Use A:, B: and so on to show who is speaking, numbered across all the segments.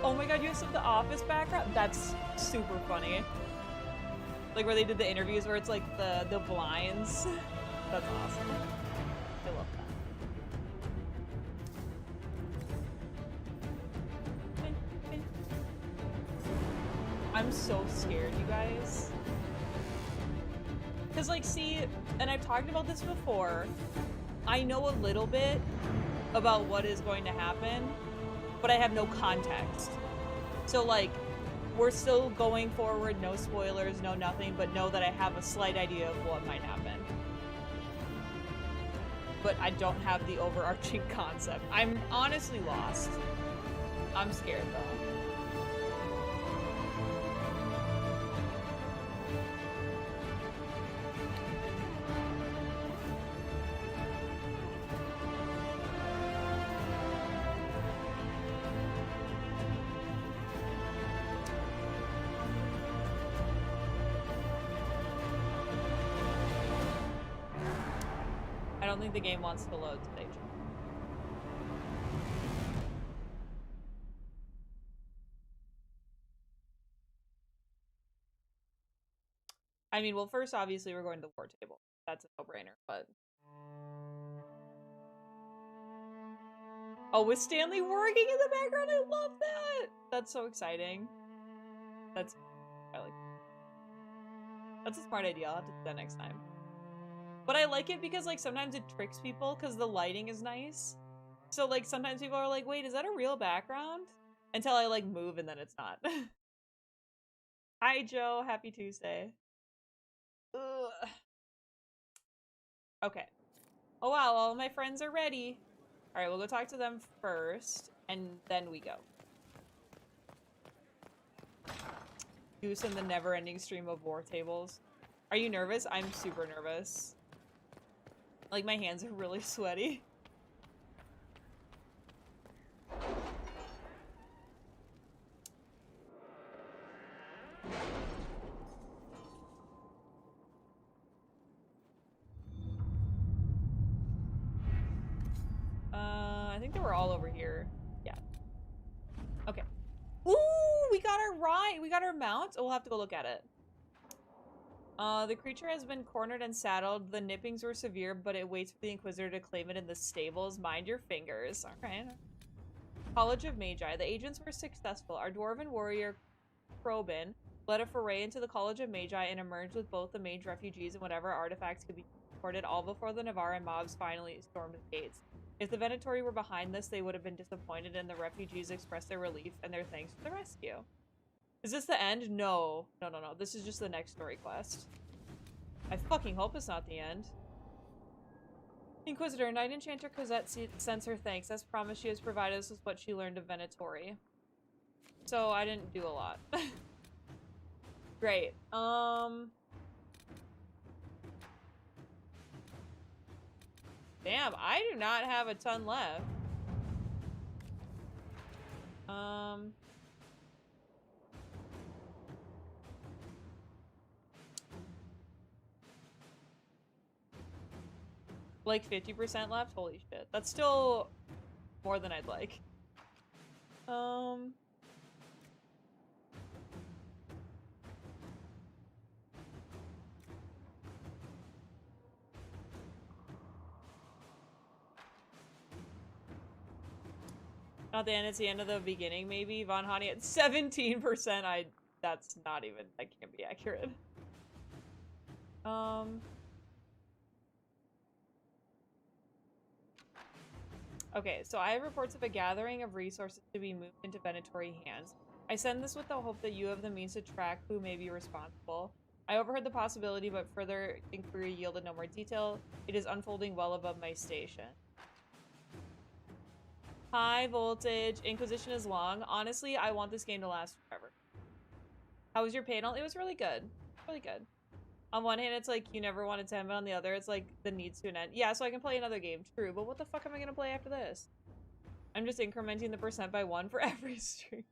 A: Oh my god, you have some of the Office background? That's super funny. Like where they did the interviews where it's like the blinds. That's awesome. I love that. I'm so scared, you guys. Because, like, see, and I've talked about this before, I know a little bit about what is going to happen, but I have no context. So, like, we're still going forward, no spoilers, no nothing, but know that I have a slight idea of what might happen. But I don't have the overarching concept. I'm honestly lost. I'm scared, though. I don't think the game wants to load today. I mean, well, first, obviously, we're going to the war table. That's a no-brainer, but... Oh, with Stanley working in the background, I love that! That's so exciting. That's... I like... That's a smart idea. I'll have to do that next time. But I like it because, like, sometimes it tricks people because the lighting is nice. So, like, sometimes people are like, wait, is that a real background? Until I, like, move and then it's not. Hi, Joe. Happy Tuesday. Ugh. Okay. Oh, wow. All my friends are ready. All right, we'll go talk to them first, and then we go. Goose and the never-ending stream of war tables. Are you nervous? I'm super nervous. Like, my hands are really sweaty. I think they were all over here. Yeah. Okay. Ooh, we got our ride. We got our mount. Oh, we'll have to go look at it. The creature has been cornered and saddled. The nippings were severe, but it waits for the Inquisitor to claim it in the stables. Mind your fingers. Alright. College of Magi. The agents were successful. Our dwarven warrior, Krobin, led a foray into the College of Magi and emerged with both the mage refugees and whatever artifacts could be transported, all before the Navarran mobs finally stormed the gates. If the Venatori were behind this, they would have been disappointed, and the refugees expressed their relief and their thanks for the rescue. Is this the end? No. No. This is just the next story quest. I fucking hope it's not the end. Inquisitor, Knight Enchanter Cosette sends her thanks. As promised, she has provided us with what she learned of Venatori. So, I didn't do a lot. Great. Damn, I do not have a ton left. Like 50% left? Holy shit. That's still more than I'd like. Not the end, it's the end of the beginning, maybe. Von Honey at 17%. That's not even, that can't be accurate. Okay, so I have reports of a gathering of resources to be moved into Venatori hands. I send this with the hope that you have the means to track who may be responsible. I overheard the possibility, but further inquiry yielded no more detail. It is unfolding well above my station. High voltage. Inquisition is long. Honestly, I want this game to last forever. How was your panel? It was really good. Really good. On one hand, it's like you never wanted to end, but on the other, it's like the needs to an end. Yeah, so I can play another game. True, but what the fuck am I gonna play after this? I'm just incrementing the percent by 1 for every stream.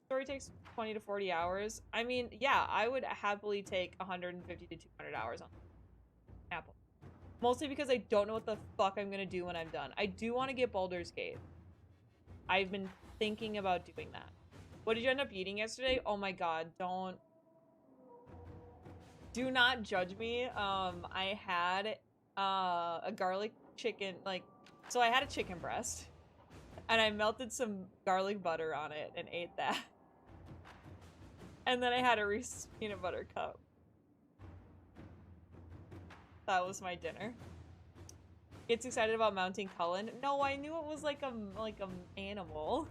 A: Story takes 20 to 40 hours. I mean, yeah, I would happily take 150 to 200 hours on Apple. Mostly because I don't know what the fuck I'm gonna do when I'm done. I do want to get Baldur's Gate. I've been thinking about doing that. What did you end up eating yesterday? Oh my god, do not judge me. I had a garlic chicken, like, so I had a chicken breast and I melted some garlic butter on it and ate that. And then I had a Reese's peanut butter cup. That was my dinner. Gets excited about mounting Cullen. No, I knew it was like a animal.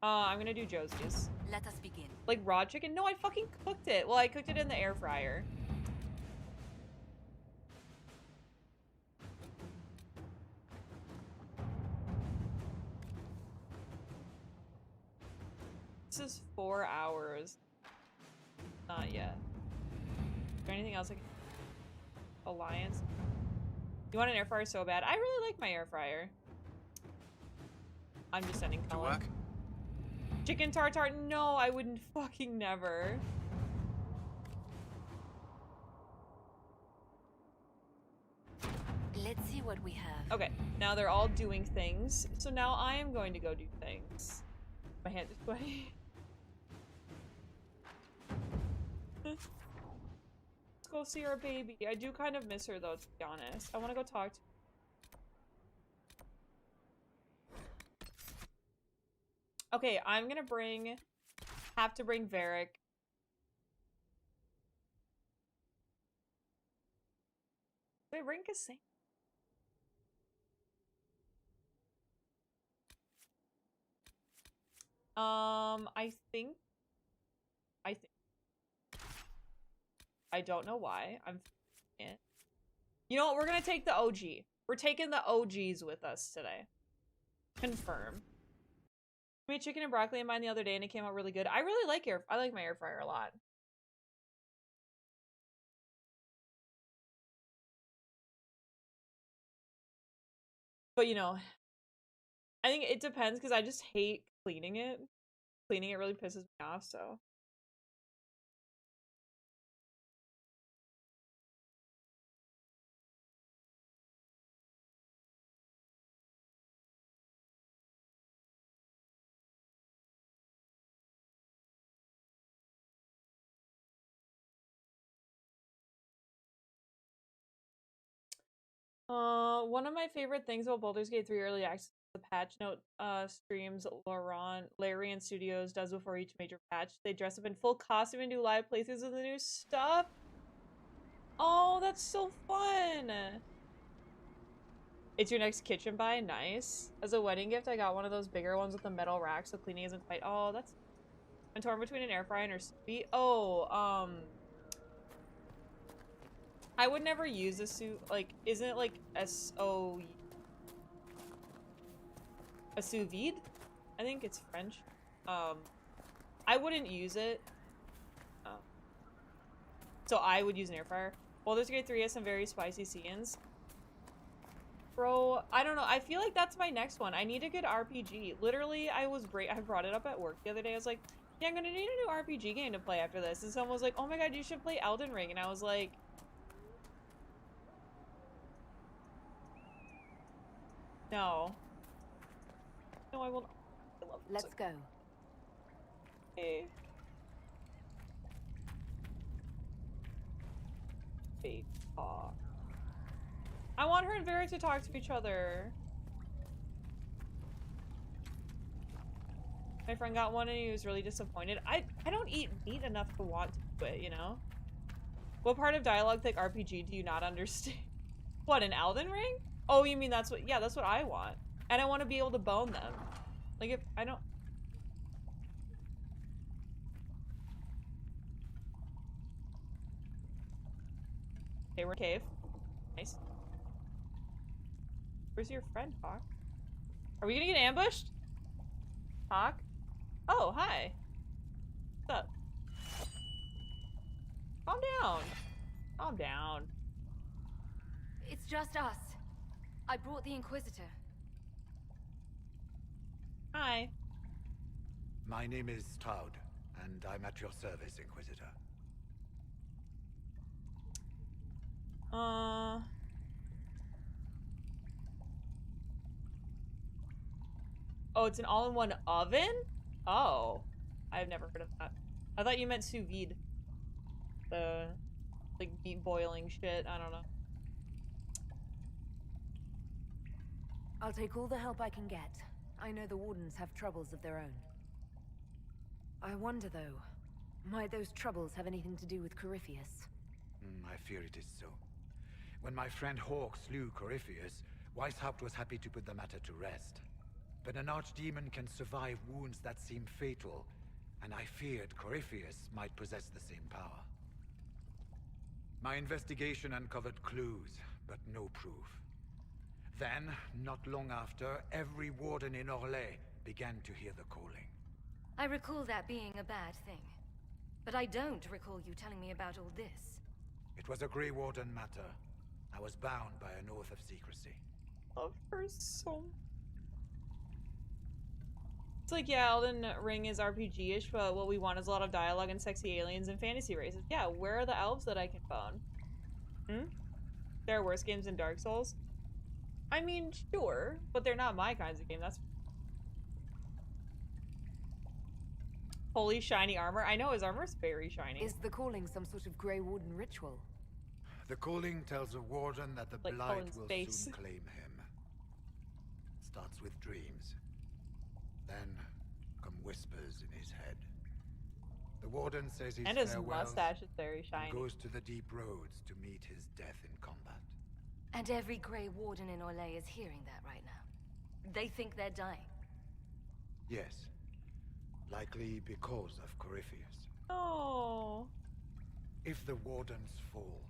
A: I'm gonna do Josie's.
B: Let us begin.
A: Like raw chicken? No, I fucking cooked it. Well, I cooked it in the air fryer. This is 4 hours. Not yet. Is there anything else I can... Alliance? You want an air fryer so bad? I really like my air fryer. I'm just sending Cullen. Chicken tartare? No, I wouldn't fucking never.
B: Let's see what we have.
A: Okay, now they're all doing things. So now I am going to go do things. My hand is sweaty. Let's go see our baby. I do kind of miss her though, to be honest. I want to go talk to her. Okay, I'm gonna have to bring Varric. Wait, bring Cassandra. I think I don't know why. I'm it. You know what? We're gonna take the OG. We're taking the OGs with us today. Confirm. I made chicken and broccoli in mine the other day and it came out really good. I really like I like my air fryer a lot. But you know, I think it depends because I just hate cleaning it. Cleaning it really pisses me off, so. One of my favorite things about Baldur's Gate 3 early access is the patch note streams Larian Studios does before each major patch. They dress up in full costume and do live playthroughs of the new stuff. Oh, that's so fun! It's your next kitchen buy? Nice. As a wedding gift, I got one of those bigger ones with the metal rack so cleaning isn't quite- Oh, that's- I'm torn between an air fryer and a sous vide. Oh, I would never use a sous, like, isn't it like a sous vide? I think it's French. I wouldn't use it. So I would use an air fryer. Baldur's Gate 3 has some very spicy scenes. Bro, I don't know. I feel like that's my next one. I need a good RPG. Literally, I brought it up at work the other day. I was like, yeah, I'm gonna need a new RPG game to play after this. And someone was like, oh my god, you should play Elden Ring. And I was like, no. No, I will not. I love
B: Let's go.
A: Okay. Fake talk. I want her and Varric to talk to each other. My friend got one and he was really disappointed. I don't eat meat enough to want to do it, you know? What part of dialogue like RPG do you not understand? What, an Elden Ring? Oh, you mean that's what- yeah, that's what I want. And I want to be able to bone them. Like, if I don't- Okay, we're in a cave. Nice. Where's your friend, Hawk? Are we gonna get ambushed? Hawk? Oh, hi. What's up? Calm down. Calm down.
B: It's just us. I brought the Inquisitor.
A: Hi.
C: My name is Taud, and I'm at your service, Inquisitor.
A: Oh, it's an all-in-one oven? Oh. I've never heard of that. I thought you meant sous vide. The, like, meat boiling shit. I don't know.
B: I'll take all the help I can get. I know the wardens have troubles of their own. I wonder, though, might those troubles have anything to do with Corypheus?
C: I fear it is so. When my friend Hawk slew Corypheus, Weishaupt was happy to put the matter to rest. But an archdemon can survive wounds that seem fatal, and I feared Corypheus might possess the same power. My investigation uncovered clues, but no proof. Then, not long after, every warden in Orlais began to hear the calling.
B: I recall that being a bad thing. But I don't recall you telling me about all this.
C: It was a Grey Warden matter. I was bound by an oath of secrecy.
A: Love her so. It's like, yeah, Elden Ring is RPG-ish, but what we want is a lot of dialogue and sexy aliens and fantasy races. Yeah, where are the elves that I can phone? There are worse games than Dark Souls? I mean, sure, but they're not my kinds of game. That's holy shiny armor. I know his armor's very shiny.
B: Is the calling some sort of Grey Warden ritual?
C: The calling tells a warden that the
A: Like
C: blight
A: Colin's
C: will
A: face.
C: soon claim him. Starts with dreams. Then come whispers in his head. The warden says his
A: And his
C: farewells
A: mustache is very
C: and
A: shiny.
C: goes to the deep roads to meet his death in combat.
B: And every Grey Warden in Orlais is hearing that right now. They think they're dying.
C: Yes. Likely because of Corypheus.
A: Oh.
C: If the wardens fall,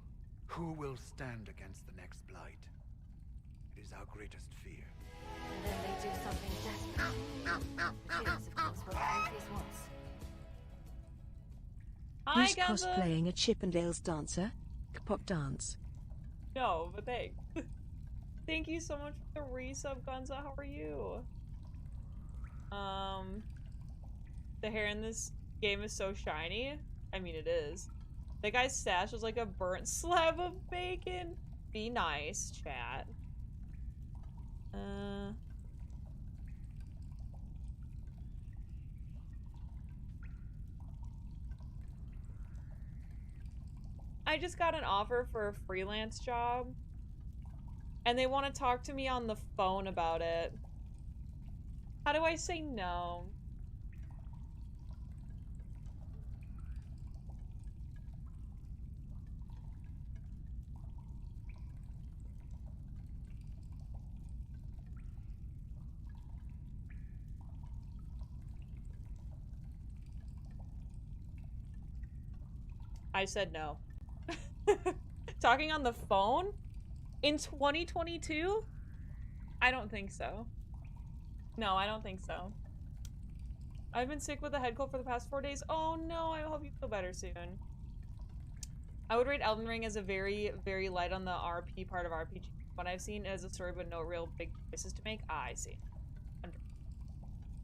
C: who will stand against the next blight? It is our greatest fear.
B: And then they do something desperate. Which is, of course, what Corypheus wants.
A: Hi,
D: Who's
A: Gunza.
D: cosplaying a Chippendales dancer? K-pop dance.
A: No, but thanks. Thank you so much for the resub, Gunza. How are you? The hair in this game is so shiny. I mean, it is. The guy's stash was like a burnt slab of bacon. Be nice, chat. I just got an offer for a freelance job. And they want to talk to me on the phone about it. How do I say no? I said no. Talking on the phone? In 2022? I don't think so. No, I don't think so. I've been sick with a head cold for the past 4 days. Oh no, I hope you feel better soon. I would rate Elden Ring as a very, very light on the RP part of RPG. What I've seen is a story but no real big choices to make. Ah, I see.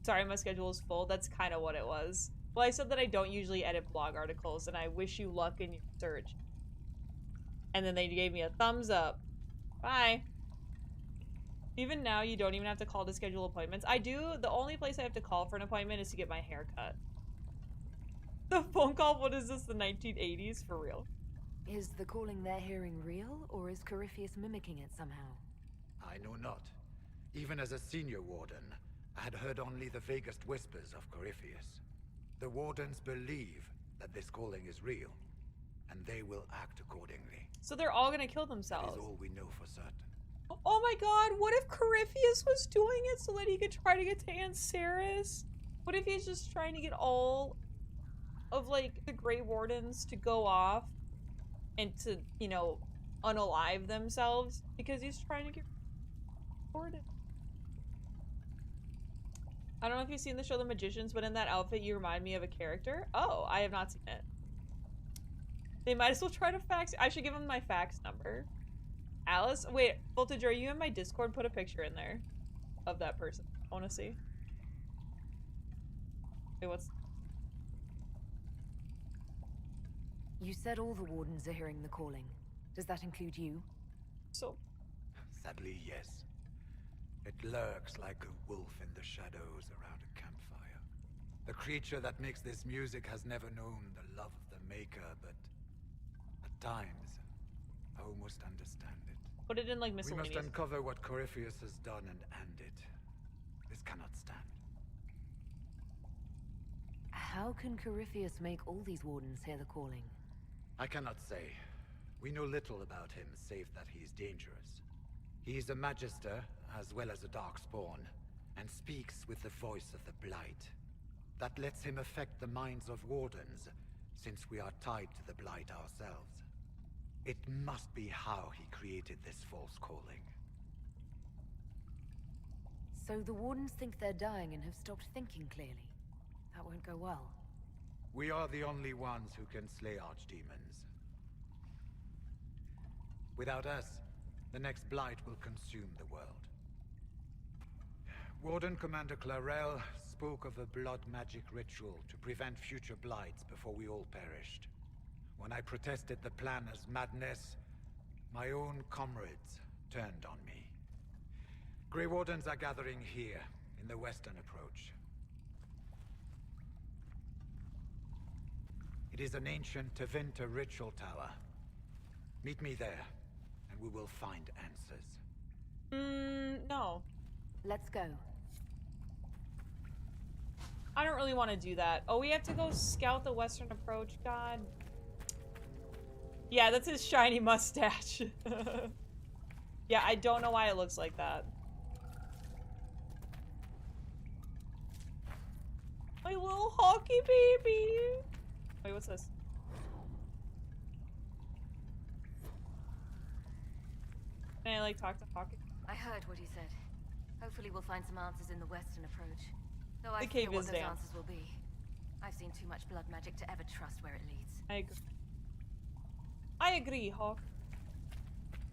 A: Sorry, my schedule is full. That's kind of what it was. Well, I said that I don't usually edit blog articles, and I wish you luck in your search. And then they gave me a thumbs up. Bye. Even now, you don't even have to call to schedule appointments. I do. The only place I have to call for an appointment is to get my hair cut. The phone call, what is this, the 1980s? For real.
B: Is the calling they're hearing real, or is Corypheus mimicking it somehow?
C: I know not. Even as a senior warden, I had heard only the vaguest whispers of Corypheus. The wardens believe that this calling is real, and they will act accordingly.
A: So they're all gonna kill
C: That
A: themselves.
C: is all we know for certain.
A: Oh my god, what if Corypheus was doing it so that he could try to get to Anceris? What if he's just trying to get all of, like, the Grey Wardens to go off and to, you know, unalive themselves because he's trying to get Warden? I don't know if you've seen the show The Magicians, but in that outfit you remind me of a character. Oh, I have not seen it. They might as well try to fax. I should give them my fax number. Alice? Wait, Voltage, are you in my Discord? Put a picture in there of that person. I want to see. Wait, what's...
B: You said all the wardens are hearing the calling. Does that include you?
A: So...
C: Sadly, yes. It lurks like a wolf in the shadows around a campfire. The creature that makes this music has never known the love of the maker, but at times, I almost understand it.
A: Put it in like
C: We
A: miscellaneous.
C: must uncover what Corypheus has done and end it. This cannot stand.
B: How can Corypheus make all these wardens hear the calling?
C: I cannot say. We know little about him, save that he is dangerous. He is a magister, as well as a darkspawn, and speaks with the voice of the Blight. That lets him affect the minds of wardens, since we are tied to the Blight ourselves. It must be how he created this false calling.
B: So the wardens think they're dying and have stopped thinking clearly. That won't go well.
C: We are the only ones who can slay archdemons. Without us, the next Blight will consume the world. Warden Commander Clarel spoke of a blood magic ritual to prevent future Blights before we all perished. When I protested the plan as madness, my own comrades turned on me. Grey Wardens are gathering here, in the western approach. It is an ancient Tevinter ritual tower. Meet me there, and we will find answers.
A: No.
B: Let's go.
A: I don't really want to do that. Oh, we have to go scout the western approach. God. Yeah, that's his shiny mustache. Yeah, I don't know why it looks like that. My little hockey baby. Wait, what's this? Can I, like, talk to Hockey?
B: I heard what he said. Hopefully we'll find some answers in the western approach. Though I
A: The
B: fear
A: cave
B: what
A: is
B: those
A: damp.
B: answers will be. I've seen too much blood magic to ever trust where it leads.
A: I agree. I agree, Hawk.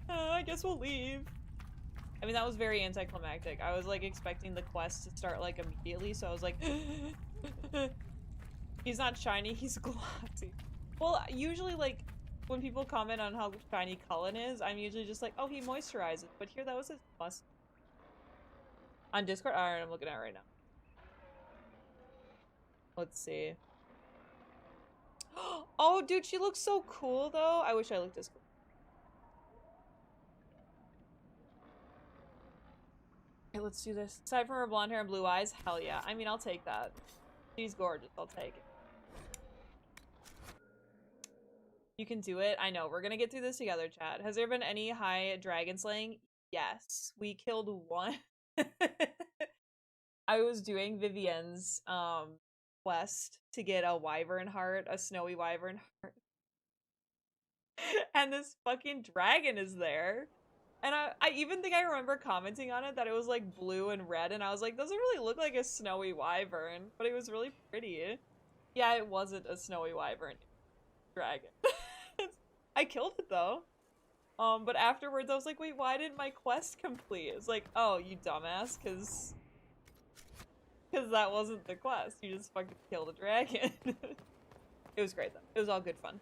A: I guess we'll leave. I mean, that was very anticlimactic. I was, like, expecting the quest to start, like, immediately, so I was like... He's not shiny, he's glossy. Well, usually, like, when people comment on how shiny Cullen is, I'm usually just like, oh, he moisturizes. But here, that was his must. On Discord? Alright, I'm looking at it right now. Let's see. Oh, dude, she looks so cool, though. I wish I looked as cool. Okay, let's do this. Aside from her blonde hair and blue eyes, hell yeah. I mean, I'll take that. She's gorgeous. I'll take it. You can do it. I know. We're gonna get through this together, chat. Has there been any high dragon slaying? Yes. We killed one. I was doing Vivienne's quest to get a wyvern heart, a snowy wyvern heart. And this fucking dragon is there. And I even think I remember commenting on it that it was like blue and red, and I was like, doesn't really look like a snowy wyvern, but it was really pretty. Yeah, it wasn't a snowy wyvern. Dragon. I killed it though. But afterwards I was like, wait, why didn't my quest complete? It's like, oh, you dumbass, cause that wasn't the quest. You just fucking killed a dragon. It was great though. It was all good fun.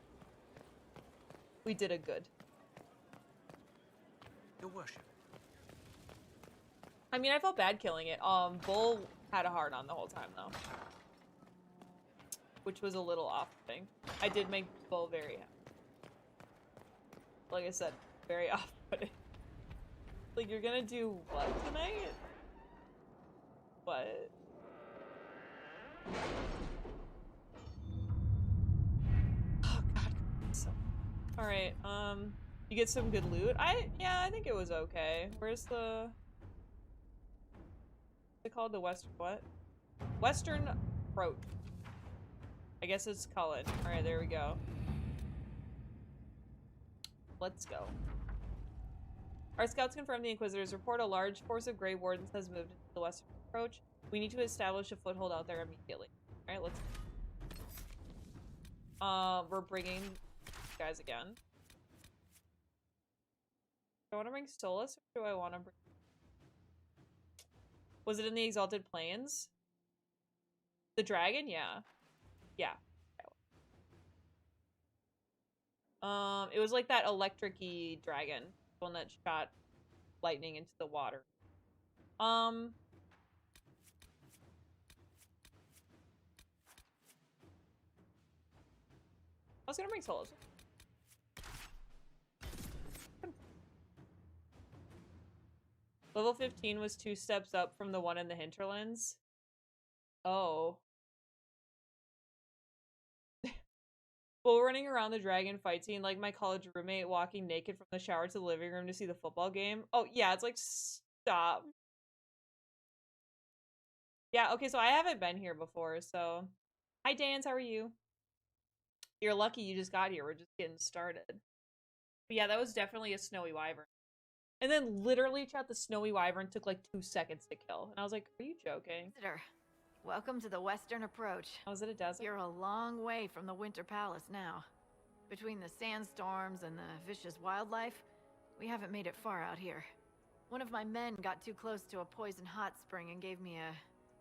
A: We did a good.
C: Your worship.
A: I mean, I felt bad killing it. Bull had a hard on the whole time though, which was a little off-putting. I did make Bull very happy. Like I said, very off-putting. Like, you're gonna do what tonight? What? Oh god. So, alright, you get some good loot? Yeah, I think it was okay. Where's the... What's it called? The western what? Western Approach. I guess it's Cullen. Alright, there we go. Let's go. Our scouts confirm the Inquisitor's report. A large force of Grey Wardens has moved into the western approach. We need to establish a foothold out there immediately. Alright, let's go. We're bringing guys again. Do I want to bring Solus or do I want to bring... Was it in the Exalted Plains? The dragon? Yeah. Yeah. It was like that electric-y dragon. The one that shot lightning into the water. I was gonna bring solos. Level 15 was 2 steps up from the one in the hinterlands. Oh. Bull running around the dragon fight scene like my college roommate walking naked from the shower to the living room to see the football game. Oh, yeah, it's like, stop. Yeah, okay, so I haven't been here before, so... Hi, Dans, how are you? You're lucky you just got here. We're just getting started. But yeah, that was definitely a snowy wyvern. And then literally, chat, the snowy wyvern took like 2 seconds to kill. And I was like, are you joking?
E: Visitor, welcome to the Western Approach.
A: Oh, is it a desert?
E: You're a long way from the Winter Palace now. Between the sandstorms and the vicious wildlife, we haven't made it far out here. One of my men got too close to a poison hot spring and gave me a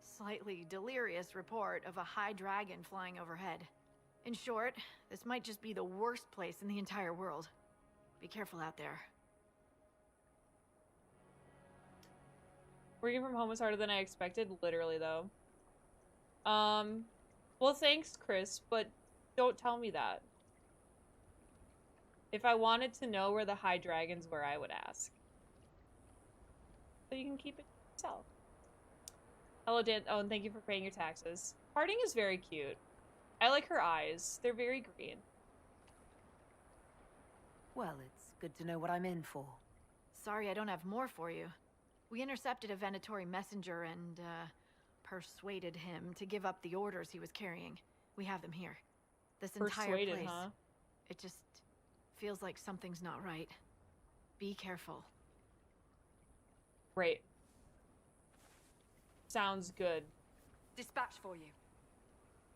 E: slightly delirious report of a high dragon flying overhead. In short, this might just be the worst place in the entire world. Be careful out there.
A: Working from home was harder than I expected, literally, though. Well, thanks, Chris, but don't tell me that. If I wanted to know where the high dragons were, I would ask. So you can keep it to yourself. Hello, Dan. Oh, and thank you for paying your taxes. Harding is very cute. I like her eyes. They're very green.
B: Well, it's good to know what I'm in for.
E: Sorry I don't have more for you. We intercepted a Venatori messenger and, persuaded him to give up the orders he was carrying. We have them here. This entire place.
A: Huh?
E: It just feels like something's not right. Be careful.
A: Great. Sounds good.
B: Dispatch for you.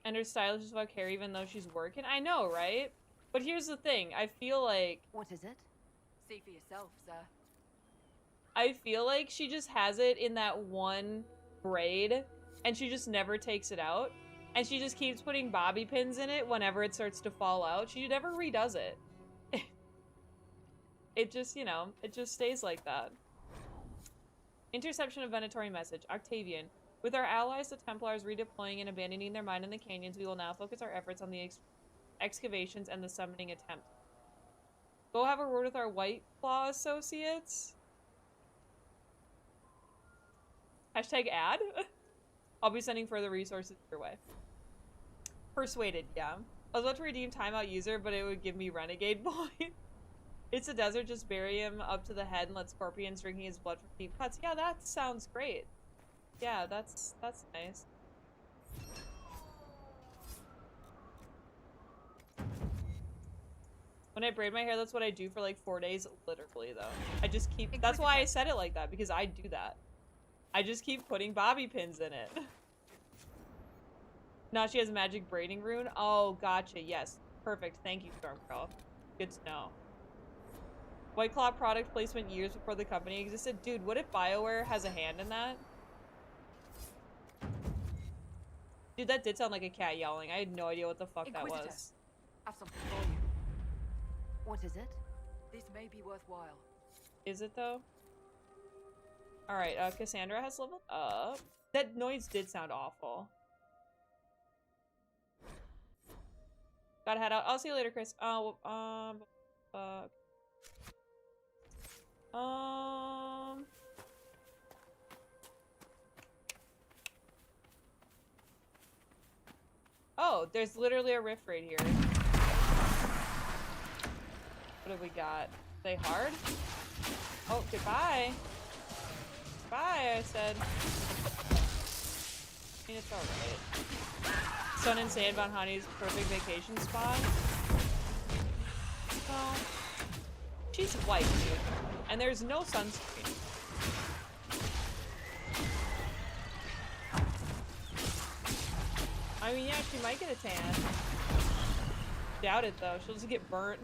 A: And her style is just about Carrie even though she's working. I know, right? But here's the thing. I feel like...
B: What is it? See for yourself, sir.
A: I feel like she just has it in that one braid, and she just never takes it out. And she just keeps putting bobby pins in it whenever it starts to fall out. She never redoes it. It just, you know, it just stays like that. Interception of Venatori message. Octavian. With our allies, the Templars, redeploying and abandoning their mine in the canyons, we will now focus our efforts on the excavations and the summoning attempt. Go have a word with our White Claw associates. Hashtag ad. I'll be sending further resources your way. Persuaded, yeah. I was about to redeem timeout user, but it would give me renegade points. It's a desert, just bury him up to the head and let scorpions drinking his blood from deep cuts. Yeah, that sounds great. Yeah, that's nice. When I braid my hair, that's what I do for like 4 days, literally, though. I just keep... That's why I said it like that, because I do that. I just keep putting bobby pins in it. Now she has a magic braiding rune. Oh, gotcha. Yes. Perfect. Thank you, Stormgirl. Good to know. White Claw product placement years before the company existed. Dude, what if BioWare has a hand in that? Dude, that did sound like a cat yowling. I had no idea what the fuck that was.
B: Have something for you. What is it? This may be worthwhile.
A: Is it, though? Alright, Cassandra has leveled up. That noise did sound awful. Gotta head out. I'll see you later, Chris. Oh, there's literally a rift right here. What have we got? They hard? Oh, goodbye. Bye, I said. I mean, it's alright. Sun and Sandbound Honey's perfect vacation spot. Well, she's white, dude. And there's no sunscreen. I mean, yeah, she might get a tan. Doubt it, though. She'll just get burnt.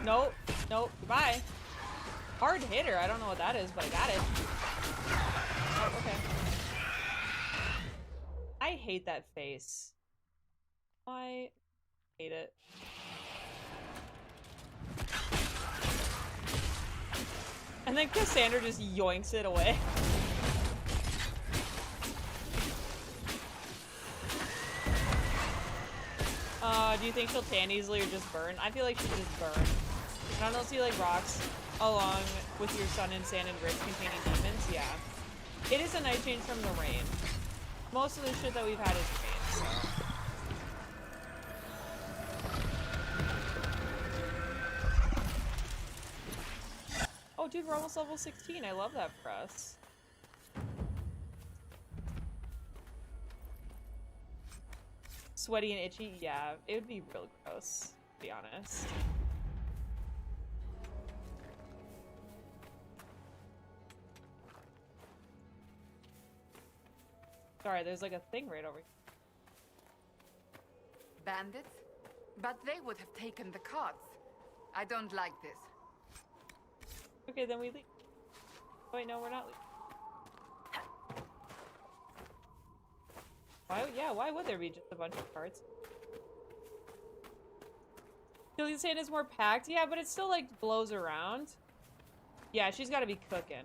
A: Nope. Nope. Goodbye. Hard hitter. I don't know what that is, but I got it. Oh, okay. I hate that face. I hate it. And then Cassandra just yoinks it away. Do you think she'll tan easily or just burn? I feel like she'll just burn. I don't know if you like rocks along with your sun and sand and rifts containing demons. Yeah. It is a night change from the rain. Most of the shit that we've had is rain, so. Oh, dude, we're almost level 16. I love that for us. Sweaty and itchy? Yeah, it would be real gross, to be honest. Sorry, there's like a thing right over here.
F: Bandits? But they would have taken the carts. I don't like this.
A: Okay, then we leave. Oh, wait, no, we're not leaving. Why, yeah, why would there be just a bunch of carts? Killing sand is more packed? Yeah, but it still, like, blows around. Yeah, she's gotta be cooking.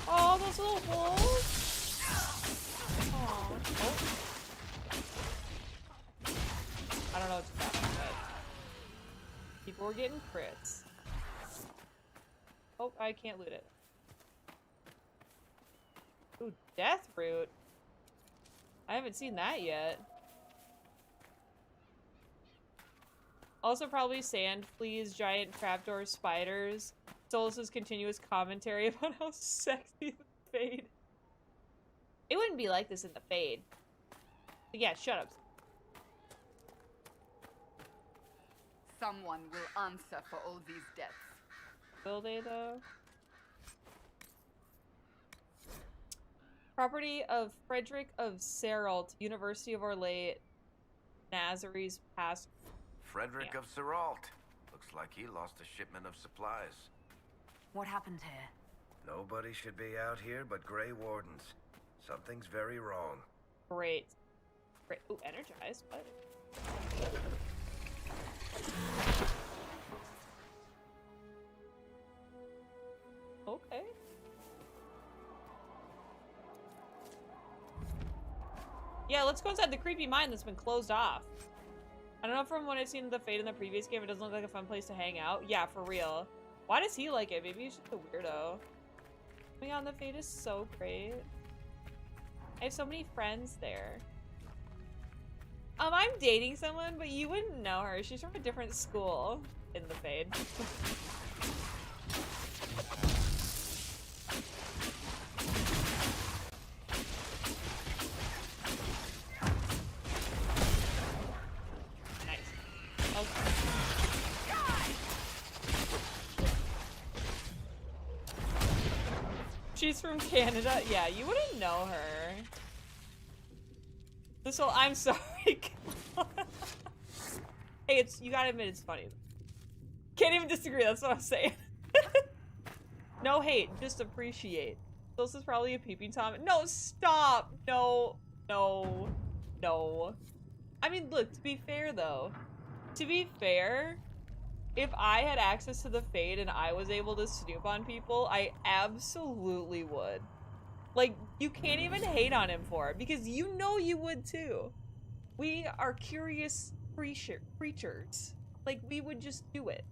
A: Oh, those little holes! Aw. Oh. I don't know what's happening, but people were getting crits. Oh, I can't loot it. Ooh, death root. I haven't seen that yet. Also probably sand fleas, giant trapdoor spiders. Solus's continuous commentary about how sexy the Fade. It wouldn't be like this in the Fade. But yeah, shut up.
F: Someone will answer for all these deaths.
A: Will they, though? Property of Frederick of Seralt, University of Orlais, Nazare's past.
G: Frederick of Seralt. Looks like he lost a shipment of supplies.
B: What happened here?
G: Nobody should be out here but Grey Wardens. Something's very wrong.
A: Great. Great. Ooh, energized. What? Okay. Yeah, let's go inside the creepy mine that's been closed off. I don't know, from what I've seen of the Fade in the previous game, it doesn't look like a fun place to hang out. Yeah, for real. Why does he like it? Maybe he's just a weirdo. Oh my god, the Fade is so great. I have so many friends there. I'm dating someone, but you wouldn't know her. She's from a different school in the Fade. She's from Canada. Yeah, you wouldn't know her. This whole I'm sorry. Hey, it's you gotta admit it's funny. Can't even disagree, that's what I'm saying. No hate, just appreciate. This is probably a peeping Tom. No, stop! No, no, no. I mean, look, to be fair though. To be fair, if I had access to the Fade and I was able to snoop on people, I absolutely would. Like, you can't even hate on him for it, because you know you would too. We are curious creatures. Like, we would just do it.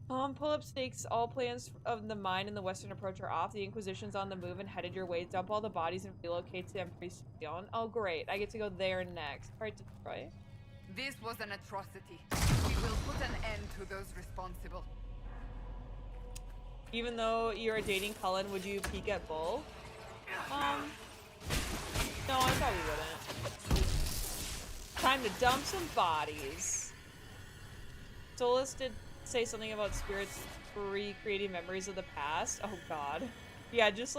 A: Pull up stakes. All plans of the mine and the western approach are off. The Inquisition's on the move and headed your way. Dump all the bodies and relocate to Emprison. Oh, great. I get to go there next. Alright, destroy.
F: This was an atrocity. We will put an end to those responsible.
A: Even though you're dating Cullen, would you peek at Bull? No, I thought we wouldn't. Time to dump some bodies. Solus did say something about spirits recreating memories of the past. Oh god. Yeah, just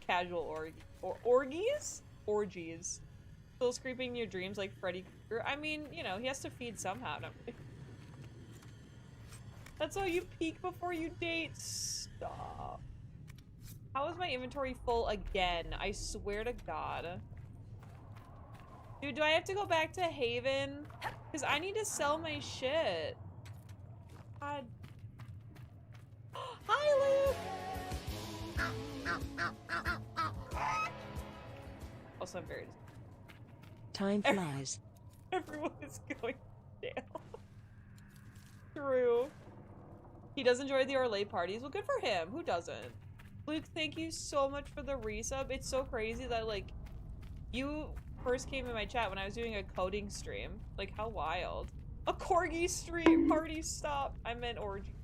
A: casual orgies? Orgies. Solus creeping in your dreams like Freddy Krueger. I mean, you know, he has to feed somehow. No. That's how you peek before you date. Stop. How is my inventory full again? I swear to God. Dude, do I have to go back to Haven? Because I need to sell my shit. God. Hi, Luke! Also, I'm very...
D: Time flies.
A: Everyone is going to jail. True. He does enjoy the Orlais parties. Well, good for him. Who doesn't? Luke, thank you so much for the resub. It's so crazy that, like, you first came in my chat when I was doing a coding stream. Like, how wild. A corgi stream party stop. I meant orgy.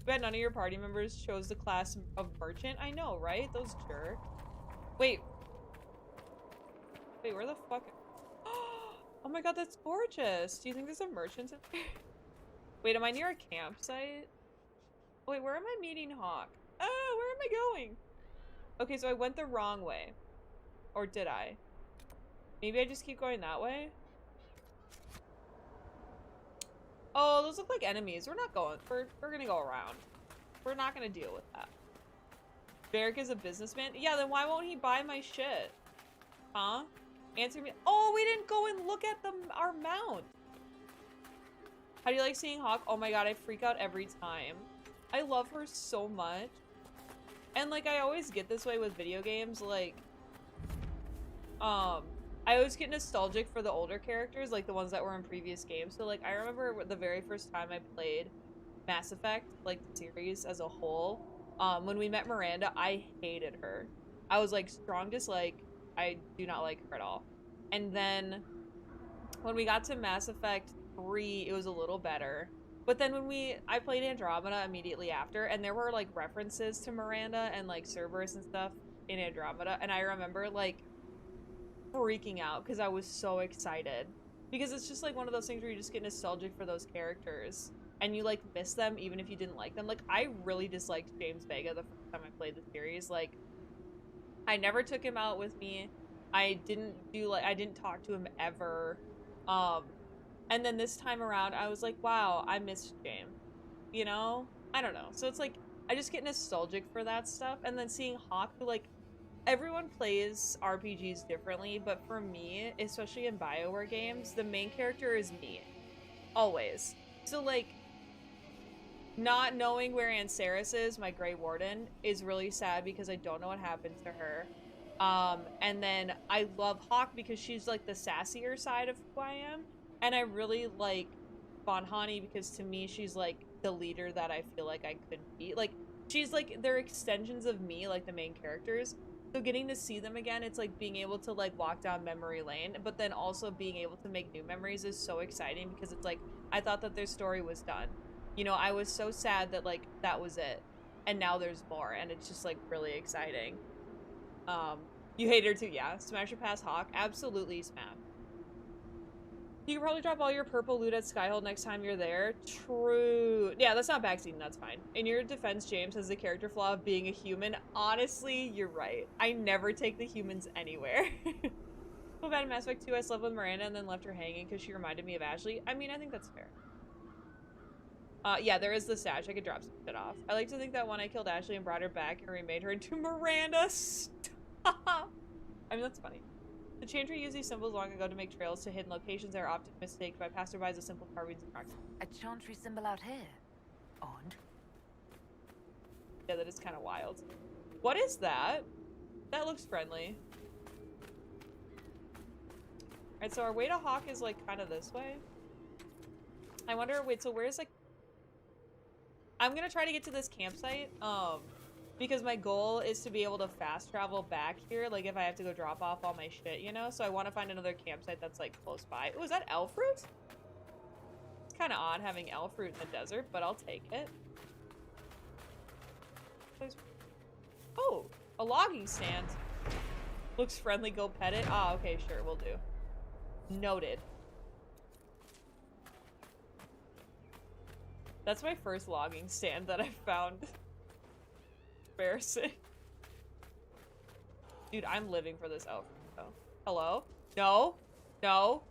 A: Bet none of your party members chose the class of merchant. I know, right? Those jerks. Wait. Wait, where the fuck? Oh my god, that's gorgeous. Do you think there's a merchant in there? Wait, am I near a campsite? Wait, where am I meeting Hawk? Oh, where am I going? Okay, so I went the wrong way. Or did I? Maybe I just keep going that way? Oh, those look like enemies. We're not going. We're gonna go around. We're not gonna deal with that. Varric is a businessman? Yeah, then why won't he buy my shit? Huh? Answer me. Oh, we didn't go and look at our mount. How do you like seeing Hawk? Oh my god, I freak out every time. I love her so much. And like, I always get this way with video games. Like, I always get nostalgic for the older characters, like the ones that were in previous games. So like, I remember the very first time I played Mass Effect, like the series as a whole. When we met Miranda, I hated her. I was like, strong dislike. I do not like her at all. And then when we got to Mass Effect 3, it was a little better. But then when I played Andromeda immediately after, and there were like references to Miranda and like Cerberus and stuff in Andromeda, and I remember like freaking out because I was so excited. Because it's just like one of those things where you just get nostalgic for those characters and you like miss them even if you didn't like them. Like, I really disliked James Vega the first time I played the series. Like, I never took him out with me. I didn't talk to him ever. And then this time around, I was like, wow, I missed James. You know? I don't know. So it's like, I just get nostalgic for that stuff. And then seeing Hawk, who, like, everyone plays RPGs differently, but for me, especially in BioWare games, the main character is me. Always. So, like, not knowing where Anceris is, my Grey Warden, is really sad because I don't know what happened to her. And then I love Hawk because she's, like, the sassier side of who I am. And I really like Von Hani because to me, she's, like, the leader that I feel like I could be. Like, she's, like, they're extensions of me, like, the main characters. So getting to see them again, it's like being able to, like, walk down memory lane, but then also being able to make new memories is so exciting because it's like, I thought that their story was done. You know, I was so sad that, like, that was it. And now there's more, and it's just, like, really exciting. You hate her too, yeah. Smash or pass Hawk? Absolutely smash. You can probably drop all your purple loot at Skyhold next time you're there. True. Yeah, that's not backseating, that's fine. In your defense, James has the character flaw of being a human. Honestly, you're right. I never take the humans anywhere. What about in Mass Effect 2, I slept with Miranda and then left her hanging because she reminded me of Ashley? I mean, I think that's fair. Yeah, there is the stash. I could drop some shit off. I like to think that when I killed Ashley and brought her back and remade her into Miranda, stop. I mean, that's funny. The Chantry used these symbols long ago to make trails to hidden locations that are often mistaken by passerbys as simple carvings and rocks.
B: A chantry symbol out here. Odd.
A: Yeah, that is kind of wild. What is that? That looks friendly. Alright, so our way to Hawk is, like, kind of this way. I wonder, wait, so where's, like... I'm gonna try to get to this campsite, because my goal is to be able to fast travel back here, like, if I have to go drop off all my shit, you know? So I want to find another campsite that's, like, close by. Oh, is that elf fruit? It's kind of odd having elf fruit in the desert, but I'll take it. Oh, a logging stand. Looks friendly, go pet it. Ah, okay, sure, we'll do. Noted. That's my first logging stand that I found. Embarrassing. Dude, I'm living for this elf. Oh. Hello? No? No?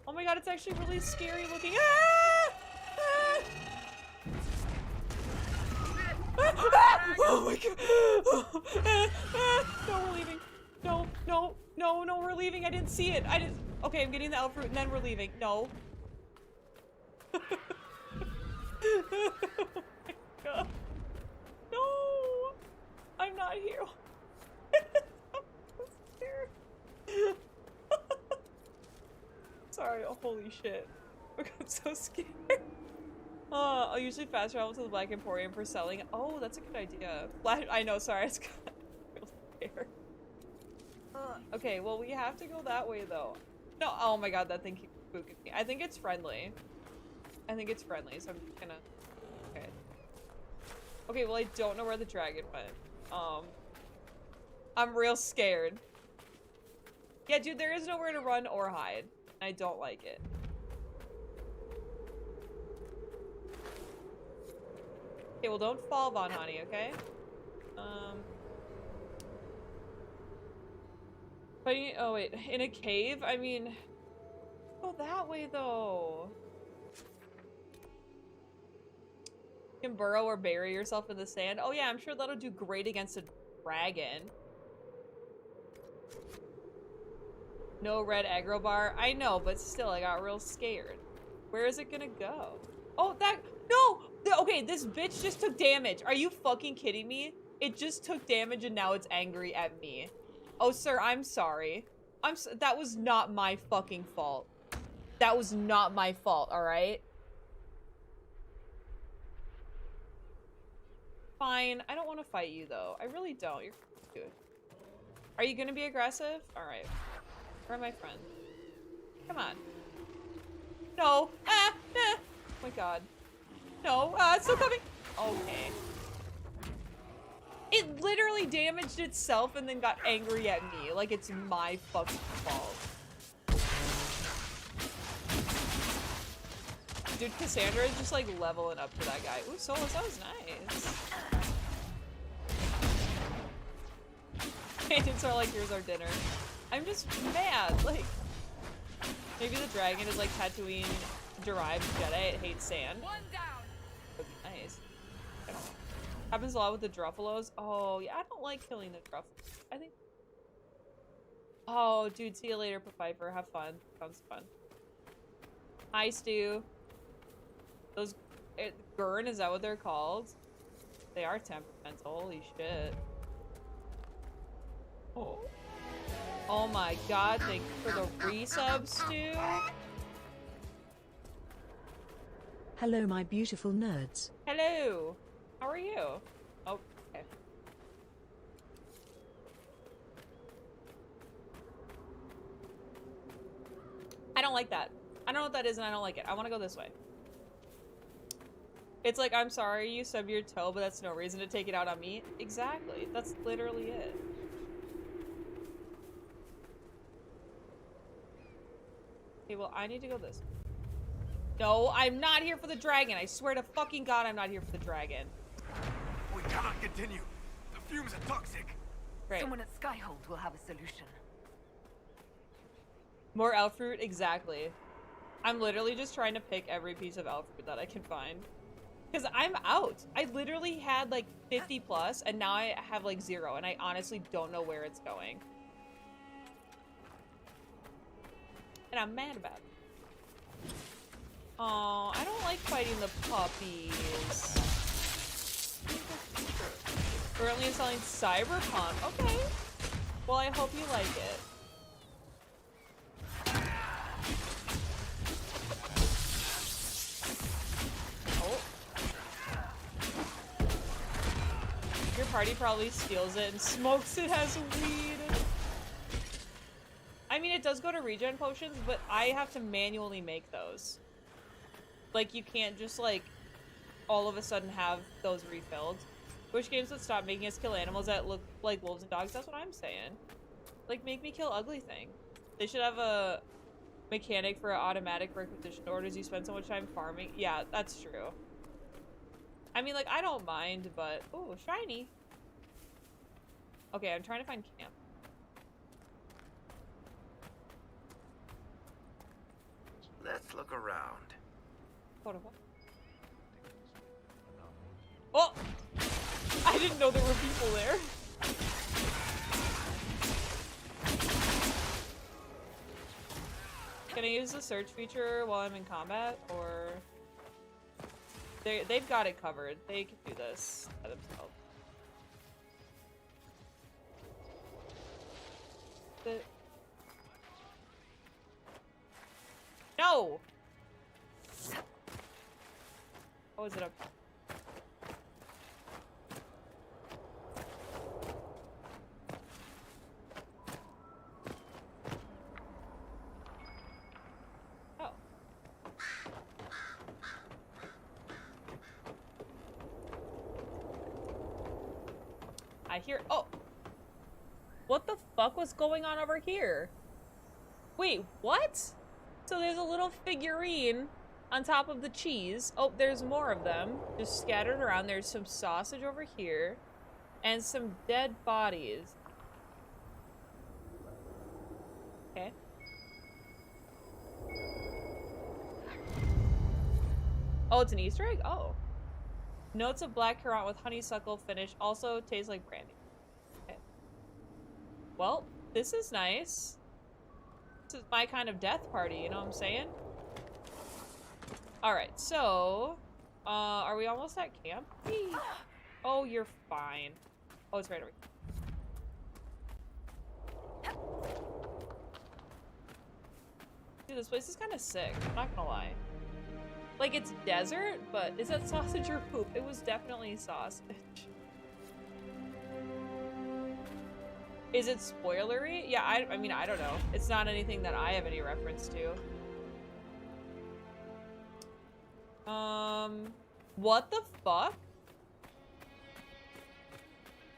A: Oh my god, it's actually really scary looking. Ah! Ah! Ah! Oh my god! No, we're leaving. No, no, no. No, no, we're leaving. I didn't see it. I didn't. Okay, I'm getting the elf fruit and then we're leaving. No. Oh my God. No. I'm not here. I'm so scared. Sorry. Oh, holy shit. I'm so scared. I'll usually fast travel to the Black Emporium for selling. Oh, that's a good idea. I know, sorry, I just got real scared. Okay, well, we have to go that way, though. No, oh my god, that thing keeps spooking me. I think it's friendly. I think it's friendly, so I'm just gonna... Okay. Okay, well, I don't know where the dragon went. I'm real scared. Yeah, dude, there is nowhere to run or hide. I don't like it. Okay, well, don't fall, Von Honey, okay? But, oh, wait. In a cave? I mean... Go that way, though. You can burrow or bury yourself in the sand. Oh, yeah, I'm sure that'll do great against a dragon. No red aggro bar. I know, but still, I got real scared. Where is it gonna go? Oh, that... No! Okay, this bitch just took damage. Are you fucking kidding me? It just took damage and now it's angry at me. Oh, sir, I'm sorry. That was not my fucking fault. That was not my fault, alright? Fine. I don't want to fight you, though. I really don't. You're good. Are you gonna be aggressive? Alright. Where are my friends? Come on. No. Ah! Ah! Oh my god. No, it's still coming. Okay. It literally damaged itself and then got angry at me. Like it's my fucking fault. Dude, Cassandra is just like leveling up to that guy. Ooh, Solus, that was nice. Paintings are like, here's our dinner. I'm just mad. Like, maybe the dragon is like Tatooine derived Jedi. It hates sand.
F: One down.
A: Would be nice. I don't know. Happens a lot with the Druffalos. Oh, yeah, I don't like killing the Druffalos. I think... Oh, dude, see you later, Piper. Have fun. Sounds fun. Hi, Stu. Those... Gurn, is that what they're called? They are temperamental. Holy shit. Oh. Oh my god, thank you for the resub, Stu.
D: Hello, my beautiful nerds.
A: Hello. How are you? Oh, okay. I don't like that. I don't know what that is and I don't like it. I want to go this way. It's like, I'm sorry you stubbed your toe, but that's no reason to take it out on me. Exactly. That's literally it. Okay, well, I need to go this way. No, I'm not here for the dragon. I swear to fucking God, I'm not here for the dragon.
G: We cannot continue. The fumes are toxic.
A: Great.
B: Someone at Skyhold will have a solution.
A: More elf fruit? Exactly. I'm literally just trying to pick every piece of elf fruit that I can find. Because I'm out. I literally had like 50 plus, and now I have like 0, and I honestly don't know where it's going. And I'm mad about it. Oh, I don't like fighting the puppies. Currently installing Cyberpunk. Okay. Well, I hope you like it. Oh. Your party probably steals it and smokes it as weed. I mean, it does go to regen potions, but I have to manually make those. Like, you can't just, like, all of a sudden have those refilled. Which games would stop making us kill animals that look like wolves and dogs? That's what I'm saying. Like, make me kill ugly thing. They should have a mechanic for automatic requisition orders. You spend so much time farming. Yeah, that's true. I mean, like, I don't mind, but... Ooh, shiny. Okay, I'm trying to find camp.
G: Let's look around.
A: Oh! I didn't know there were people there. Can I use the search feature while I'm in combat, or they've got it covered? They can do this by themselves. No. Oh, is it up? Oh. I hear. Oh. What the fuck was going on over here? Wait, what? So there's a little figurine on top of the cheese. Oh, there's more of them just scattered around. There's some sausage over here and some dead bodies. Okay. Oh, it's an Easter egg? Oh. Notes of black currant with honeysuckle finish. Also tastes like brandy. Okay. Well, this is nice. This is my kind of death party, you know what I'm saying? Alright, so... are we almost at camp? Whee! Oh, you're fine. Oh, it's right over here. Dude, this place is kind of sick. I'm not gonna lie. Like, it's desert, but is that sausage or poop? It was definitely sausage. Is it spoilery? Yeah, I mean, I don't know. It's not anything that I have any reference to. What the fuck?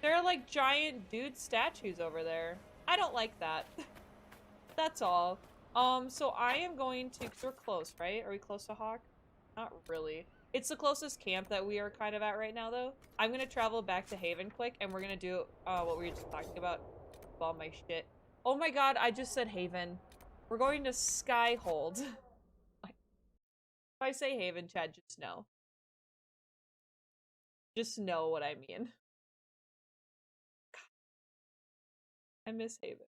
A: There are like giant dude statues over there. I don't like that. That's all. So I am going to, cause we're close, right? Are we close to Hawk? Not really. It's the closest camp that we are kind of at right now, though. I'm gonna travel back to Haven quick, and we're gonna do, what we were just talking about. All my shit. Oh my god, I just said Haven. We're going to Skyhold. If I say Haven, Chad, just know. Just know what I mean. God. I miss Haven.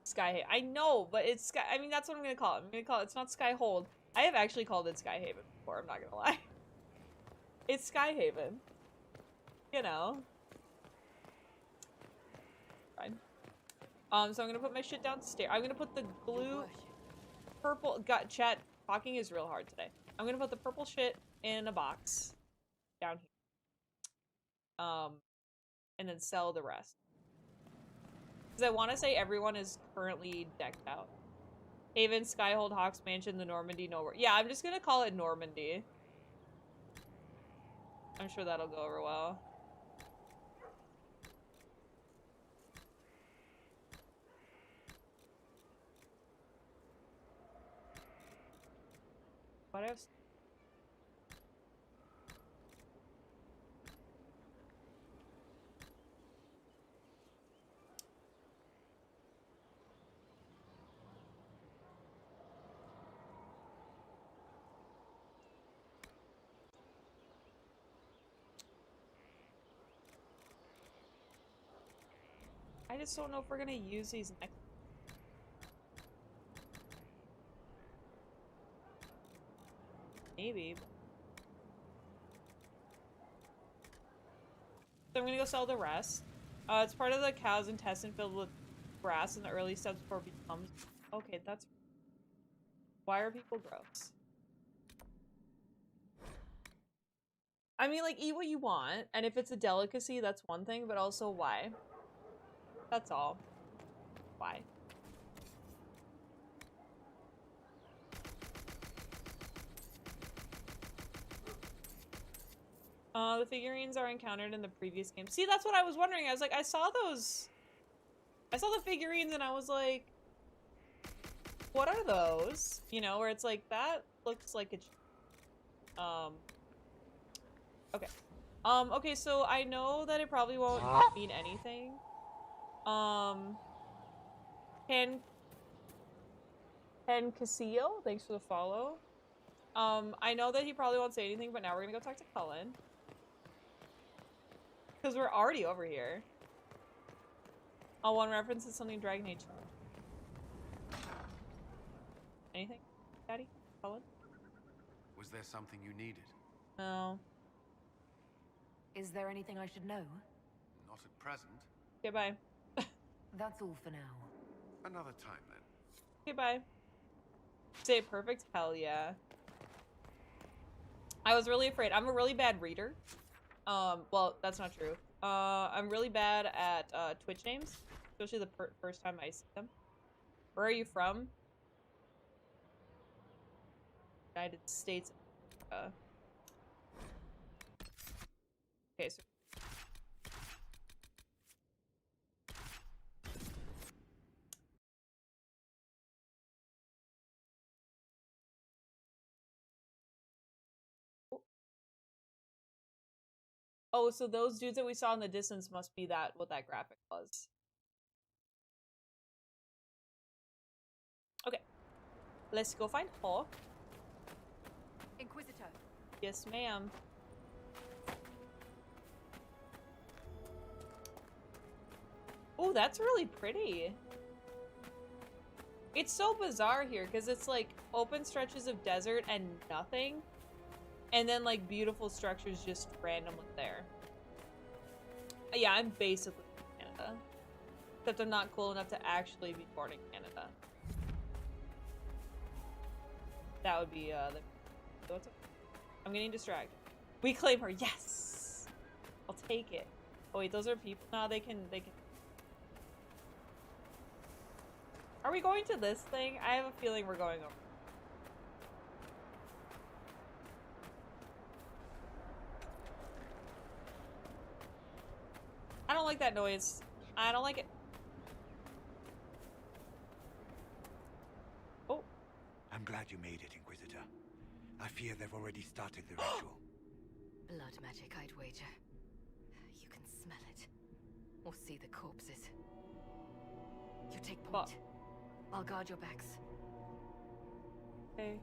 A: Skyhaven. I know, but it's Sky. I mean, that's what I'm gonna call it. I'm gonna call it. It's not Skyhold. I have actually called it Skyhaven before. I'm not gonna lie. It's Skyhaven. You know. Fine. So I'm gonna put my shit downstairs. I'm gonna put the blue, purple. God, chat. Talking is real hard today. I'm gonna put the purple shit in a box down here. And then sell the rest. Because I want to say everyone is currently decked out. Haven, Skyhold, Hawks Mansion, the Normandy, nowhere. Yeah, I'm just gonna call it Normandy. I'm sure that'll go over well. What else? I just don't know if we're gonna use these next. Maybe. So I'm gonna go sell the rest. It's part of the cow's intestine filled with grass in the early steps before it becomes. Okay, that's. Why are people gross? I mean, like, eat what you want, and if it's a delicacy, that's one thing, but also why? That's all. Why? The figurines are encountered in the previous game. See, that's what I was wondering. I was like, I saw those. I saw the figurines and I was like, what are those? You know, where it's like, that looks like it's, okay. Okay, so I know that it probably won't mean anything. Ken Casillo, thanks for the follow. I know that he probably won't say anything, but now we're gonna go talk to Cullen. Because we're already over here. Oh, one reference is something Dragon Age. Anything, Daddy? Colin?
H: Was there something you needed?
A: No.
B: Is there anything I should know?
H: Not at present.
A: Okay, bye.
B: That's all for now.
H: Another time then.
A: Okay, bye. Say it perfect? Hell yeah. I was really afraid. I'm a really bad reader. Well, that's not true. I'm really bad at Twitch names, especially the first time I see them. Where are you from? United States. Okay, so. Oh, so those dudes that we saw in the distance must be what that graphic was. Okay. Let's go find Hawk.
B: Inquisitor.
A: Yes, ma'am. Oh, that's really pretty. It's so bizarre here because it's like open stretches of desert and nothing. And then like beautiful structures just randomly there. Yeah, I'm basically in Canada. Except I'm not cool enough to actually be born in Canada. That would be the... I'm getting distracted. We claim her. Yes! I'll take it. Oh wait, those are people. No, they can... Are we going to this thing? I have a feeling we're going over. I don't like that noise. I don't like it. Oh.
C: I'm glad you made it, Inquisitor. I fear they've already started the ritual.
B: Blood magic, I'd wager. You can smell it. Or see the corpses. You take point. I'll guard your backs.
A: Okay.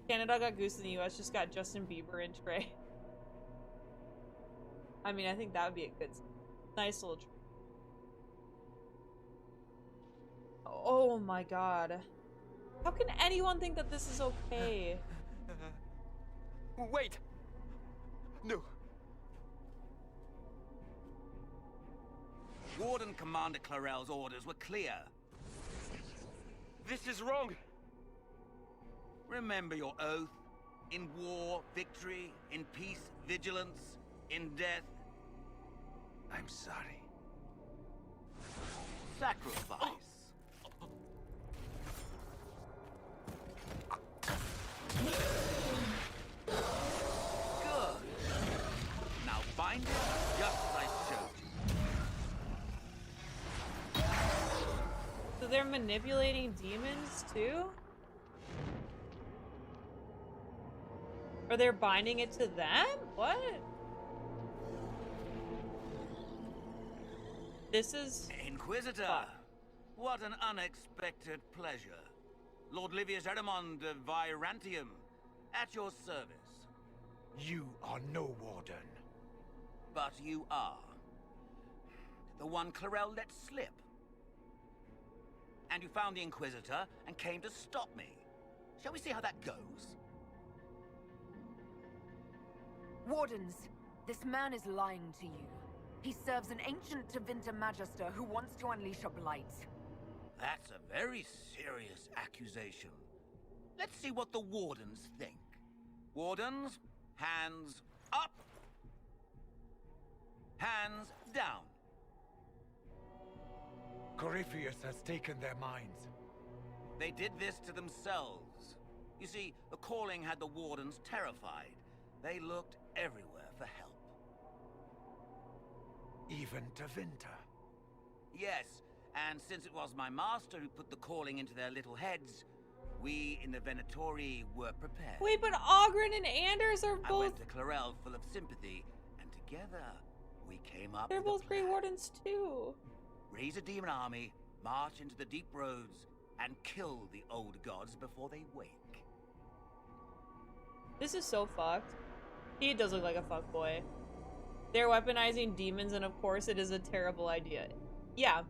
A: Canada got Goose and the US just got Justin Bieber and Trey. I mean, I think that would be a good, nice little treat. Oh my god. How can anyone think that this is okay?
I: Wait! No.
J: Warden Commander Clarel's orders were clear.
I: This is wrong!
J: Remember your oath. In war, victory. In peace, vigilance. In death, I'm sorry. Sacrifice. Good. Now bind it just as I showed you.
A: So they're manipulating demons too? Or they're binding it to them? What? This is...
J: Inquisitor!
A: Fuck.
J: What an unexpected pleasure. Lord Livius Adamant of Virantium, at your service.
C: You are no warden.
J: But you are. The one Clarel let slip. And you found the Inquisitor and came to stop me. Shall we see how that goes?
B: Wardens, this man is lying to you. He serves an ancient Tevinter magister who wants to unleash a blight.
J: That's a very serious accusation. Let's see what the Wardens think. Wardens, hands up. Hands down.
C: Corypheus has taken their minds.
J: They did this to themselves. You see, the calling had the Wardens terrified. They looked everywhere for help.
C: Even Tevinter.
J: Yes, and since it was my master who put the calling into their little heads, we in the Venatori were prepared.
A: Wait, but Ogren and Anders are
J: I
A: both...
J: went to Clarel full of sympathy, and together we came up
A: They're
J: with a
A: both Grey
J: plan.
A: Wardens too.
J: Raise a demon army, march into the deep roads, and kill the old gods before they wake.
A: This is so fucked. He does look like a fuckboy. They're weaponizing demons, and of course it is a terrible idea. Yeah.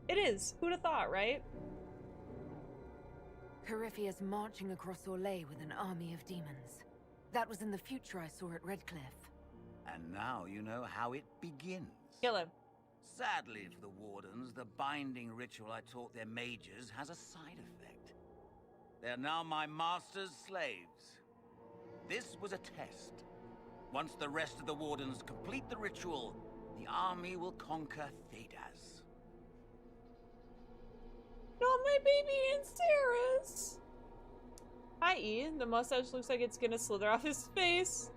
A: It is. Who'd have thought, right?
B: Corypheus marching across Orlais with an army of demons. That was in the future I saw at Redcliffe.
J: And now you know how it begins.
A: Kill him.
J: Sadly for the wardens, the binding ritual I taught their mages has a side effect. They're now my master's slaves. This was a test. Once the rest of the wardens complete the ritual, the army will conquer Thedas.
A: Not my baby Anceres! Hi, E. The mustache looks like it's gonna slither off his face.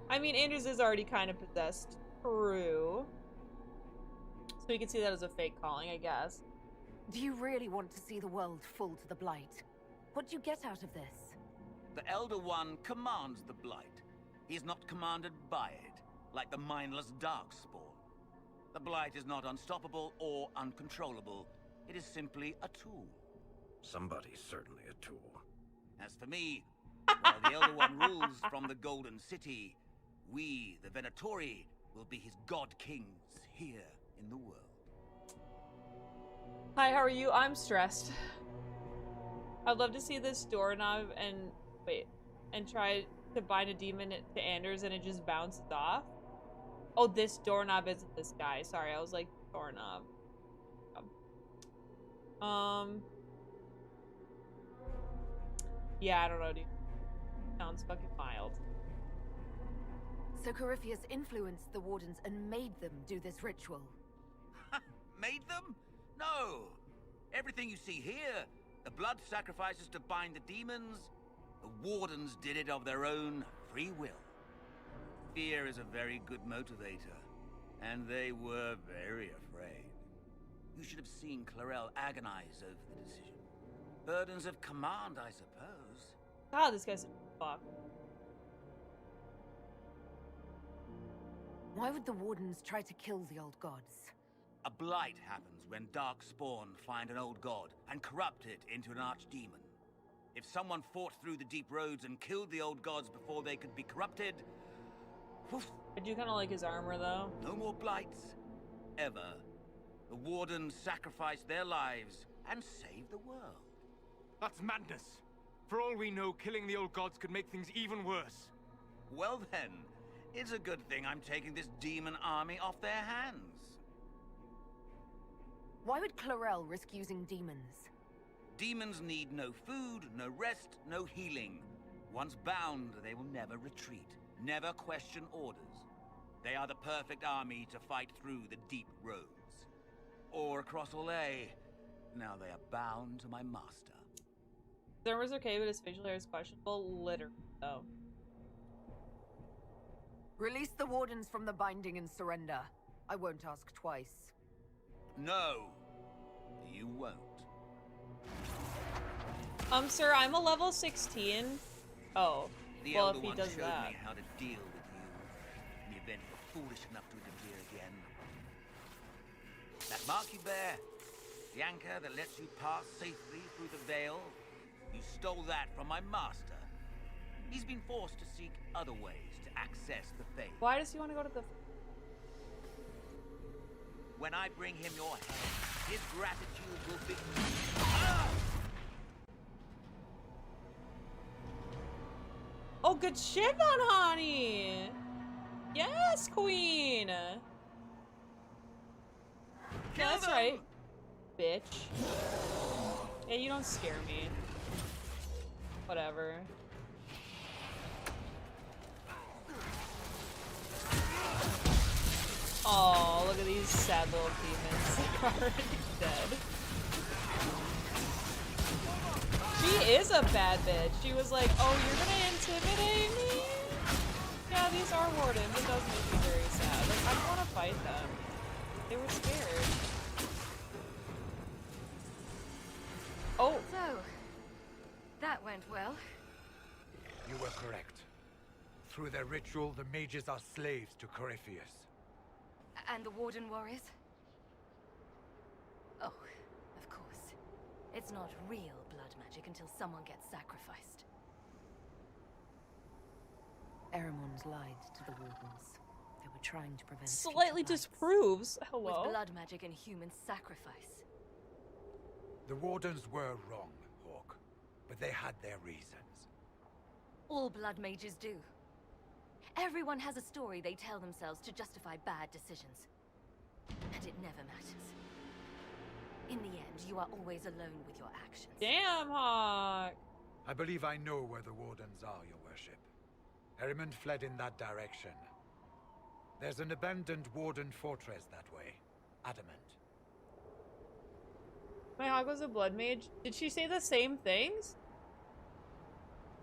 A: I mean, Anders is already kind of possessed. True. So you can see that as a fake calling, I guess.
B: Do you really want to see the world fall to the Blight? What do you get out of this?
J: The Elder One commands the Blight. He's not commanded by it, like the mindless Darkspawn. The Blight is not unstoppable or uncontrollable. It is simply a tool.
G: Somebody's certainly a tool.
J: As for me, while the Elder One rules from the Golden City, we, the Venatori, will be his god kings here in the world.
A: Hi, how are you? I'm stressed. I'd love to see this doorknob and try to bind a demon to Anders and it just bounces off. Oh, this doorknob isn't this guy. Sorry, I was like, doorknob. Yeah, I don't know, dude. Sounds fucking mild.
B: So Corypheus influenced the Wardens and made them do this ritual.
J: Made them? No. Everything you see here, the blood sacrifices to bind the demons, the Wardens did it of their own free will. Fear is a very good motivator, and they were very afraid. You should have seen Clarel agonize over the decision. Burdens of command, I suppose.
A: God, this guy's a fuck.
B: Why would the Wardens try to kill the old gods?
J: A blight happens when Darkspawn find an old god and corrupt it into an archdemon. If someone fought through the deep roads and killed the old gods before they could be corrupted... Woof,
A: I do kind of like his armor, though.
J: no more blights. Ever. The Wardens sacrificed their lives and saved the world.
I: That's madness. For all we know, killing the old gods could make things even worse.
J: Well then, it's a good thing I'm taking this demon army off their hands.
B: Why would Clarel risk using demons?
J: Demons need no food, no rest, no healing. Once bound, they will never retreat, never question orders. They are the perfect army to fight through the deep roads. Or across Orlais. Now they are bound to my master.
A: Thermer's okay, but his facial hair is questionable. Literally, though.
B: Release the Wardens from the binding and surrender. I won't ask twice.
J: No, you won't.
A: Sir, I'm a level 16. Oh,
J: The
A: well,
J: Elder
A: if he
J: One
A: does
J: showed
A: that.
J: me how to deal with you in the event you're foolish enough to interfere again. That mark you bear, the anchor that lets you pass safely through the veil, you stole that from my master. He's been forced to seek other ways to access the faith.
A: Why does he want to go to the...
J: When I bring him your head, his gratitude will be... Ah!
A: Oh, good shit on honey! Yes, queen! Yeah, that's
J: them!
A: right. Bitch. Yeah, you don't scare me. Whatever. Oh, look at these sad little demons. They're already dead. She is a bad bitch. She was like, oh, you're gonna intimidate me? Yeah, these are wardens. It does make me very sad. Like, I don't want to fight them. They were scared. Oh.
E: So, that went well.
C: You were correct. Through their ritual, the mages are slaves to Corypheus.
E: And the Warden warriors? Oh, of course. It's not real blood magic until someone gets sacrificed.
B: Eremon's lied to the Wardens. They were trying to prevent
A: Slightly
B: future fights.
A: disproves. Hello?
B: With blood magic and human sacrifice.
C: The wardens were wrong, Hawk, but they had their reasons.
B: All blood mages do. Everyone has a story they tell themselves to justify bad decisions. And it never matters. In the end, you are always alone with your actions.
A: Damn, Hawk.
C: I believe I know where the wardens are, your worship. Adamant fled in that direction. There's an abandoned warden fortress that way. Adamant.
A: My Hawk was a blood mage. Did she say the same things?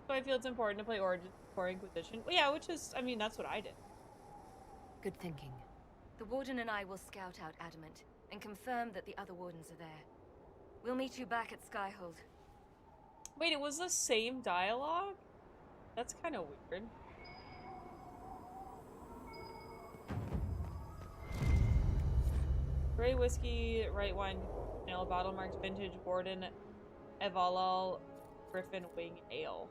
A: So I feel it's important to play Origins before Inquisition. Well, yeah, which is, I mean, that's what I did.
B: Good thinking. The warden and I will scout out Adamant and confirm that the other wardens are there. We'll meet you back at Skyhold.
A: Wait, it was the same dialogue? That's kind of weird. Grey whiskey, right wine, ale, bottle marks, vintage, warden, Evalal, Griffin Wing Ale.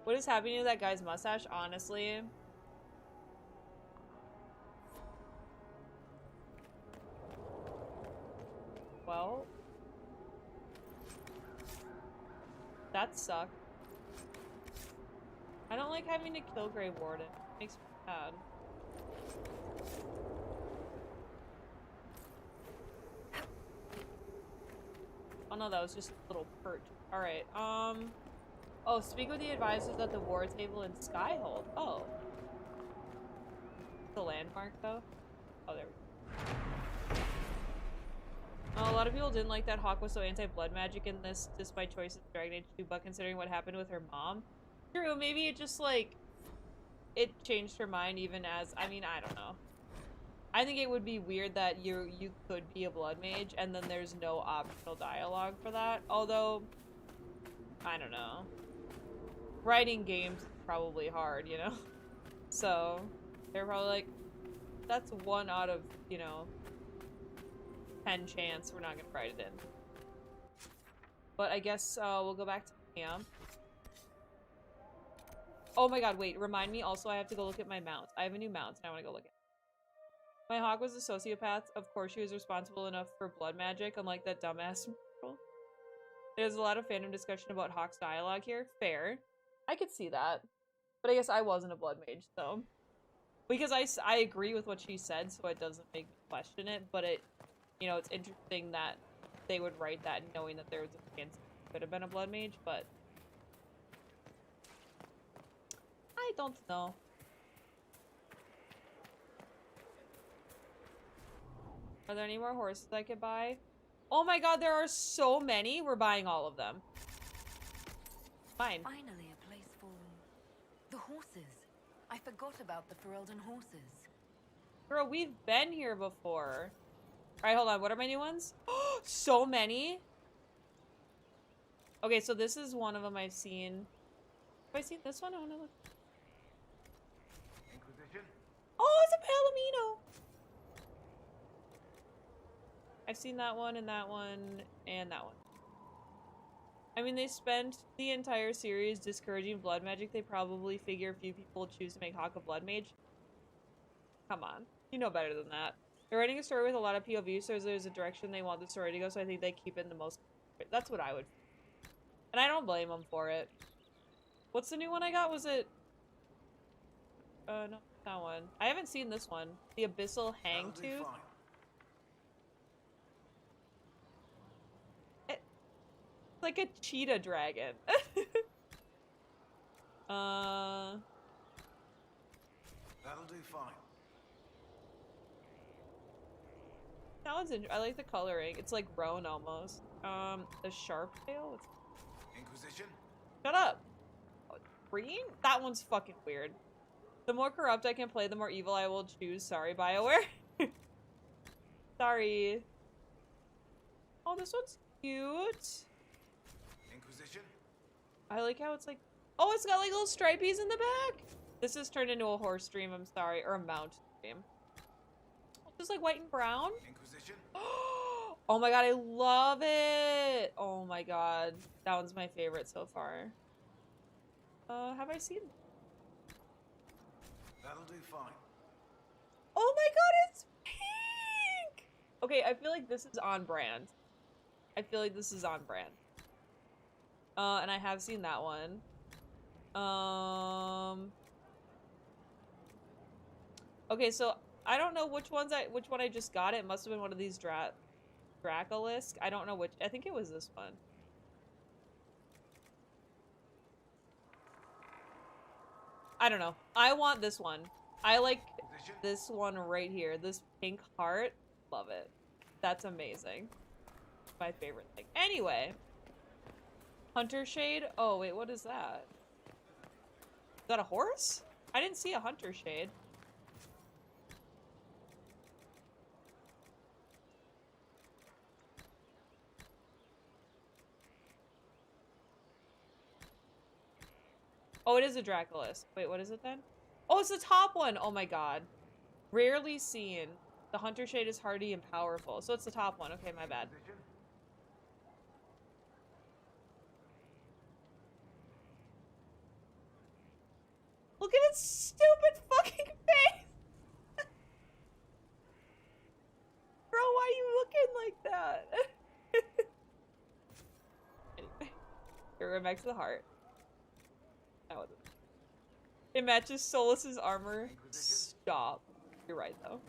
A: What is happening to that guy's mustache, honestly? Well, that sucked. I don't like having to kill Grey Warden. It makes me sad. Oh no, that was just a little perch. Alright, oh, speak with the advisors at the war table in Skyhold. Oh. The landmark, though? Oh, there we go. Oh, a lot of people didn't like that Hawk was so anti-blood magic in this, despite choices in Dragon Age 2, but considering what happened with her mom. True, maybe it just, like, it changed her mind even as, I mean, I don't know. I think it would be weird that you could be a blood mage and then there's no optional dialogue for that. Although, I don't know. Writing games is probably hard, you know? So, they're probably like, that's 1 out of, you know, 10 chance we're not gonna write it in. But I guess we'll go back to camp. Oh my god, wait, remind me also I have to go look at my mounts. I have a new mount and I want to go look at it. My Hawk was a sociopath. Of course she was responsible enough for blood magic, unlike that dumbass girl. There's a lot of fandom discussion about Hawk's dialogue here. Fair. I could see that. But I guess I wasn't a blood mage, so. Because I agree with what she said, so it doesn't make me question it, but it, you know, it's interesting that they would write that knowing that there was a chance it could have been a blood mage, but I don't know. Are there any more horses I could buy? Oh my god, there are so many! We're buying all of them. Fine.
B: Finally, a place for the horses. I forgot about the Ferelden horses.
A: Girl, we've been here before. Alright, hold on. What are my new ones? So many! Okay, so this is one of them I've seen. Have I seen this one? I wanna look.
C: Inquisition?
A: Oh, it's a Palomino! I've seen that one and that one and that one. I mean, they spent the entire series discouraging blood magic. They probably figure few people would choose to make Hawk a blood mage. Come on. You know better than that. They're writing a story with a lot of POV, so there's a direction they want the story to go, so I think they keep it in the most... That's what I would... And I don't blame them for it. What's the new one I got? Was it... no, that one. I haven't seen this one. The Abyssal Hangtooth. It's like a cheetah dragon.
H: That'll do fine.
A: That one's I like the coloring. It's like Roan almost. The sharp tail.
H: Inquisition?
A: Shut up. Oh, green? That one's fucking weird. The more corrupt I can play, the more evil I will choose. Sorry, BioWare. Sorry. Oh, this one's cute.
H: Inquisition?
A: I like how it's like... Oh, it's got like little stripies in the back. This has turned into a horse stream, I'm sorry. Or a mount stream. Just like white and brown.
H: Inquisition?
A: Oh my god, I love it. Oh my god. That one's my favorite so far. Have I seen...
H: That'll do fine.
A: Okay, I feel like this is on brand. I feel like this is on brand. And I have seen that one. Okay, so I don't know which one I just got. It must have been one of these Dracolisk. I don't know which. I think it was this one. I don't know. I want this one. I like this one right here. This pink heart. Love it. That's amazing. My favorite thing. Anyway. Hunter Shade? Oh, wait, what is that? Is that a horse? I didn't see a Hunter Shade. Oh, it is a Dracolisk. Wait, what is it then? Oh, it's the top one! Oh my god. Rarely seen. The Hunter Shade is hardy and powerful. So it's the top one. Okay, my bad. Look at its stupid fucking face! Bro, why are you looking like that? Anyway. Here, we're back to the heart. That wasn't. It matches Solus's armor. Stop. You're right, though.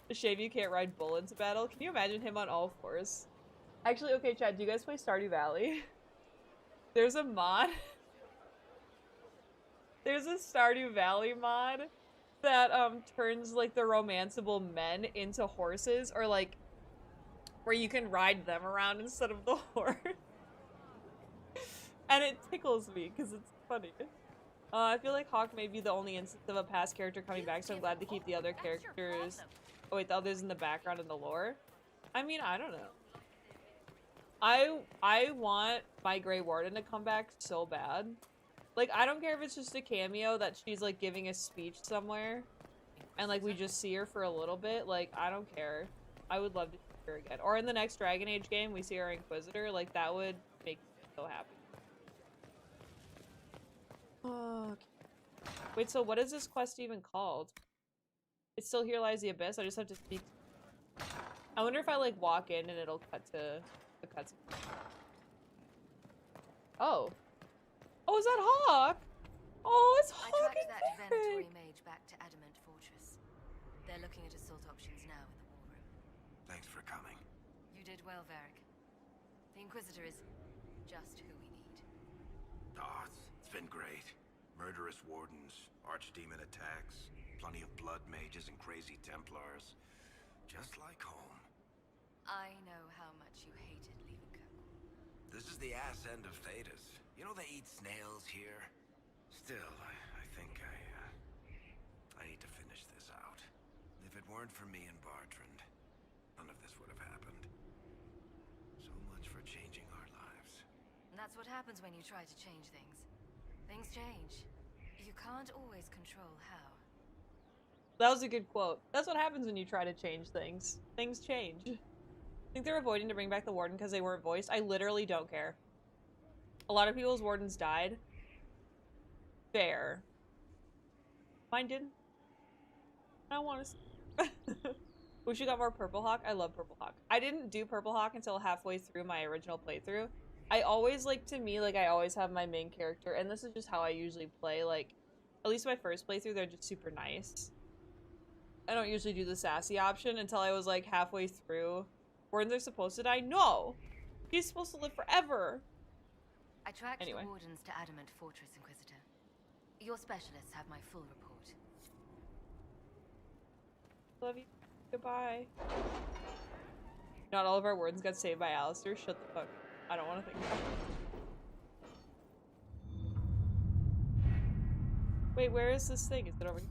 A: The shame you can't ride Bull into battle. Can you imagine him on all fours? Actually, okay, Chad, do you guys play Stardew Valley? There's a mod. There's a Stardew Valley mod that turns like the romanceable men into horses, or like where you can ride them around instead of the horse. And it tickles me because it's funny. I feel like Hawk may be the only instance of a past character coming back, so I'm glad to keep the other characters. Oh wait, the others in the background in the lore. I mean, I don't know. I want my Grey Warden to come back so bad. Like, I don't care if it's just a cameo that she's like giving a speech somewhere and like we just see her for a little bit. Like, I don't care. I would love to see her again. Or in the next Dragon Age game we see our Inquisitor. Like, that would make me so happy. Okay. Wait, so what is this quest even called? It's still Here Lies the Abyss. I just have to speak. I wonder if I like walk in and it'll cut to the cutscene. Oh. Oh, is that Hawk? Oh, it's Hawk.
B: I tracked that Venatori mage back to Adamant Fortress. They're looking at assault options now in the war room.
G: Thanks for coming.
B: You did well, Varric. The Inquisitor is just who we need.
G: Oh, it's been great. Murderous wardens, archdemon attacks, plenty of blood mages and crazy Templars. Just like home.
B: I know how much you hated leaving Kirkwall.
G: This is the ass end of Thedas. You know they eat snails here? Still, I think I need to finish this out. If it weren't for me and Bartrand, none of this would have happened. So much for changing our lives.
B: And that's what happens when you try to change things. Things change. You can't always control how.
A: That was a good quote. That's what happens when you try to change things. Things change. I think they're avoiding to bring back the Warden because they weren't voiced. I literally don't care. A lot of people's Wardens died. Fair. Mine didn't. I don't want to. Wish you got more Purple Hawk. I love Purple Hawk. I didn't do Purple Hawk until halfway through my original playthrough. I always, like, to me, like, I always have my main character, and this is just how I usually play. Like, at least my first playthrough, they're just super nice. I don't usually do the sassy option until I was, like, halfway through. Wardens are supposed to die? No! He's supposed to live forever!
B: I tracked
A: Anyway.
B: the Wardens to Adamant Fortress, Inquisitor. Your specialists have my full report.
A: Love you. Goodbye. Not all of our Wardens got saved by Alistair. Shut the fuck. I don't want to think about it. Wait, where is this thing? Is it over here?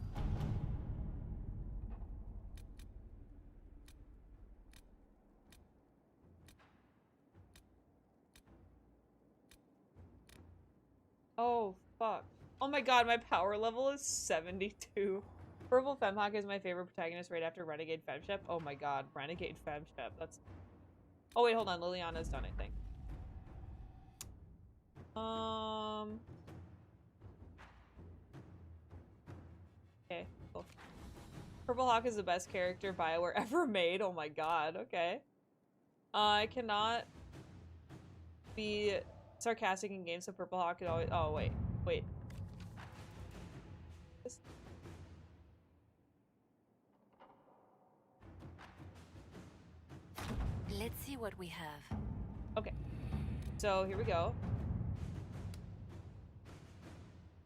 A: Oh, fuck. Oh my god, my power level is 72. Purple Femhawk is my favorite protagonist right after Renegade Femshep. Oh my god, Renegade Femshep. That's... Oh wait, hold on. Liliana's done, I think. Okay, cool. Purple Hawk is the best character BioWare ever made. Oh my god, okay. I cannot be sarcastic in games, so Purple Hawk is always— oh, wait.
B: Let's see what we have.
A: Okay. So, here we go.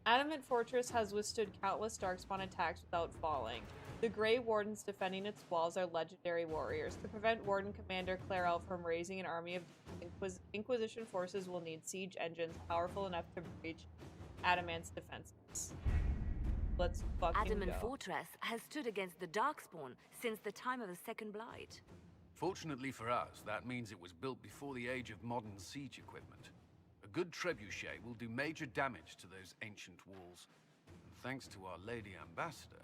A: Adamant Fortress has withstood countless Darkspawn attacks without falling. The Grey Wardens defending its walls are legendary warriors. To prevent Warden Commander Clarel from raising an army of Inquisition forces will need siege engines powerful enough to breach Adamant's defenses. Let's fucking
B: Adamant
A: go.
B: Fortress has stood against the Darkspawn since the time of the Second Blight.
K: Fortunately for us, that means it was built before the age of modern siege equipment. A good trebuchet will do major damage to those ancient walls. And thanks to our Lady Ambassador...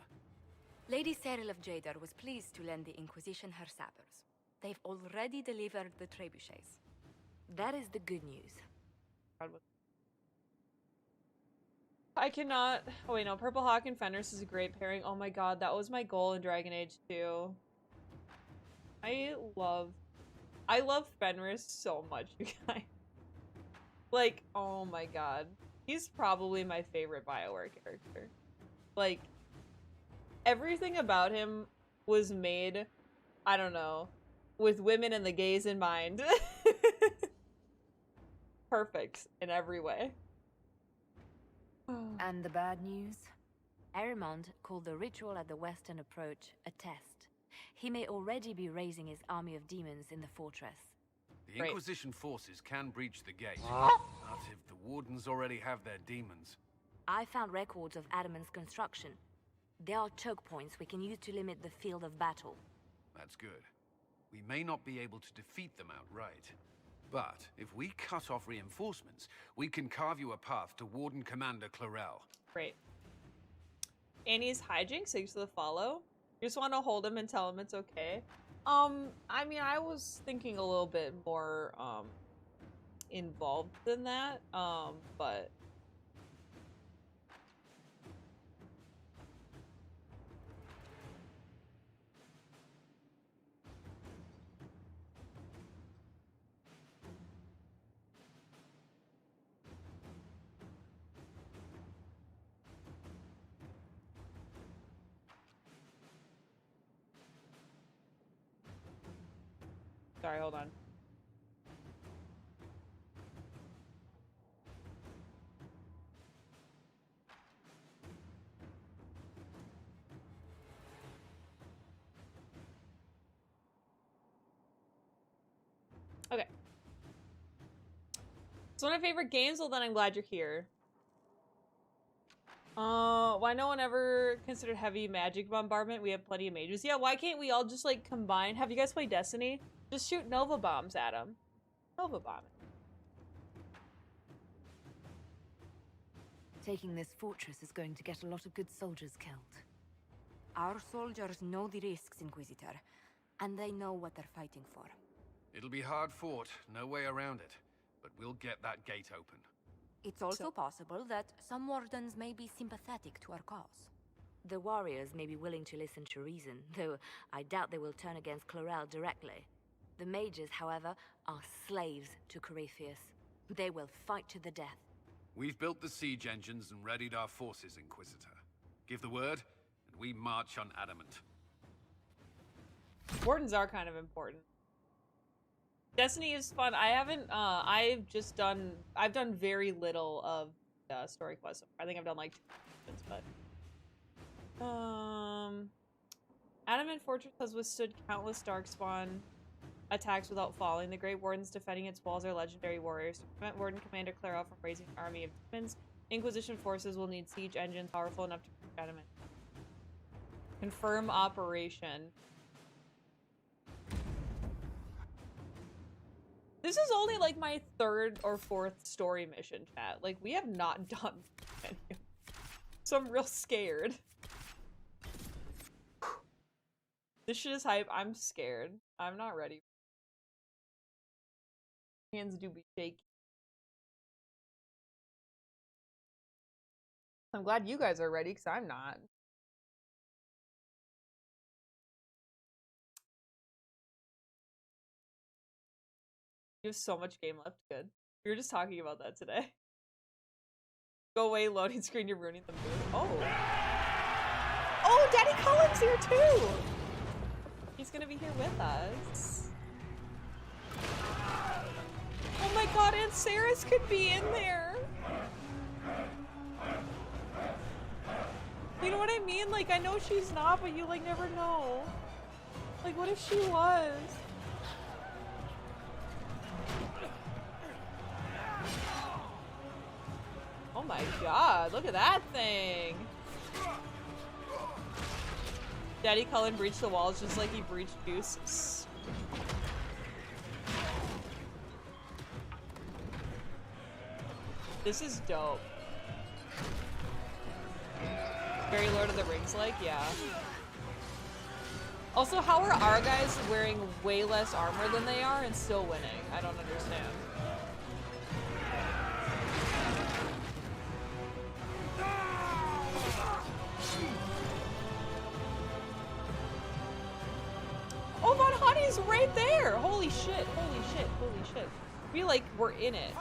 L: Lady Cyril of Jadar was pleased to lend the Inquisition her sappers. They've already delivered the trebuchets.
B: That is the good news.
A: I cannot— oh wait, no, Purple Hawk and Fenris is a great pairing. Oh my god, that was my goal in Dragon Age 2. I love Fenris so much, you guys. Like, oh my god. He's probably my favorite BioWare character. Like, everything about him was made, I don't know, with women and the gays in mind. Perfect in every way.
L: And the bad news? Adamant called the ritual at the western approach a test. He may already be raising his army of demons in the fortress.
K: The Inquisition forces can breach the gate, but if the wardens already have their demons...
L: I found records of Adamant's construction. There are choke points we can use to limit the field of battle.
K: That's good. We may not be able to defeat them outright. But if we cut off reinforcements, we can carve you a path to Warden Commander Clarel.
A: Great. Annie's hijinks, thanks for the follow. You just want to hold him and tell him it's okay. I mean, I was thinking a little bit more, involved than that, but... Sorry, hold on. Okay. It's one of my favorite games. Well, then I'm glad you're here. Why no one ever considered heavy magic bombardment? We have plenty of mages. Yeah, why can't we all just, like, combine? Have you guys played Destiny? Just shoot Nova bombs at them. Nova bomb it.
L: Taking this fortress is going to get a lot of good soldiers killed. Our soldiers know the risks, Inquisitor, and they know what they're fighting for.
K: It'll be hard fought, no way around it. But we'll get that gate open.
L: It's also possible that some wardens may be sympathetic to our cause.
B: The warriors may be willing to listen to reason, though I doubt they will turn against Clarel directly. The mages, however, are slaves to Corypheus. They will fight to the death.
K: We've built the siege engines and readied our forces, Inquisitor. Give the word, and we march on Adamant.
A: Wardens are kind of important. Destiny is fun. I haven't, I've done very little of story quests. I think I've done like 2 missions, but Adamant Fortress has withstood countless Darkspawn attacks without falling. The Great Wardens defending its walls are legendary warriors. To prevent Warden Commander Clarel from raising an army of demons, Inquisition forces will need siege engines powerful enough to breach Adamant. Confirm operation. This is only like my 3rd or 4th story mission, chat. Like, we have not done any. So I'm real scared. This shit is hype. I'm scared. I'm not ready. Hands do be shaky. I'm glad you guys are ready, because I'm not. You have so much game left. Good. We were just talking about that today. Go away, loading screen. You're ruining the mood. Oh. Oh, Daddy Cullen's here too. He's gonna be here with us. Oh my god, Aunt Sarah's could be in there. You know what I mean? Like, I know she's not, but you, like, never know. Like, what if she was? Oh my god, look at that thing! Daddy Cullen breached the walls just like he breached Goose. This is dope. Very Lord of the Rings like, yeah. Also, how are our guys wearing way less armor than they are and still winning? I don't understand. Oh, Von Honey's right there! Holy shit, holy shit, holy shit. I feel like we're in it.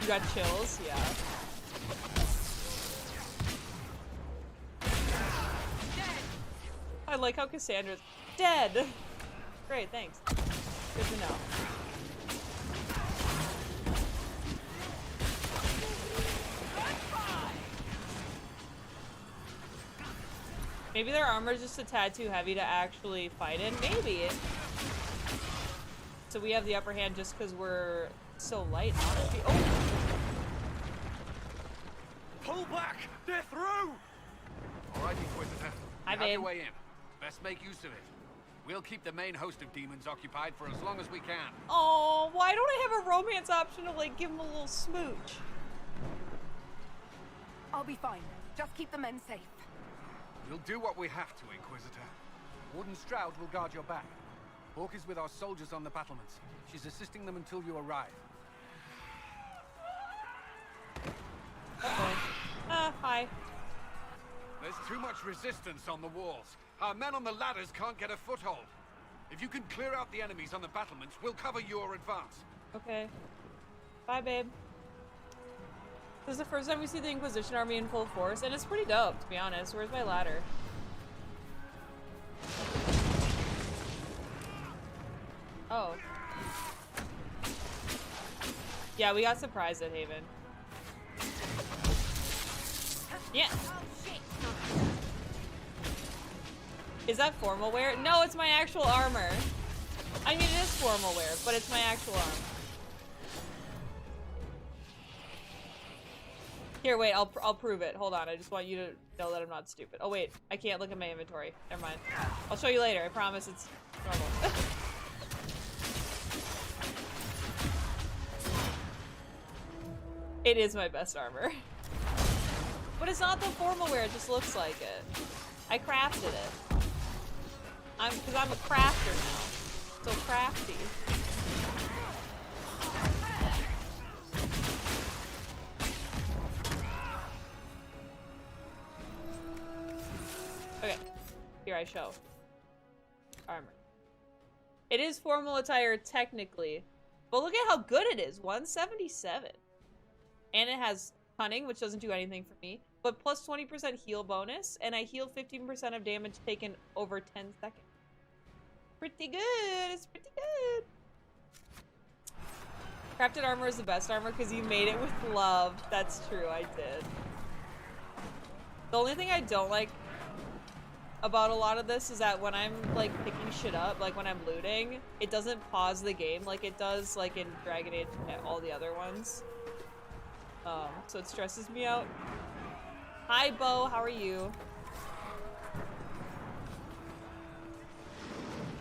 A: You got chills? Yeah. I like how Cassandra's dead! Great, thanks. Good to know. Maybe their armor's just a tad too heavy to actually fight in. Maybe. So we have the upper hand just because we're so light on it. Oh!
I: Pull back! They're through!
K: Alright, Inquisitor.
A: Hi,
K: Have
A: babe.
K: your way in. Best make use of it. We'll keep the main host of demons occupied for as long as we can.
A: Oh, why don't I have a romance option to, like, give him a little smooch?
F: I'll be fine. Just keep the men safe.
K: We'll do what we have to, Inquisitor. Warden Stroud will guard your back. Hawk is with our soldiers on the battlements. She's assisting them until you arrive.
A: Hi.
K: There's too much resistance on the walls. Our men on the ladders can't get a foothold. If you can clear out the enemies on the battlements, we'll cover your advance.
A: Okay. Bye, babe. This is the first time we see the Inquisition army in full force, and it's pretty dope, to be honest. Where's my ladder? Oh. Yeah, we got surprised at Haven. Yeah. Is that formal wear? No, it's my actual armor. I mean, it is formal wear, but it's my actual armor. Here, wait, I'll prove it. Hold on, I just want you to know that I'm not stupid. Oh wait, I can't look at my inventory. Never mind. I'll show you later, I promise it's normal. It is my best armor. But it's not the formal wear, it just looks like it. I crafted it. Because I'm a crafter now. So crafty. Okay, here I show. Armor. It is formal attire technically, but look at how good it is. 177. And it has cunning, which doesn't do anything for me, but plus 20% heal bonus, and I heal 15% of damage taken over 10 seconds. Pretty good, it's pretty good. Crafted armor is the best armor because you made it with love. That's true, I did. The only thing I don't like about a lot of this is that when I'm like picking shit up, like when I'm looting, it doesn't pause the game like it does like in Dragon Age and all the other ones. So it stresses me out. Hi, Bo, how are you?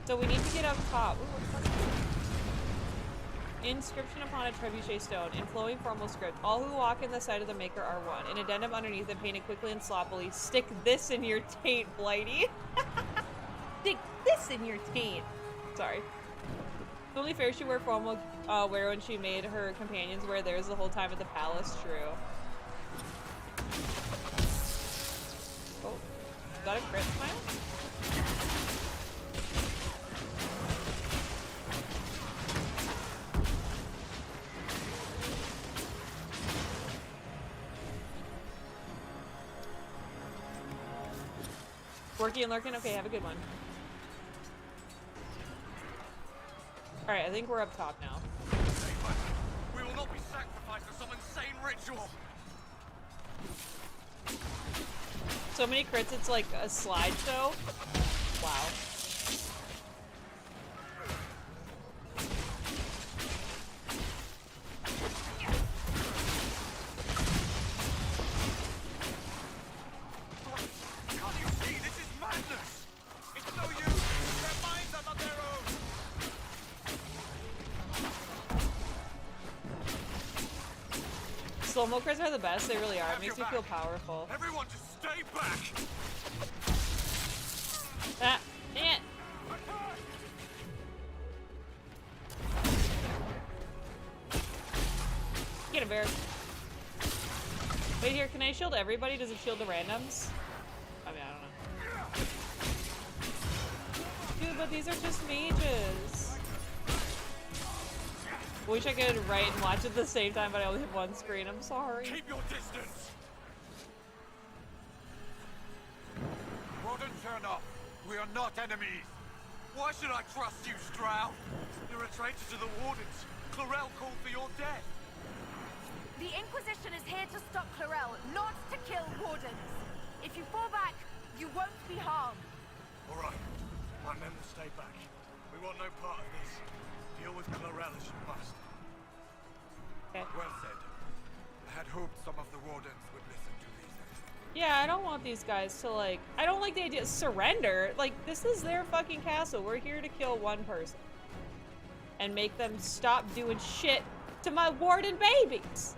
A: So we need to get up top. Ooh, what's that? Inscription upon a trebuchet stone in flowing formal script. All who walk in the sight of the Maker are one. An addendum underneath it painted quickly and sloppily. Stick this in your taint, Blighty. Stick this in your taint. Sorry. It's only fair she wore formal wear when she made her companions wear theirs the whole time at the palace. True. Oh. Got a crit smile? Working and lurking? Okay, have a good one. Alright, I think we're up top now.
I: We will not be sacrificed for some insane ritual.
A: So many crits, it's like a slideshow. Wow.
I: Can't you see? This is madness. It's no use. Their minds are not their own.
A: Slow-mo crits are the best, they really are. It makes me feel powerful.
I: Everyone just stay back.
A: Ah, dang it. Get him, Bear. Wait here, can I shield everybody? Does it shield the randoms? I mean, I don't know. Dude, but these are just mages. Wish I could write and watch at the same time, but I only have one screen. I'm sorry.
I: Keep your distance. Warden, turn off. We are not enemies. Why should I trust you, Stroud? You're a traitor to the wardens. Clarel called for your death.
B: The Inquisition is here to stop Clarel, not to kill wardens. If you fall back, you won't be harmed.
I: All right. My men will stay back. We want no part of this. Deal with Clarel as you must.
A: Okay.
I: Well said. I had hoped some of the wardens would listen to reason.
A: Yeah, I don't want these guys to, like... I don't like the idea of surrender. Like, this is their fucking castle. We're here to kill one person. And make them stop doing shit to my warden babies.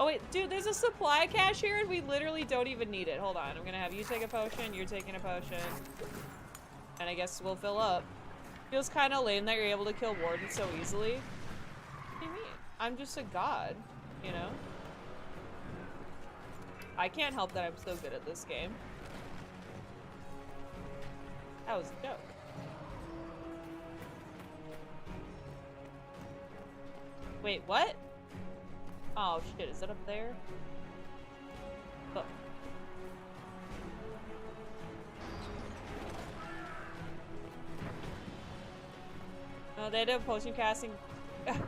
A: Oh, wait. Dude, there's a supply cache here, and we literally don't even need it. Hold on. I'm gonna have you take a potion. You're taking a potion. And I guess we'll fill up. Feels kind of lame that you're able to kill wardens so easily. What do you mean? I'm just a god, you know? I can't help that I'm so good at this game. That was a joke. Wait, what? Oh shit, is it up there? Oh. Oh, they had a potion casting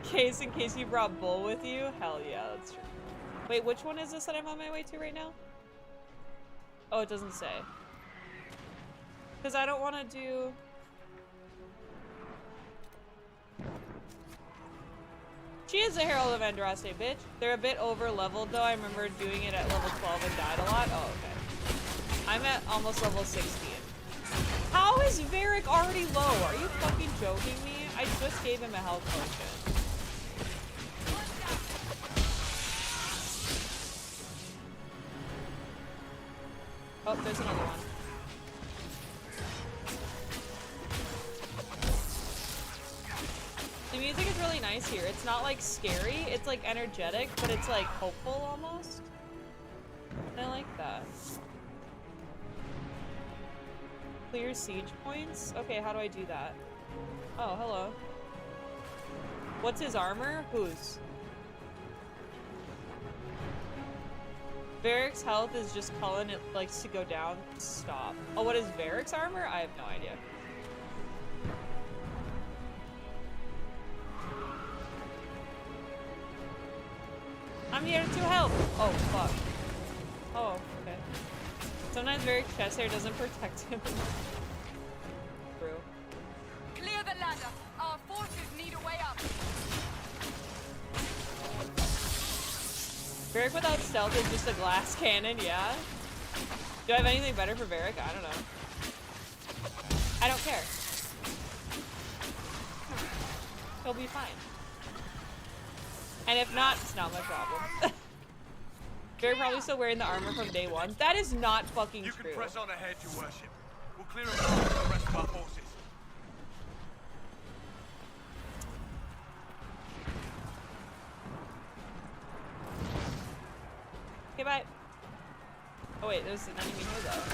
A: case in case you brought Bull with you? Hell yeah, that's true. Wait, which one is this that I'm on my way to right now? Oh, it doesn't say. Because I don't want to do... She is a Herald of Andraste, bitch. They're a bit over leveled though. I remember doing it at level 12 and died a lot. Oh, okay. I'm at almost level 16. How is Varric already low? Are you fucking joking me? I just gave him a health potion. Oh, there's another one. The music is really nice here. It's not like scary, it's like energetic, but it's like hopeful almost. I like that. Clear siege points? Okay, how do I do that? Oh, hello. What's his armor? Whose? Varric's health is just Cullen. It likes to go down. Stop. Oh, what is Varric's armor? I have no idea. I'm here to help. Oh, fuck. Oh, okay. Sometimes Varric's chest hair doesn't protect him. True.
F: Clear the ladder. Our forces need a way up.
A: Varric without stealth is just a glass cannon, yeah? Do I have anything better for Varric? I don't know. I don't care. He'll be fine. And if not, it's not my problem. Varric probably still wearing the armor from day one. That is not fucking true.
I: You can press on ahead, your worship. We'll clear a path for the rest of our forces.
A: Okay, bye. Oh wait, there's an enemy here though.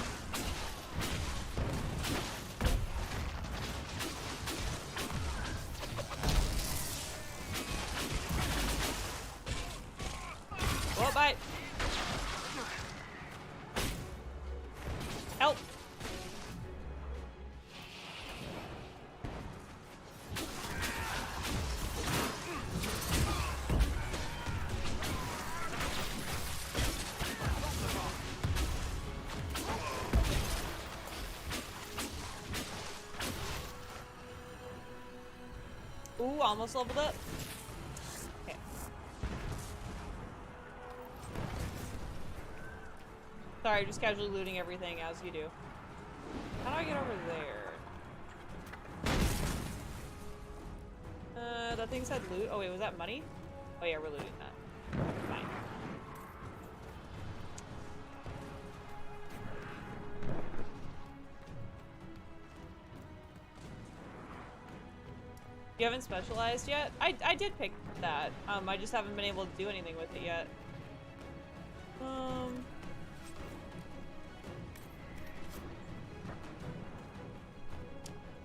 A: Bye. Help. Ooh, almost leveled up. Okay. Sorry, just casually looting everything as you do. How do I get over there? That thing said loot. Oh wait, was that money? Oh yeah, we're looting that. Fine. You haven't specialized yet? I did pick that. I just haven't been able to do anything with it yet.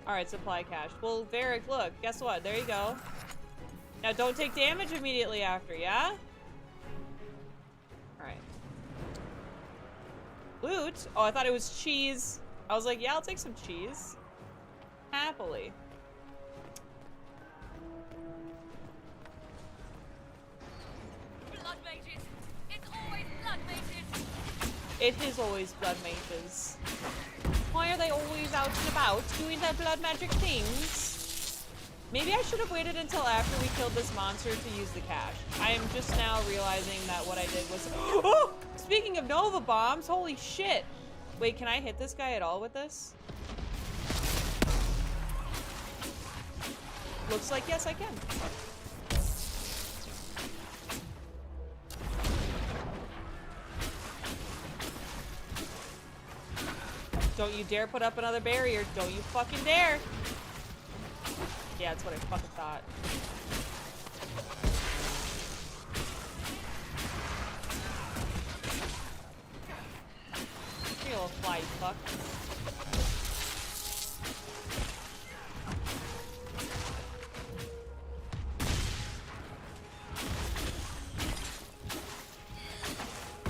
A: Alright, supply cache. Well, Varric, look, guess what? There you go. Now don't take damage immediately after, yeah? Alright. Loot? Oh, I thought it was cheese. I was like, yeah, I'll take some cheese. Happily.
B: Blood mages! It's always blood mages!
A: It is always blood mages. Why are they always out and about doing their blood magic things? Maybe I should have waited until after we killed this monster to use the cache. I am just now realizing that what I did was... Oh! Speaking of Nova bombs, holy shit! Wait, can I hit this guy at all with this? Looks like yes, I can. Don't you dare put up another barrier. Don't you fucking dare. Yeah, that's what I fucking thought. You little fly, fuck.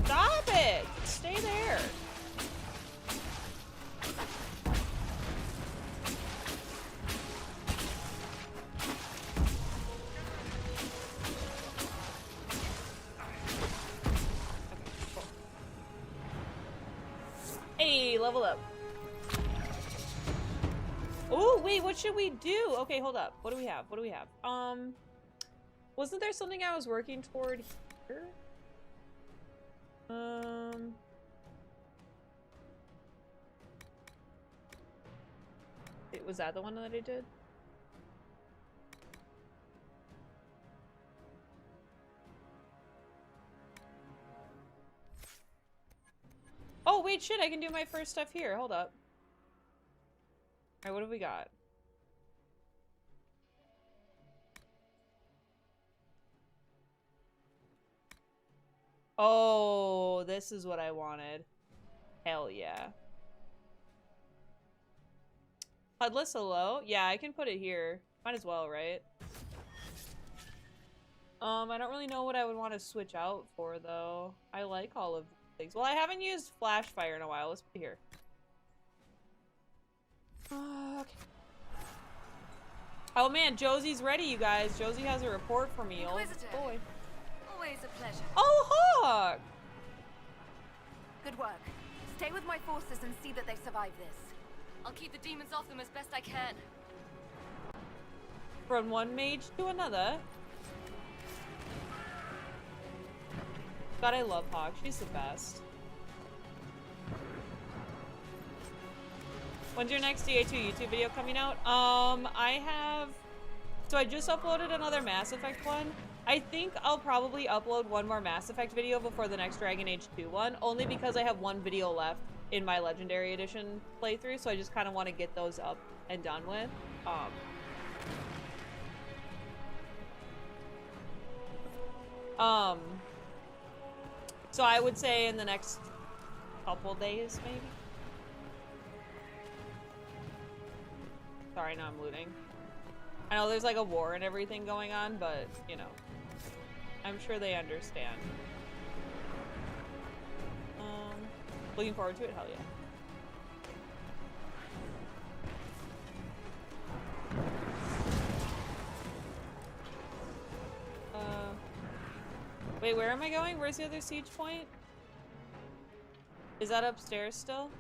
A: Stop it! Stay there. Hey, level up. Oh, wait, what should we do? Okay, hold up. What do we have? What do we have? Wasn't there something I was working toward here? Was that the one that I did? Oh, wait, shit, I can do my first stuff here. Hold up. Alright, what have we got? Oh, this is what I wanted. Hell yeah. HUDless hello? Yeah, I can put it here. Might as well, right? I don't really know what I would want to switch out for, though. I like all of things. Well, I haven't used flash fire in a while. Let's put it here. Okay. Oh man, Josie's ready, you guys. Josie has a report for me. Oh boy.
B: Always a pleasure.
A: Oh, Hawk!
B: Good work. Stay with my forces and see that they survive this. I'll keep the demons off them as best I can.
A: From one mage to another. God, I love Hawk. She's the best. When's your next DA2 YouTube video coming out? So I just uploaded another Mass Effect one. I think I'll probably upload one more Mass Effect video before the next Dragon Age 2 one, only because I have one video left in my Legendary Edition playthrough, so I just kind of want to get those up and done with. So I would say in the next couple days, maybe. Sorry, no, I'm looting. I know there's like a war and everything going on, but, you know, I'm sure they understand. Looking forward to it? Hell yeah. Wait, where am I going? Where's the other siege point? Is that upstairs still?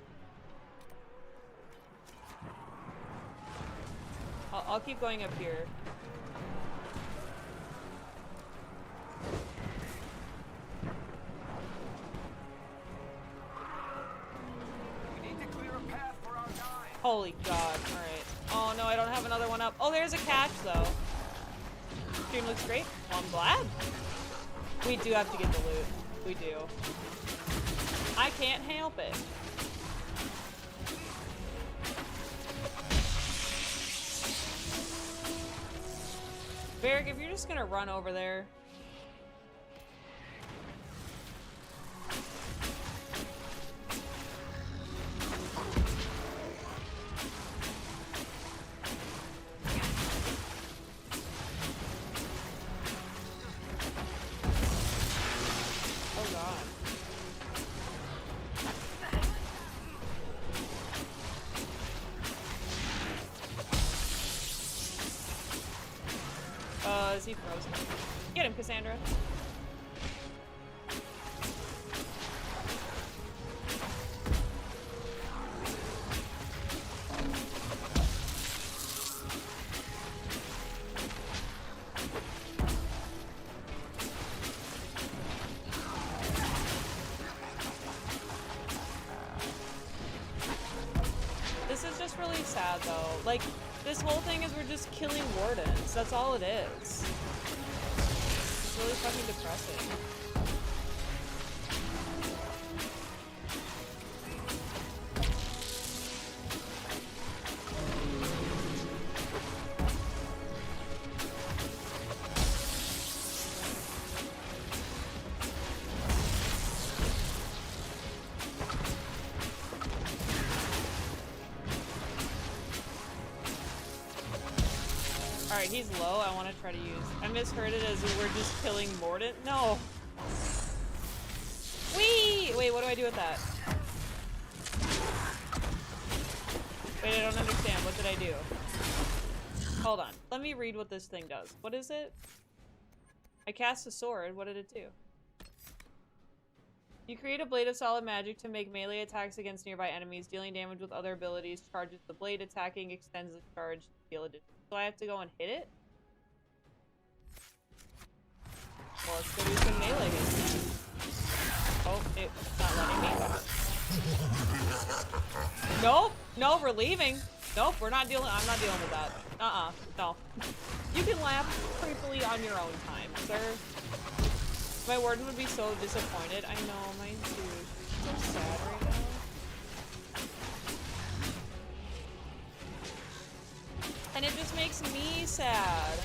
A: I'll keep going up here.
I: We need to clear a path for our guys.
A: Holy god, alright. Oh no, I don't have another one up. Oh, there's a catch though. Stream looks great. Well, I'm glad. We do have to get the loot. We do. I can't help it. Varric, if you're just gonna run over there. Is he frozen? Get him, Cassandra. This is just really sad though. Like, this whole thing is we're just killing wardens. That's all it is. It's really fucking depressing. Alright, he's low. I want to try to use... I misheard it as we're just killing Mordant. No! Whee! Wait, what do I do with that? Wait, I don't understand. What did I do? Hold on. Let me read what this thing does. What is it? I cast a sword. What did it do? You create a blade of solid magic to make melee attacks against nearby enemies, dealing damage with other abilities, charges the blade, attacking, extends the charge, deal additional. So I have to go and hit it? Well, let's go do some melee against it. Oh, it's not letting me. Nope! No, we're leaving! Nope, we're not dealing- I'm not dealing with that. No. You can laugh creepily on your own time, sir. My warden would be so disappointed. I know, mine too. She's so sad right now. And it just makes me sad.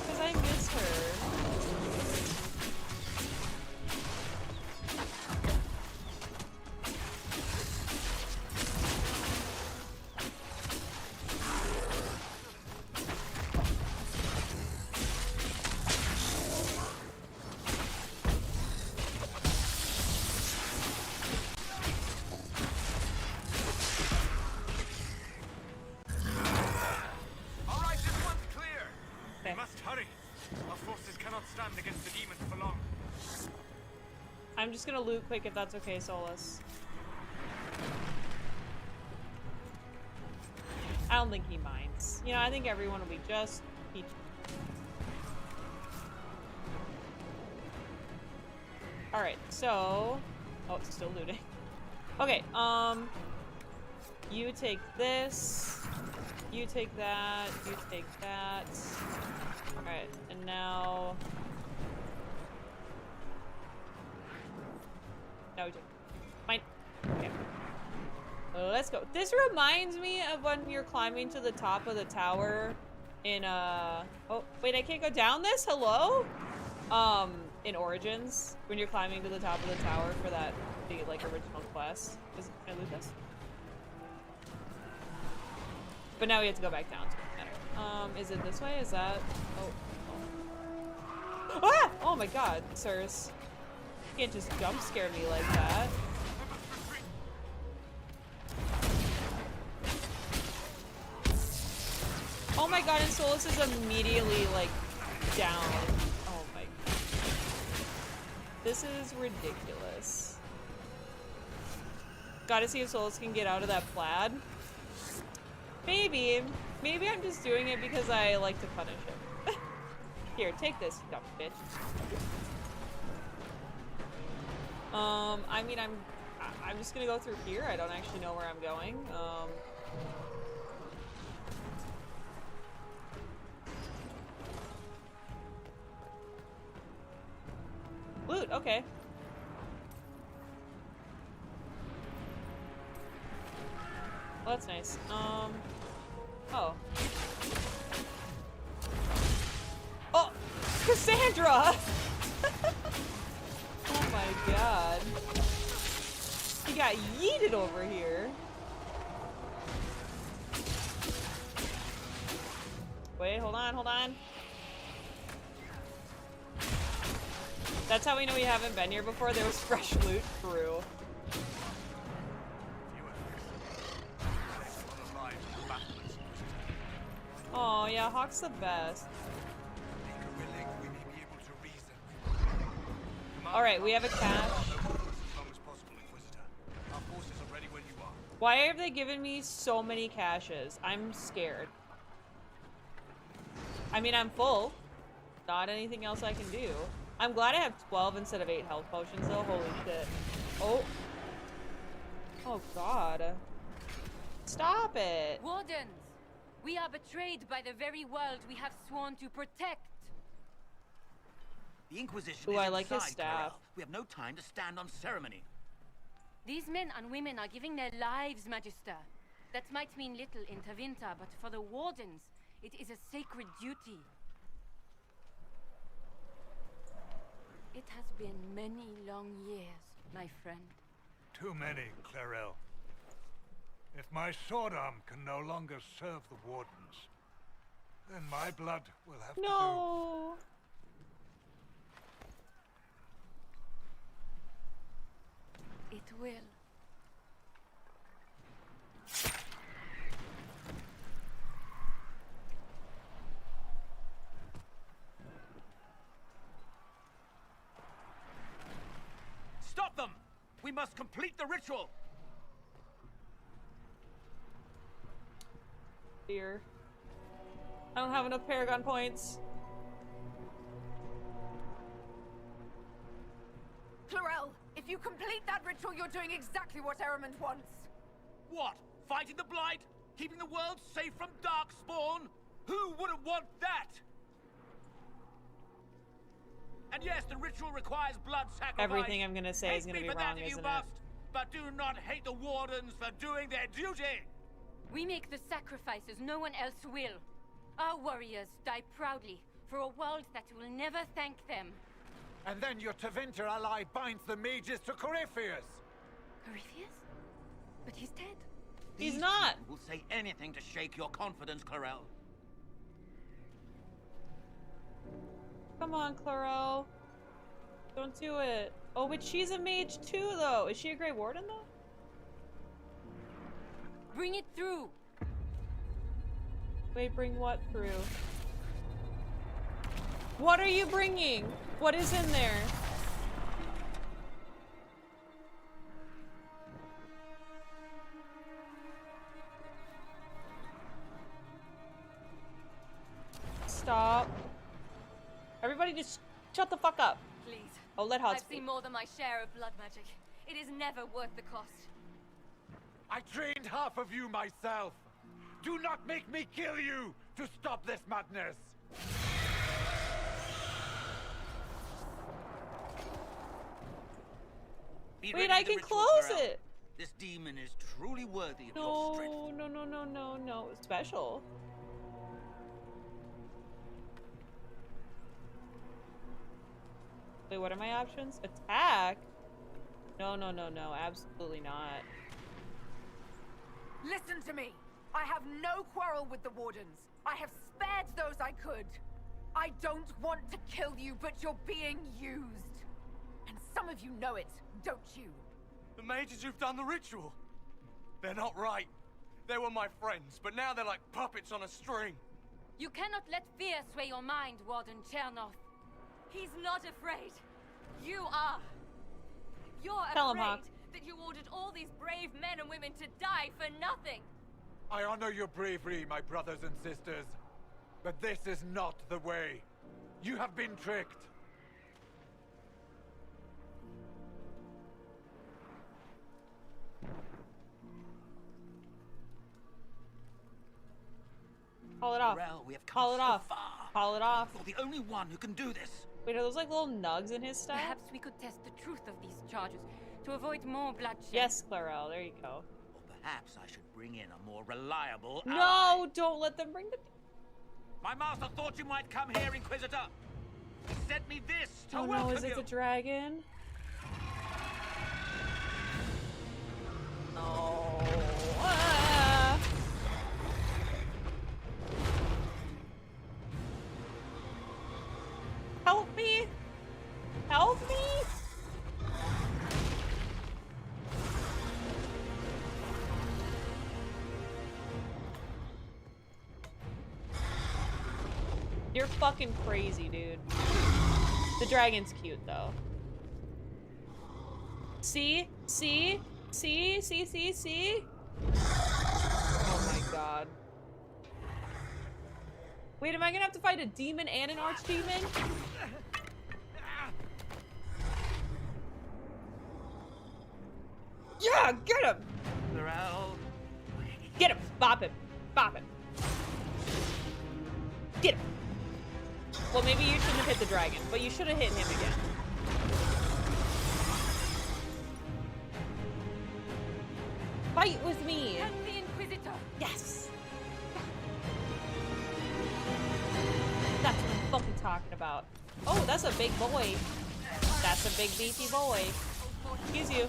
A: Because I miss her. I'm just gonna loot quick if that's okay, Solus. I don't think he minds. You know, I think everyone will be just peachy. Alright, so... Oh, it's still looting. Okay, you take this. You take that. You take that. Alright, and now... No, we take mine. Okay. Let's go. This reminds me of when you're climbing to the top of the tower in, oh, wait, I can't go down this? Hello? In Origins, when you're climbing to the top of the tower for that, the, like, original quest. Can I loot this? But now we have to go back down, so it doesn't matter. Is it this way? Is that... Oh. Ah! Oh my god, sirs. You can't just jump scare me like that. my god, and Solus is immediately, like, down. Oh my god. This is ridiculous. Gotta see if Solus can get out of that plaid. Maybe. Maybe I'm just doing it because I like to punish him. Here, take this, you dumb bitch. I mean, I'm just gonna go through here. I don't actually know where I'm going. Loot, okay. Well, that's nice. Oh. Oh! Cassandra! Oh my god. He got yeeted over here. Wait, hold on, hold on. That's how we know we haven't been here before. There was fresh loot through. Oh yeah, Hawk's the best. Alright, we have a cache. Why have they given me so many caches? I'm scared. I mean, I'm full. Not anything else I can do. I'm glad I have 12 instead of 8 health potions though. Holy shit. Oh. Oh god. Stop it.
B: Wardens! We are betrayed by the very world we have sworn to protect.
J: The Inquisition
A: Ooh,
J: is
A: I like his
J: inside,
A: staff.
J: Clarel. We have no time to stand on ceremony.
B: These men and women are giving their lives, Magister. That might mean little in Tavinta, but for the Wardens, it is a sacred duty. It has been many long years, my friend.
M: Too many, Clarel. If my sword arm can no longer serve the Wardens, then my blood will have to
A: No.
B: It will.
J: Stop them! We must complete the ritual!
A: Dear. I don't have enough Paragon points.
F: Clarel, if you complete that ritual, you're doing exactly what Adamant wants.
J: What? Fighting the Blight? Keeping the world safe from Darkspawn? Who wouldn't want that? And yes, the ritual requires blood sacrifice.
A: Everything I'm gonna say is gonna be wrong, isn't it?
J: But do not hate the Wardens for doing their duty!
B: We make the sacrifices no one else will. Our warriors die proudly for a world that will never thank them.
C: And then your Tavinta ally binds the mages to Corypheus!
B: Corypheus? But he's dead.
A: He's not!
J: Will say anything to shake your confidence, Clarel.
A: Come on, Clarel. Don't do it. Oh, but she's a mage too, though. Is she a Grey Warden, though?
B: Bring it through.
A: Wait, bring what through? What are you bringing? What is in there? Stop. Everybody just shut the fuck up.
B: Please.
A: Oh, let Hot
B: I've
A: speak.
B: seen more than my share of blood magic. It is never worth the cost.
C: I trained half of you myself! Do not make me kill you to stop this madness!
A: Wait, I can close it!
J: This demon is truly worthy of your strength.
A: No. Special. Wait, what are my options? Attack? No. Absolutely not.
F: Listen to me. I have no quarrel with the Wardens. I have spared those I could. I don't want to kill you, but you're being used. And some of you know it, don't you?
I: The mages who've done the ritual. They're not right. They were my friends, but now they're like puppets on a string.
B: You cannot let fear sway your mind, Warden Chernov. He's not afraid. You are. You're
A: Tell him,
B: afraid
A: Hawk.
B: that you ordered all these brave men and women to die for nothing.
I: I honor your bravery, my brothers and sisters. But this is not the way. You have been tricked.
A: Call it off.
J: Clarel, we have come
A: Call it
J: so
A: off.
J: far.
A: Call it off.
J: You're the only one who can do this.
A: Wait, are those like little nugs in his stuff?
L: Perhaps we could test the truth of these charges to avoid more bloodshed.
A: Yes, Clarel, there you go.
J: Or perhaps I should bring in a more reliable ally.
A: No, don't let them bring the...
J: My master thought you might come here, Inquisitor. He sent me this to
A: Oh no,
J: welcome
A: is it
J: you.
A: the dragon? No. Ah. Help me! Help me! You're fucking crazy, dude. The dragon's cute, though. See? See? See? See? See? See? Oh my god. Wait, am I gonna have to fight a demon and an archdemon? Yeah, get him!
J: Clarel.
A: Get him! Bop him! Bop him! Get him! Well, maybe you shouldn't have hit the dragon, but you should have hit him again. Fight with me!
B: And the Inquisitor.
A: Yes! That's what I'm fucking talking about. Oh, that's a big boy. That's a big beefy boy. Excuse you.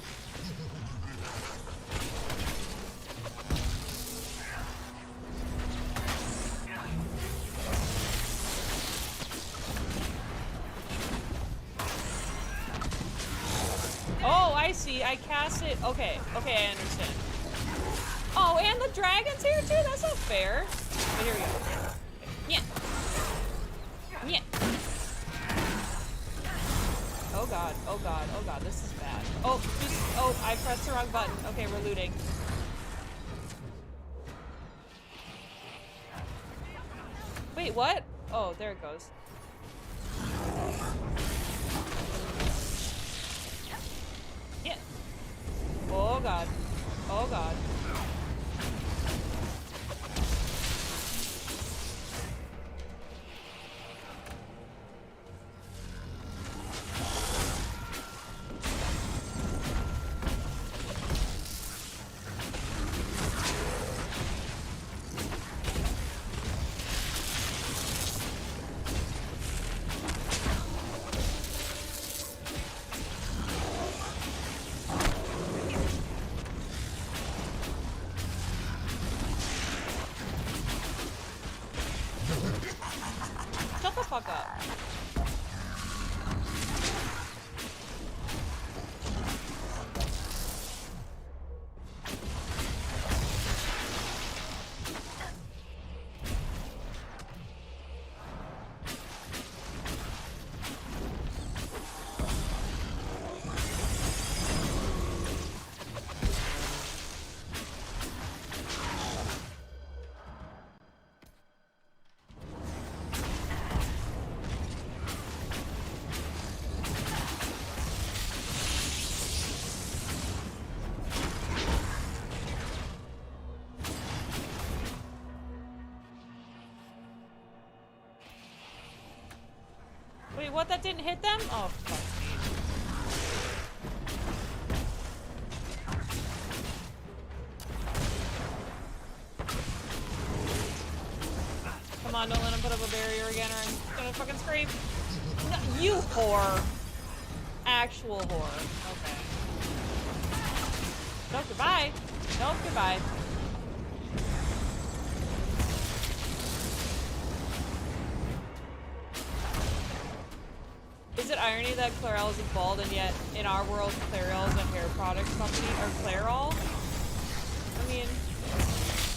A: Oh, I see. I cast it. Okay. Okay, I understand. Oh, and the dragon's here too? That's not fair. But here we go. Yeah. Yeah. Oh god. Oh god. Oh god. This is bad. Oh, just. Oh, I pressed the wrong button. Okay, we're looting. Wait, what? Oh, there it goes. Yeah. Oh god. Oh god. Shut the fuck up. Wait, what? That didn't hit them? Oh, fuck me. Come on, don't let him put up a barrier again or I'm gonna fucking scream. No, you whore. Actual whore. Okay. No, goodbye. No, goodbye. Is it irony that Clarel is bald and yet in our world Clarel is a hair products company? Or Clarel? I mean,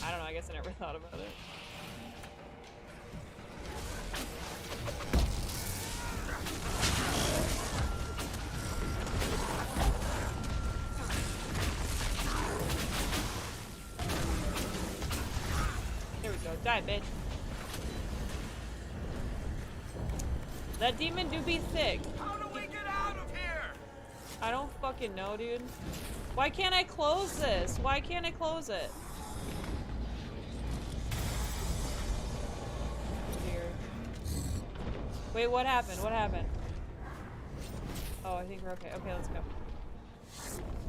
A: I don't know, I guess I never thought about it. Die, bitch. That demon do be thick.
I: How do we get out of here?
A: I don't fucking know, dude. Why can't I close this? Why can't I close it? Weird. Wait, what happened? What happened? Oh, I think we're okay. Okay, let's go.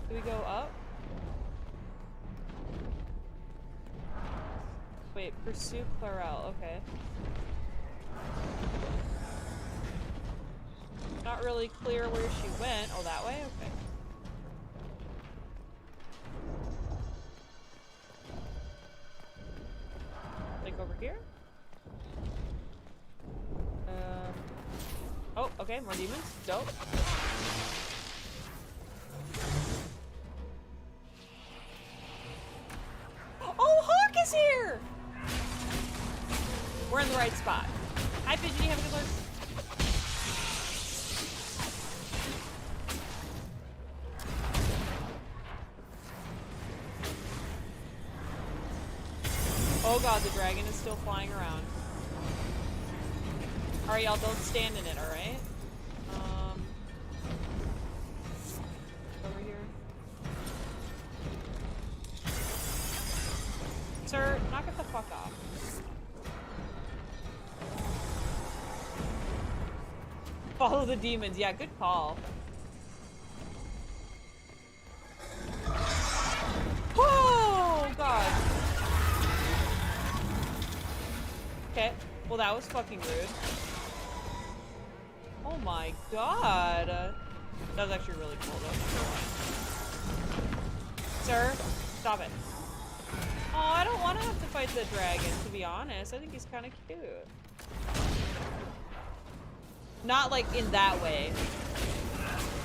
A: Do we go up? Wait, pursue Clarel. Okay. Not really clear where she went. Oh, that way? Okay. Like over here? Oh, okay, more demons. Dope. Oh, Hawk is here! We're in the right spot. Hi, Fidgety, have a good one. Oh god, the dragon is still flying around. Alright, y'all, don't stand in it, alright? Over here. Sir, knock it the fuck off. Follow the demons. Yeah, good call. Oh god. Okay. Well, that was fucking rude. Oh my god. That was actually really cool, though. Sir, stop it. Oh, I don't want to have to fight the dragon, to be honest. I think he's kind of cute. Not like in that way.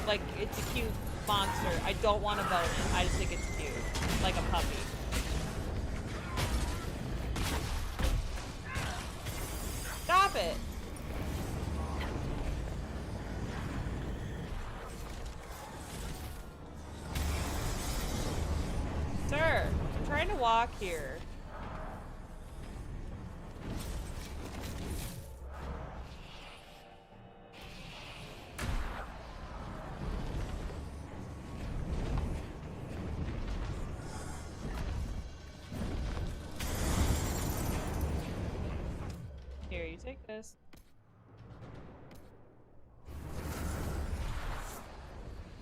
A: Like, it's a cute monster. I don't want to bone it. I just think it's cute. Like a puppy. Stop it! Sir, I'm trying to walk here. Here, you take this.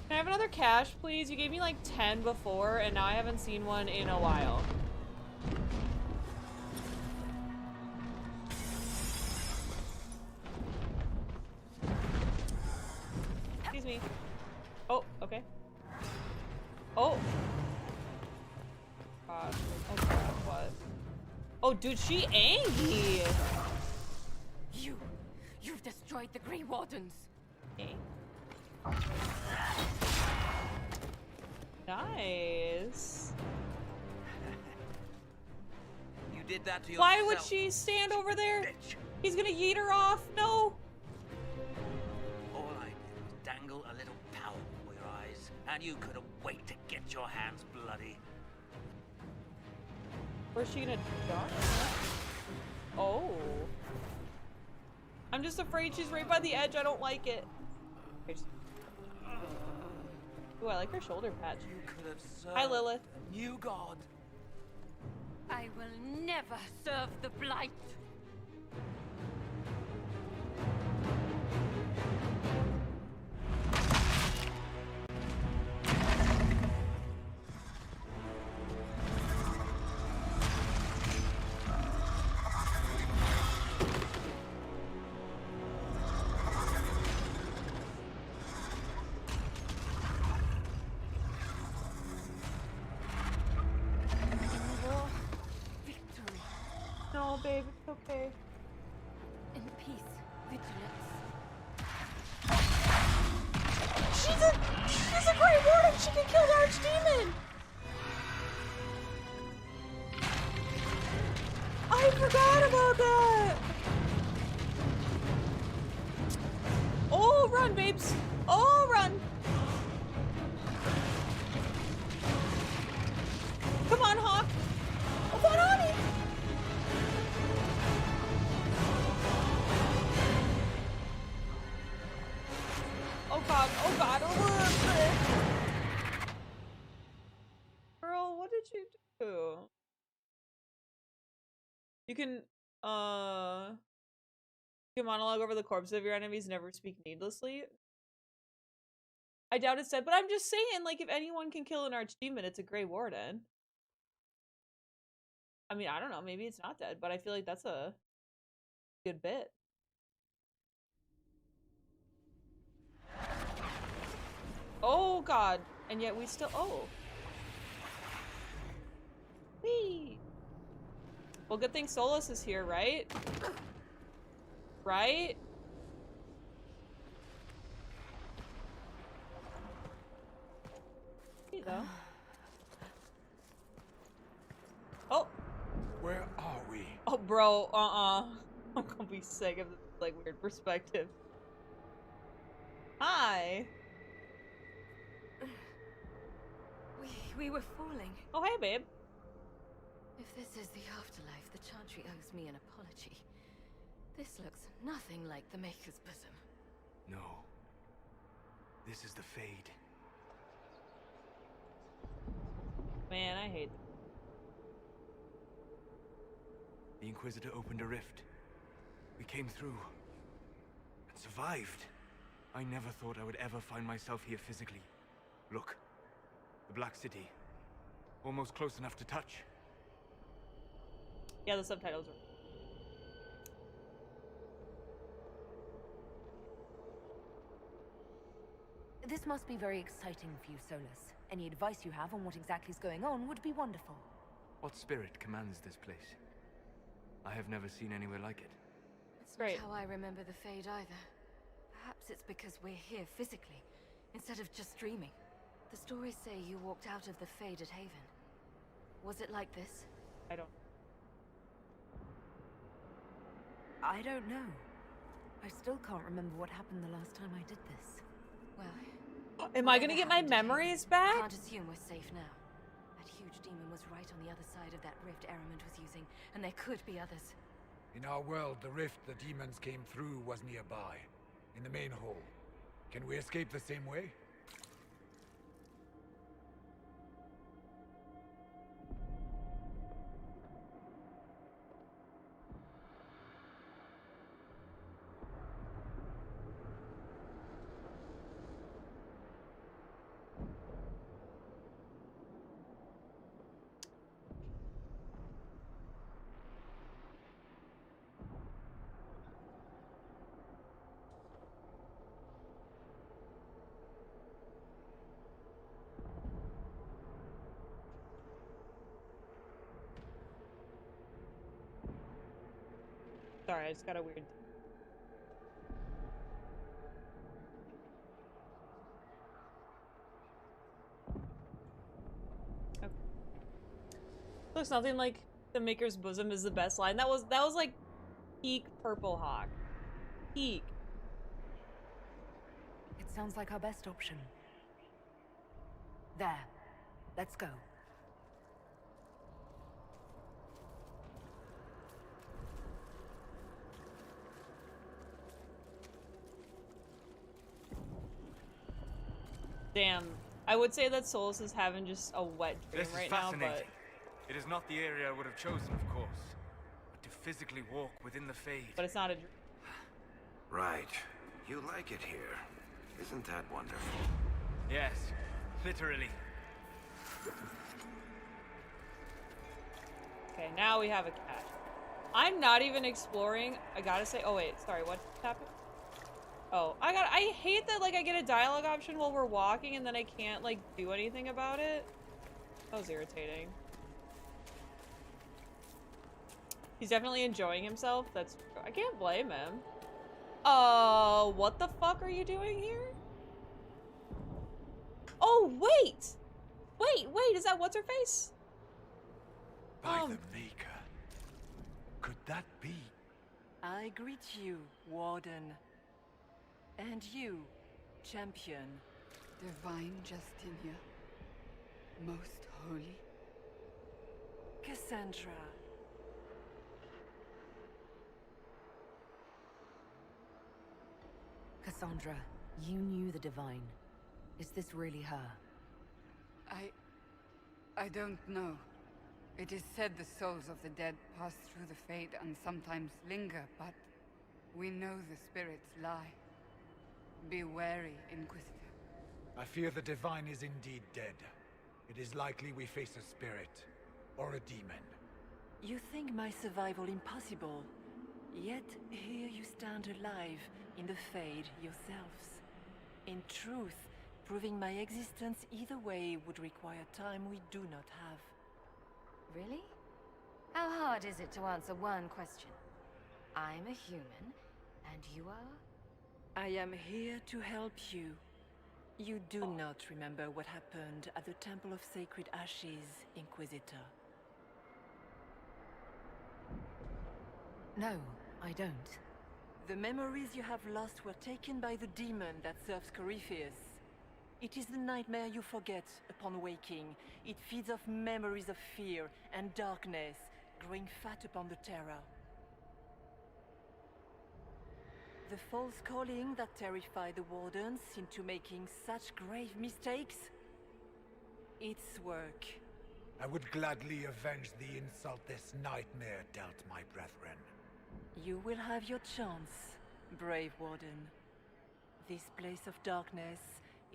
A: Can I have another cash, please? You gave me like 10 before, and now I haven't seen one in a while. Excuse me. Oh, okay. Oh! God. Oh god, what? Oh, dude, she angry!
B: You've destroyed the Grey Wardens.
A: Okay. Nice.
J: You did that to yourself.
A: Why would she stand over there?
J: Bitch.
A: He's gonna yeet her off. No.
J: All I did was dangle a little power before your eyes, and you couldn't wait to get your hands bloody.
A: Where's she gonna dodge? Oh. I'm just afraid she's right by the edge. I don't like it. Ooh, I like her shoulder patch.
J: You could have served
A: Hi, Lilith.
J: a new god.
B: I will never serve the Blight.
A: No, babe, it's okay.
B: In peace, vigilance.
A: She's a Grey Warden! She can kill the archdemon! I forgot about that! Oh, run, babes! Oh, run! Come on, Hawk! Come on, honey! Oh god, Girl, what did you do? You can monologue over the corpse of your enemies, never speak needlessly. I doubt it's dead, but I'm just saying, like, if anyone can kill an archdemon, it's a Grey Warden. I mean, I don't know, maybe it's not dead, but I feel like that's a good bit. Oh god, and yet we still, oh. Whee! Well, good thing Solus is here, right? Right? Hey, though. Oh!
H: Where are we?
A: Oh, bro, I'm gonna be sick of this, like, weird perspective. Hi!
B: We were falling.
A: Oh, hey, babe.
B: If this is the afterlife, the Chantry owes me an apology. This looks nothing like the Maker's bosom.
N: No. This is the Fade.
A: Man, I hate them.
N: The Inquisitor opened a rift. We came through. And survived. I never thought I would ever find myself here physically. Look. The Black City. Almost close enough to touch.
A: Yeah, the subtitles are...
L: This must be very exciting for you, Solus. Any advice you have on what exactly is going on would be wonderful.
N: What spirit commands this place? I have never seen anywhere like it.
B: It's
A: Great.
B: not how I remember the Fade either. Perhaps it's because we're here physically, instead of just dreaming. The stories say you walked out of the Faded Haven. Was it like this?
A: I don't
L: know. I still can't remember what happened the last time I did this.
B: Well...
A: Am I gonna get my memories back?
B: I can't assume we're safe now. That huge demon was right on the other side of that rift Adamant was using, and there could be others.
C: In our world, the rift the demons came through was nearby, in the main hall. Can we escape the same way?
A: Sorry, I just got a weird... Okay. Looks nothing like the Maker's bosom is the best line. That was like peak Purple Hawk. Peak.
L: It sounds like our best option. There. Let's go.
A: Damn. I would say that Solus is having just a wet dream right now, but...
N: It is not the area I would have chosen, of course. But to physically walk within the Fade.
A: But it's not a dream.
G: Right. You like it here. Isn't that wonderful?
N: Yes. Literally.
A: Okay, now we have a cache. I'm not even exploring. I gotta say... Oh, wait. Sorry, what happened? Oh, I hate that, like, I get a dialogue option while we're walking and then I can't, like, do anything about it. That was irritating. He's definitely enjoying himself. That's true. I can't blame him. What the fuck are you doing here? Oh, wait! Wait, is that what's-her-face?
C: By the Maker. Could that be?
O: I greet you, Warden. And you, Champion.
F: Divine Justinia. Most holy.
O: Cassandra.
L: Cassandra,
B: You knew the Divine. Is this really her?
P: I don't know. It is said the souls of the dead pass through the Fade and sometimes linger, but we know the spirits lie. Be wary, Inquisitor.
C: I fear the Divine is indeed dead. It is likely we face a spirit, or a demon.
O: You think my survival impossible, yet here you stand alive in the Fade yourselves. In truth, proving my existence either way would require time we do not have.
B: Really? How hard is it to answer one question? I'm a human, and you are?
O: I am here to help you. You do not remember what happened at the Temple of Sacred Ashes, Inquisitor.
B: No, I don't.
O: The memories you have lost were taken by the demon that serves Corypheus. It is the nightmare you forget upon waking. It feeds off memories of fear and darkness, growing fat upon the terror. The false calling that terrified the wardens into making such grave mistakes? Its work.
C: I would gladly avenge the insult this nightmare dealt my brethren.
O: You will have your chance, brave warden. This place of darkness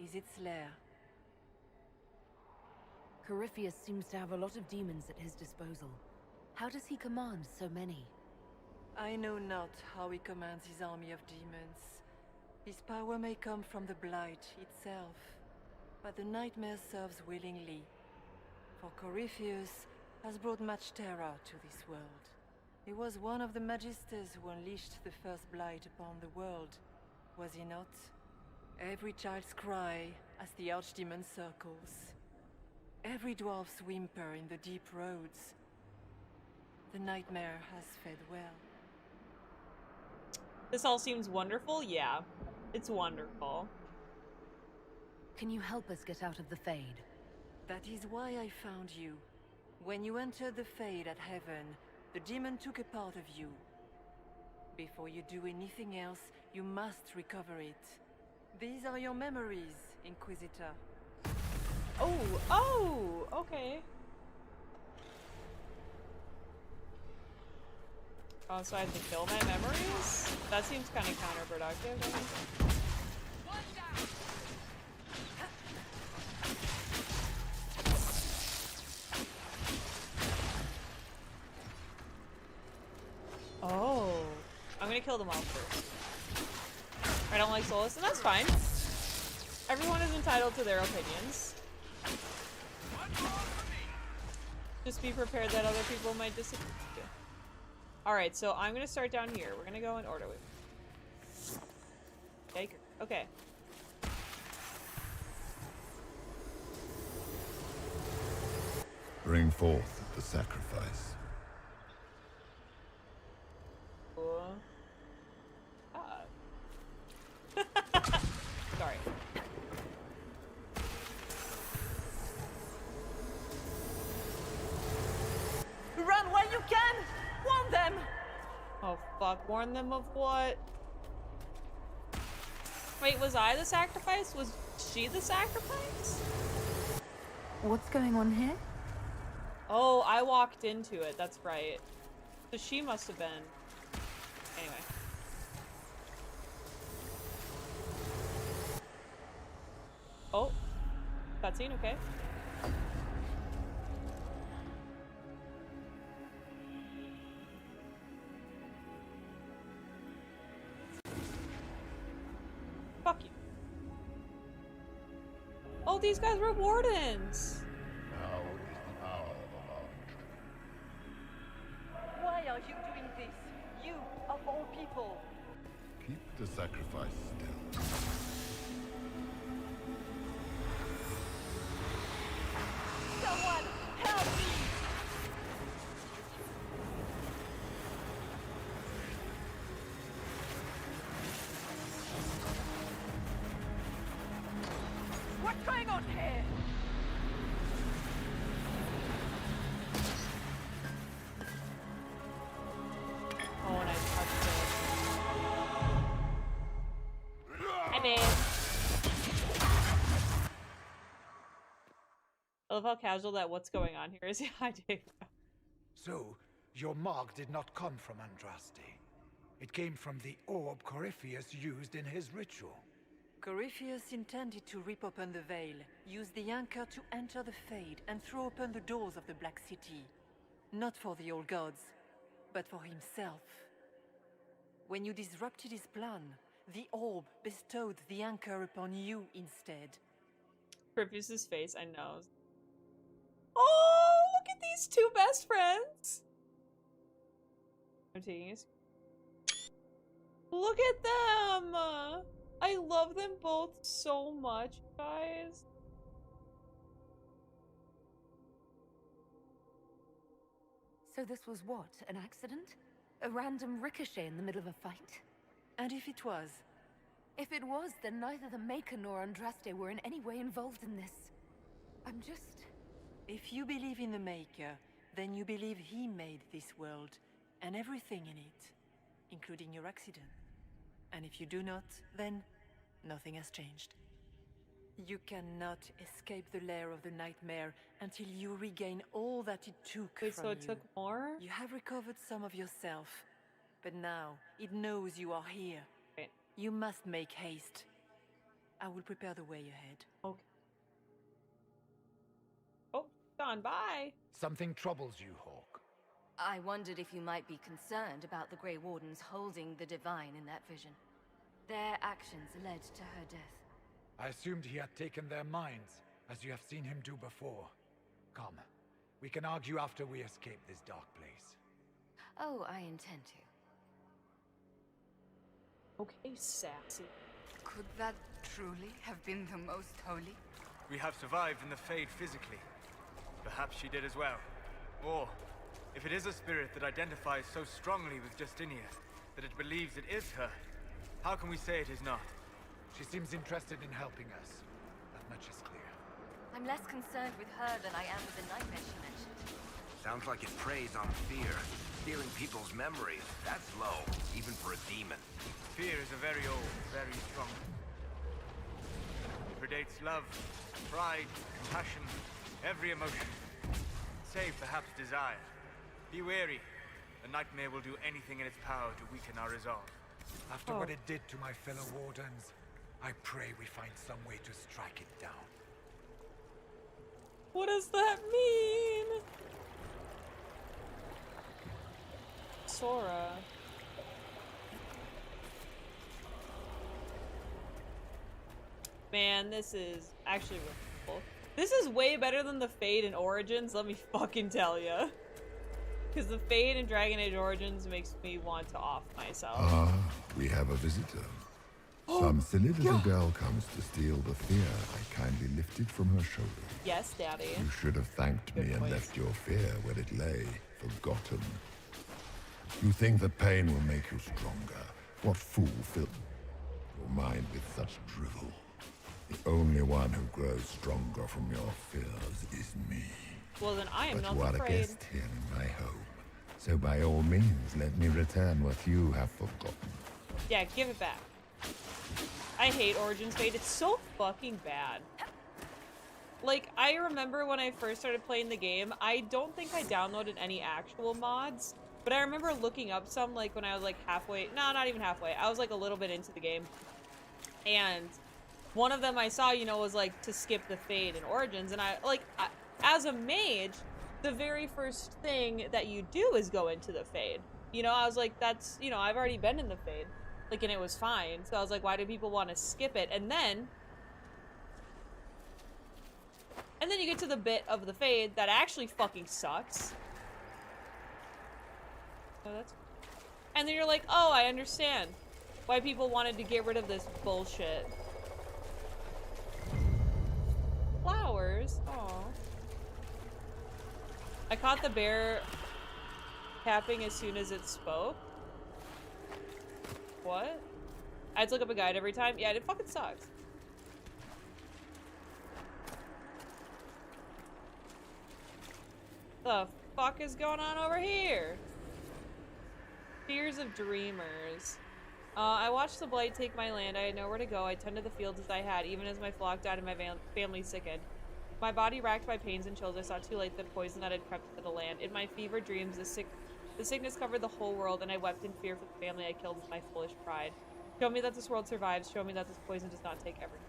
O: is its lair.
B: Corypheus seems to have a lot of demons at his disposal. How does he command so many?
O: I know not how he commands his army of demons. His power may come from the Blight itself, but the nightmare serves willingly. For Corypheus has brought much terror to this world. He was one of the magisters who unleashed the first Blight upon the world, was he not? Every child's cry as the archdemon circles. Every dwarf's whimper in the deep roads. The nightmare has fed well.
A: This all seems wonderful? Yeah, it's wonderful.
B: Can you help us get out of the Fade?
O: That is why I found you. When you entered the Fade at Heaven, the demon took a part of you. Before you do anything else, you must recover it. These are your memories, Inquisitor.
A: Oh, okay. Oh, so I have to kill my memories? That seems kind of counterproductive, I think. Oh. I'm gonna kill them all first. I don't like Solus, and that's fine. Everyone is entitled to their opinions. Just be prepared that other people might disagree. Alright, so I'm gonna start down here. We're gonna go in order with. Okay.
Q: Bring forth the sacrifice.
A: Sorry.
O: Run while you can! Warn them!
A: Oh fuck, warn them of what? Wait, was I the sacrifice? Was she the sacrifice?
B: What's going on here?
A: Oh, I walked into it, that's right. So she must have been. Anyway. Oh. Cutscene, okay. Fuck you. Oh, these guys were wardens!
Q: Now is the hour of our victory.
O: Why are you doing this? You, of all people!
Q: Keep the sacrifice still.
O: Someone, help me!
F: What's going on here?
A: Oh, and I touched it. Hi, babe. I love how casual that what's going on here is. Yeah, I do.
C: So, your mark did not come from Andraste. It came from the orb Corypheus used in his ritual.
O: Corypheus intended to rip open the veil, use the anchor to enter the Fade, and throw open the doors of the Black City. Not for the old gods, but for himself. When you disrupted his plan, the orb bestowed the anchor upon you instead.
A: Corypheus's face, I know. Oh, look at these two best friends! I'm taking a... Look at them! I love them both so much, guys.
B: So this was what? An accident? A random ricochet in the middle of a fight?
O: And if it was?
B: If it was, then neither the Maker nor Andraste were in any way involved in this. I'm just...
O: If you believe in the Maker, then you believe he made this world, and everything in it, including your accident. And if you do not, then nothing has changed. You cannot escape the lair of the nightmare until you regain all that it took from you.
A: So it took more?
O: You have recovered some of yourself, but now it knows you are here.
A: Right.
O: You must make haste. I will prepare the way ahead.
A: Okay. Oh, gone by.
C: Something troubles you, Hawk.
B: I wondered if you might be concerned about the Grey Wardens holding the Divine in that vision. Their actions led to her death.
C: I assumed he had taken their minds, as you have seen him do before. Come, we can argue after we escape this dark place.
B: Oh, I intend to.
A: Okay, sassy.
P: Could that truly have been the most holy?
N: We have survived in the Fade physically. Perhaps she did as well. Or, if it is a spirit that identifies so strongly with Justinia, that it believes it is her, how can we say it is not?
C: She seems interested in helping us. That much is clear.
B: I'm less concerned with her than I am with the nightmare she mentioned.
G: Sounds like it preys on fear. Stealing people's memories, that's low, even for a demon.
N: Fear is a very old, very strong. It predates love, pride, compassion, every emotion. Save perhaps desire. Be wary. The nightmare will do anything in its power to weaken our resolve.
C: After what it did to my fellow wardens, I pray we find some way to strike it down.
A: What does that mean? Sora. Man, this is actually really cool. This is way better than the Fade and Origins, let me fucking tell ya. Because the Fade and Dragon Age Origins makes me want to off myself.
Q: Ah, we have a visitor. Some silly little girl comes to steal the fear I kindly lifted from her shoulders.
A: Yes, Daddy.
Q: You should have thanked me and left your fear where it lay, forgotten. You think the pain will make you stronger? What fool filled your mind with such drivel? The only one who grows stronger from your fears is me.
A: Well, then I am not
Q: But you are
A: afraid.
Q: a guest here in my home, so by all means, let me return what you have forgotten.
A: Yeah, give it back. I hate Origins Fade. It's so fucking bad. Like, I remember when I first started playing the game, I don't think I downloaded any actual mods, but I remember looking up some, like, when I was, like, halfway, no, not even halfway, I was, like, a little bit into the game, and one of them I saw, you know, was, like, to skip the Fade in Origins, and as a mage, the very first thing that you do is go into the Fade. You know, I was like, that's, you know, I've already been in the Fade. Like, and it was fine. So I was like, why do people want to skip it? And then you get to the bit of the Fade that actually fucking sucks. Oh, that's... And then you're like, oh, I understand why people wanted to get rid of this bullshit. Flowers? Aw. I caught the bear tapping as soon as it spoke. What? I had to look up a guide every time? Yeah, it fucking sucks. The fuck is going on over here? Fears of Dreamers. I watched the blight take my land. I had nowhere to go. I tended the fields as I had, even as my flock died and my family sickened. My body racked by pains and chills, I saw too late the poison that had crept into the land. In my fever dreams, the sickness covered the whole world, and I wept in fear for the family I killed with my foolish pride. Show me that this world survives. Show me that this poison does not take everything.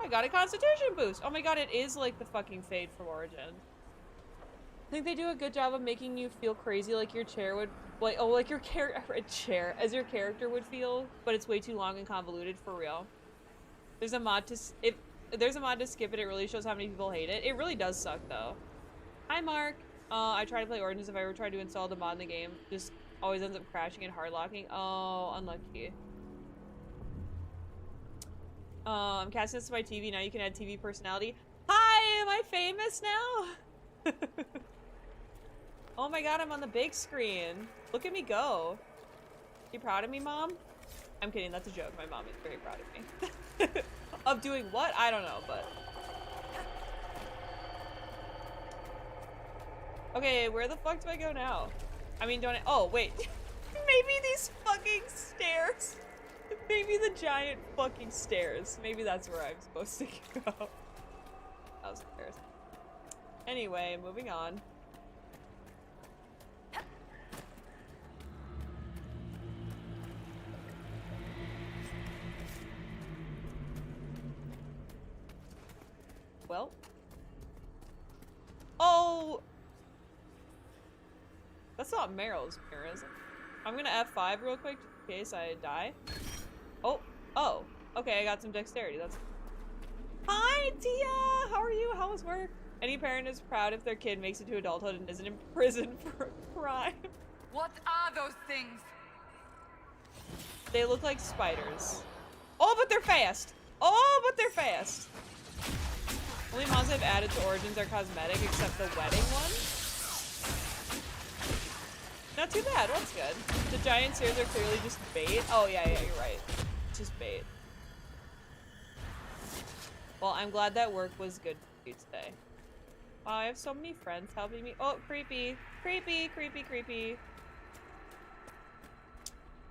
A: I got a constitution boost! Oh my god, it is like the fucking Fade from Origin. I think they do a good job of making you feel crazy like your chair would, like, oh, like your chair, as your character would feel, but it's way too long and convoluted for real. There's a mod to, if there's a mod to skip it, it really shows how many people hate it. It really does suck though. Hi Mark! I try to play Origins. If I ever try to install the mod in the game, just always ends up crashing and hard locking. Oh, unlucky. I'm casting this to my TV. Now you can add TV personality. Hi! Am I famous now? Oh my god, I'm on the big screen. Look at me go. You proud of me, Mom? I'm kidding, that's a joke. My mom is very proud of me. Of doing what? I don't know, but... Okay, where the fuck do I go now? I mean, don't I... Oh, wait. Maybe these fucking stairs. Maybe the giant fucking stairs. Maybe that's where I'm supposed to go. That was embarrassing. Anyway, moving on. Well. Oh! That's not Meryl's mirror, is it? I'm gonna F5 real quick in case I die. Oh, oh, okay, I got some dexterity. That's. Hi, Tia! How are you? How was work? Any parent is proud if their kid makes it to adulthood and isn't in prison for a crime.
P: What are those things?
A: They look like spiders. Oh, but they're fast! Oh, but they're fast! Only mods I've added to Origins are cosmetic, except the wedding one. Not too bad, that's good. The giant stairs are clearly just bait. Oh yeah, you're right. It's just bait. Well, I'm glad that work was good for you today. Wow, I have so many friends helping me. Oh, creepy. Creepy, creepy, creepy.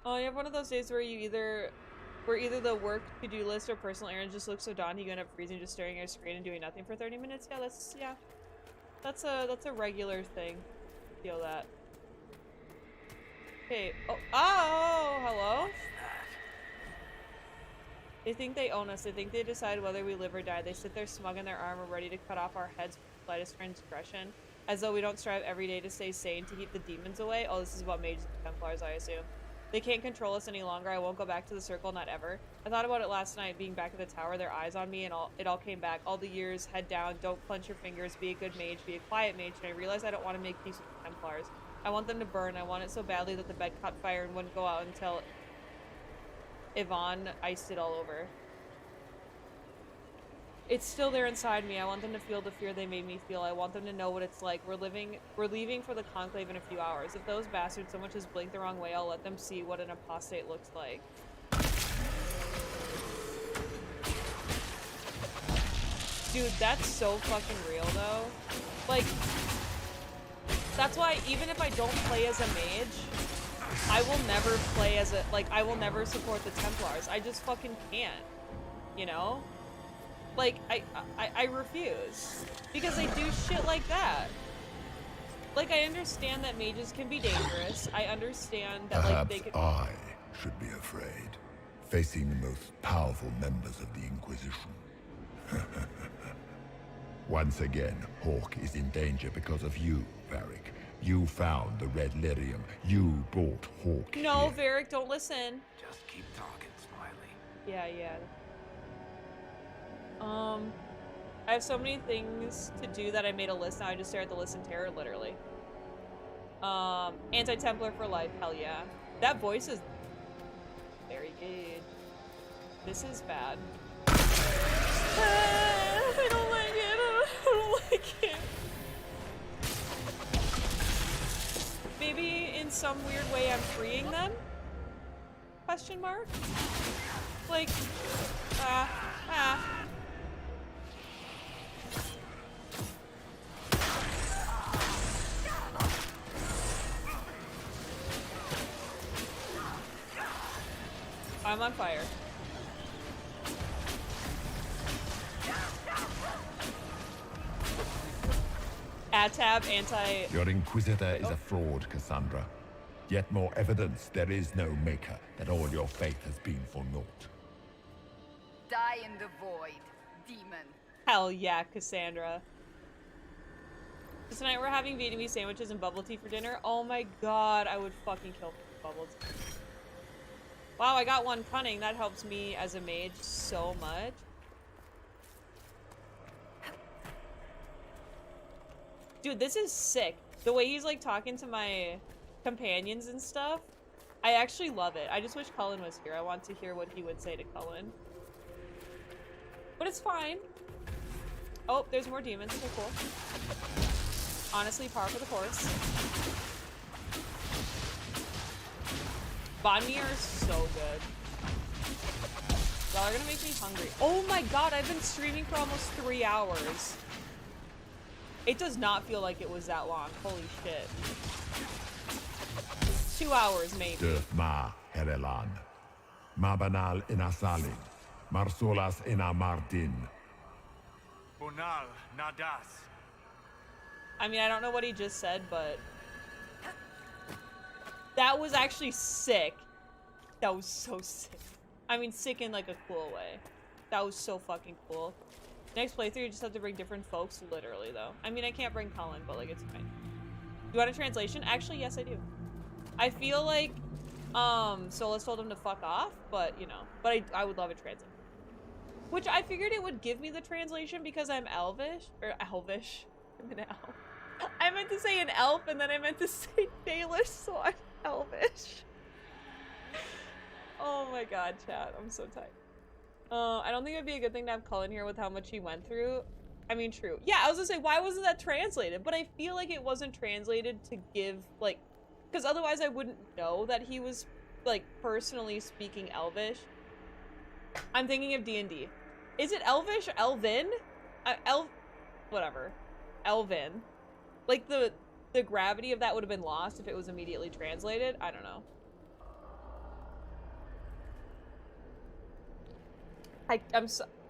A: Oh, you have one of those days where either the work to-do list or personal errands just look so daunting you end up freezing just staring at a screen and doing nothing for 30 minutes. Yeah, that's a regular thing. Feel that. Okay. Oh, hello. They think they own us. They think they decide whether we live or die. They sit there smug in their armor, ready to cut off our heads for the slightest transgression, as though we don't strive every day to stay sane to keep the demons away. Oh, this is about mages and Templars, I assume. They can't control us any longer. I won't go back to the circle, not ever. I thought about it last night, being back at the tower, their eyes on me, and it all came back. All the years, head down, don't clench your fingers, be a good mage, be a quiet mage, and I realized I don't want to make peace with the Templars. I want them to burn. I want it so badly that the bed caught fire and wouldn't go out until Yvonne iced it all over. It's still there inside me. I want them to feel the fear they made me feel. I want them to know what it's like. We're leaving for the Conclave in a few hours. If those bastards so much as blink the wrong way, I'll let them see what an apostate looks like. Dude, that's so fucking real though. Like, that's why even if I don't play as a mage, I will never play as a, like, I will never support the Templars. I just fucking can't, you know? Like, I refuse. Because they do shit like that. Like, I understand that mages can be dangerous. I understand that, like, they could...
Q: I should be afraid, facing the most powerful members of the Inquisition. Once again, Hawk is in danger because of you, Varric. You found the red lyrium. You brought Hawk
A: No,
Q: here.
A: Varric, don't listen.
G: Just keep talking, Smiley.
A: Yeah. I have so many things to do that I made a list. Now I just stare at the list in terror, literally. Anti-Templar for life, hell yeah. That voice is very good. This is bad. I don't like it. I don't like it. Maybe in some weird way I'm freeing them? Question mark? Like, I'm on fire. Atab anti...
Q: Your Inquisitor is a fraud, Cassandra. Yet more evidence there is no maker, that all your faith has been for naught.
P: Die in the void, demon.
A: Hell yeah, Cassandra. So tonight we're having Vietnamese sandwiches and bubble tea for dinner. Oh my god, I would fucking kill bubble tea. Wow, I got one cunning. That helps me as a mage so much. Dude, this is sick. The way he's like talking to my companions and stuff. I actually love it. I just wish Cullen was here. I want to hear what he would say to Cullen. But it's fine. Oh, there's more demons. Okay, cool. Honestly, par for the course. Banh mi are so good. Y'all are gonna make me hungry. Oh my god, I've been streaming for almost 3 hours. It does not feel like it was that long. Holy shit. 2 hours, maybe.
Q: Ma Herelan. Mabanal inasalin. Marsolas ina Mardin.
N: Bonal Nadas.
A: I mean, I don't know what he just said, but that was actually sick. That was so sick. I mean, sick in like a cool way. That was so fucking cool. Next playthrough, you just have to bring different folks, literally, though. I mean, I can't bring Cullen, but, like, it's fine. You want a translation? Actually, yes, I do. I feel like, Solus told him to fuck off, but, you know. But I would love a translation. Which I figured it would give me the translation because I'm elvish. Or elvish. I'm an elf. I meant to say an elf, and then I meant to say Dalish, so I'm elvish. Oh my god, chat. I'm so tight. I don't think it'd be a good thing to have Cullen here with how much he went through. I mean, true. Yeah, I was gonna say, why wasn't that translated? But I feel like it wasn't translated to give, like, because otherwise I wouldn't know that he was, like, personally speaking Elvish. I'm thinking of D&D. Is it Elvish? Elvin? Whatever. Elvin. Like, the gravity of that would have been lost if it was immediately translated. I don't know.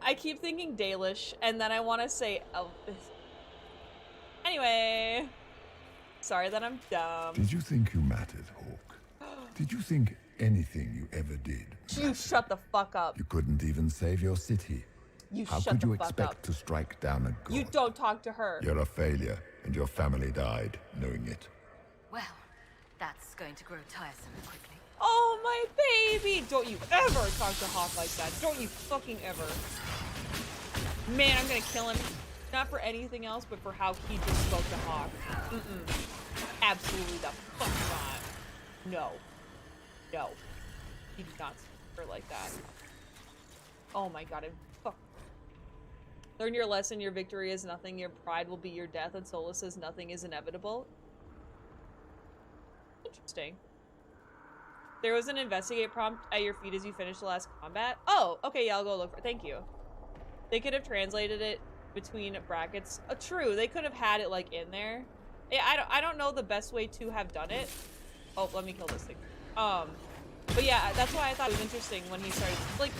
A: I keep thinking Dalish, and then I want to say Elvish. Anyway, sorry that I'm dumb.
Q: Did you think you mattered, Hawk? Did you think anything you ever did mattered?
A: You shut the fuck up.
Q: You couldn't even save your city.
A: You
Q: How
A: shut
Q: could you
A: the fuck
Q: expect
A: up.
Q: to strike down a god?
A: You don't talk to her.
Q: You're a failure, and your family died knowing it.
B: Well, that's going to grow tiresome quickly.
A: Oh, my baby! Don't you ever talk to Hawk like that. Don't you fucking ever. Man, I'm gonna kill him. Not for anything else, but for how he just spoke to Hawk. Absolutely the fuck not. No. No. He did not speak to her like that. Oh my god, fuck. Learn your lesson, your victory is nothing, your pride will be your death, and Solus says nothing is inevitable. Interesting. There was an investigate prompt at your feet as you finished the last combat. Oh, okay, yeah, I'll go look for it. Thank you. They could have translated it between brackets. True, they could have had it, like, in there. Yeah, I don't know the best way to have done it. Oh, let me kill this thing. But yeah, that's why I thought it was interesting when he started, like,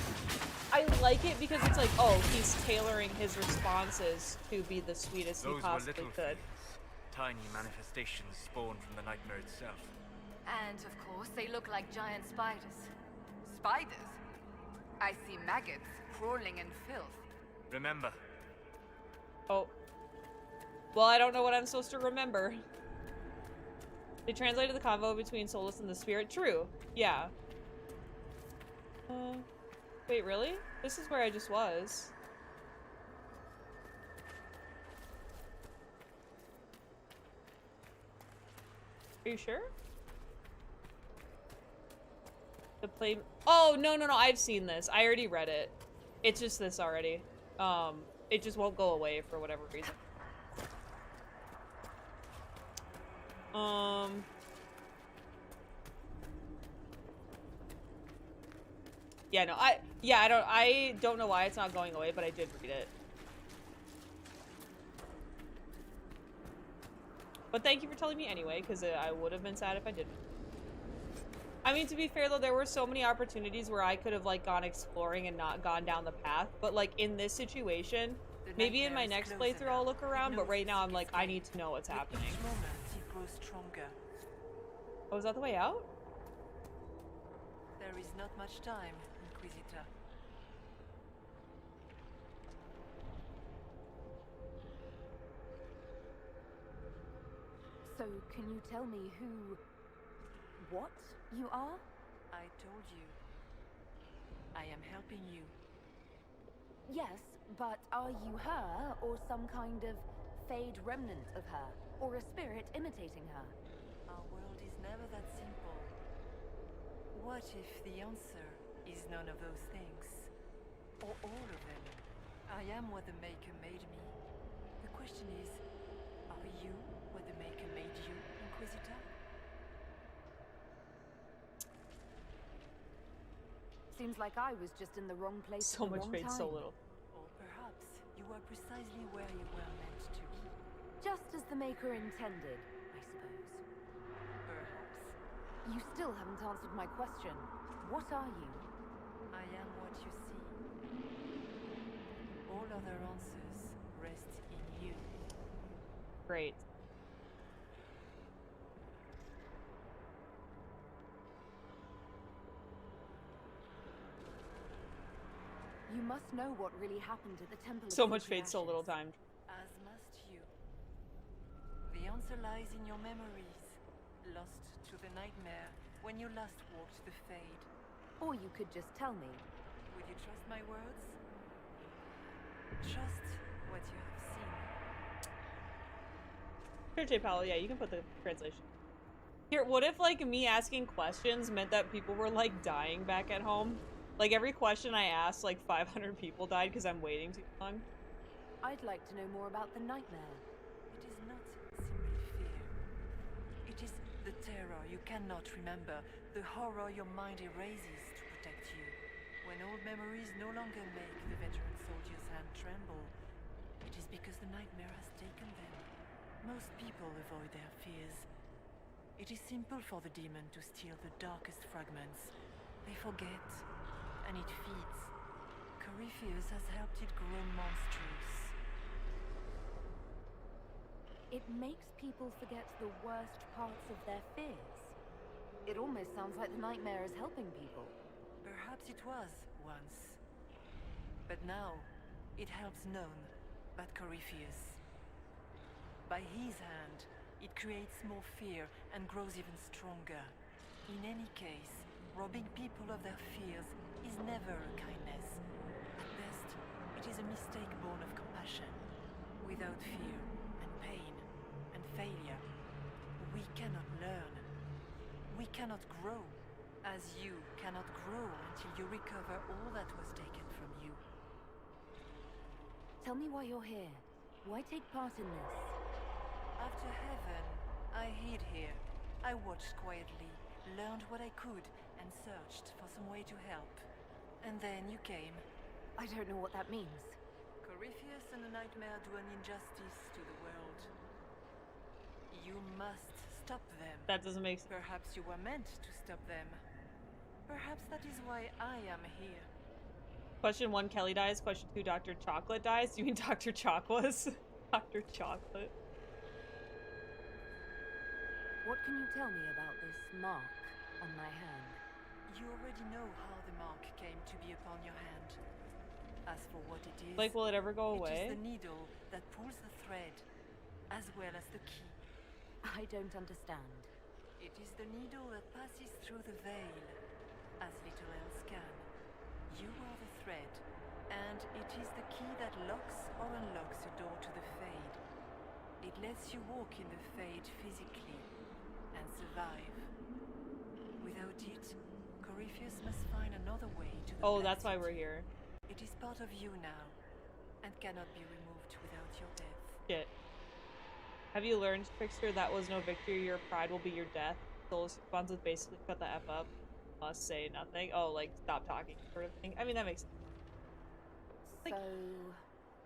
A: I like it because it's like, oh, he's tailoring his responses to be the sweetest he possibly could.
N: Tiny manifestations spawned from the nightmare itself.
B: And, of course, they look like giant spiders.
P: Spiders? I see maggots crawling in filth.
N: Remember.
A: Oh. Well, I don't know what I'm supposed to remember. They translated the convo between Solus and the spirit. True. Yeah. Wait, really? This is where I just was. Are you sure? The play. Oh, no, I've seen this. I already read it. It's just this already. It just won't go away for whatever reason. Yeah, no, I don't know why it's not going away, but I did read it. But thank you for telling me anyway, because I would have been sad if I didn't. I mean, to be fair though, there were so many opportunities where I could have, like, gone exploring and not gone down the path, but, like, in this situation, Maybe in my next playthrough I'll look around, but right now I'm like, I need to know what's happening.
O: Each moment it grows stronger.
A: Oh, is that the way out?
O: There is not much time, Inquisitor.
B: So, can you tell me what you are?
O: I told you. I am helping you.
B: Yes, but are you her, or some kind of fade remnant of her? Or a spirit imitating her?
O: Our world is never that simple. What if the answer is none of those things? Or all of them? I am what the Maker made me. The question is, are you what the Maker made you, Inquisitor?
B: Seems like I was just in the wrong place
A: So
B: at the
A: much
B: wrong
A: fate,
B: time.
A: so little.
O: Or perhaps you were precisely where you were meant to be.
B: Just as the Maker intended, I suppose.
O: Perhaps.
B: You still haven't answered my question. What are you?
O: I am what you see. All other answers rest in you.
A: Great.
B: You must know what really happened at the Temple of
A: So much
B: Sacred
A: fate, so little time.
O: As must you. The answer lies in your memories, lost to the nightmare when you last walked the Fade.
B: Or you could just tell me.
O: Would you trust my words? Trust what you have seen.
A: Sure, J. Powell, yeah, you can put the translation. Here, what if, like, me asking questions meant that people were, like, dying back at home? Like, every question I asked, like, 500 people died because I'm waiting too long.
B: I'd like to know more about the nightmare.
O: It is not simply fear. It is the terror you cannot remember, the horror your mind erases to protect you. When old memories no longer make the veteran soldier's hand tremble, it is because the nightmare has taken them. Most people avoid their fears. It is simple for the demon to steal the darkest fragments. They forget, and it feeds. Corypheus has helped it grow monstrous.
B: It makes people forget the worst parts of their fears. It almost sounds like the nightmare is helping people.
O: Perhaps it was once. But now, it helps none but Corypheus. By his hand, it creates more fear and grows even stronger. In any case, robbing people of their fears is never a kindness. At best, it is a mistake born of compassion. Without fear and pain and failure, we cannot learn. We cannot grow, as you cannot grow until you recover all that was taken from you.
B: Tell me why you're here. Why take part in this?
O: After heaven, I hid here. I watched quietly, learned what I could, and searched for some way to help. And then you came.
B: I don't know what that means.
O: Corypheus and the nightmare do an injustice to the world. You must stop them.
A: That doesn't make sense.
O: Perhaps you were meant to stop them. Perhaps that is why I am here.
A: Question 1, Kelly dies. Question 2, Dr. Chocolate dies. You mean Dr. Chocolates? Dr. Chocolate.
B: What can you tell me about this mark on my hand?
O: You already know how the mark came to be upon your hand. As for what it is,
A: Like, will it ever go away?
O: It is the needle that pulls the thread, as well as the key.
B: I don't understand.
O: It is the needle that passes through the veil, as little else can. You are the thread, and it is the key that locks or unlocks a door to the Fade. It lets you walk in the Fade physically, and survive. Without it, Corypheus must find another way to the
A: Oh, that's why we're here.
O: It is part of you now, and cannot be removed without your death.
A: Shit. Have you learned, Trickster, that was no victory, your pride will be your death? Soul's response is basically shut the F up. Must say nothing. Oh, like, stop talking sort of thing. I mean, that makes sense.
B: So,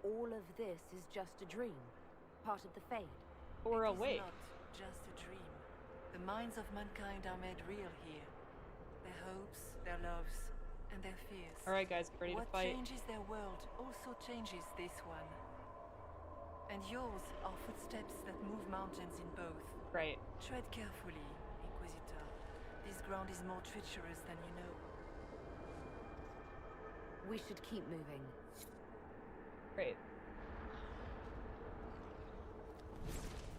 B: all of this is just a dream? Part of the Fade?
A: Or
O: It
A: awake?
O: is not just a dream. The minds of mankind are made real here. Their hopes, their loves, and their fears.
A: Alright guys, get ready to fight.
O: What changes their world also changes this one. And yours are footsteps that move mountains in both.
A: Right.
O: Tread carefully, Inquisitor. This ground is more treacherous than you know.
L: We should keep moving.
A: Great.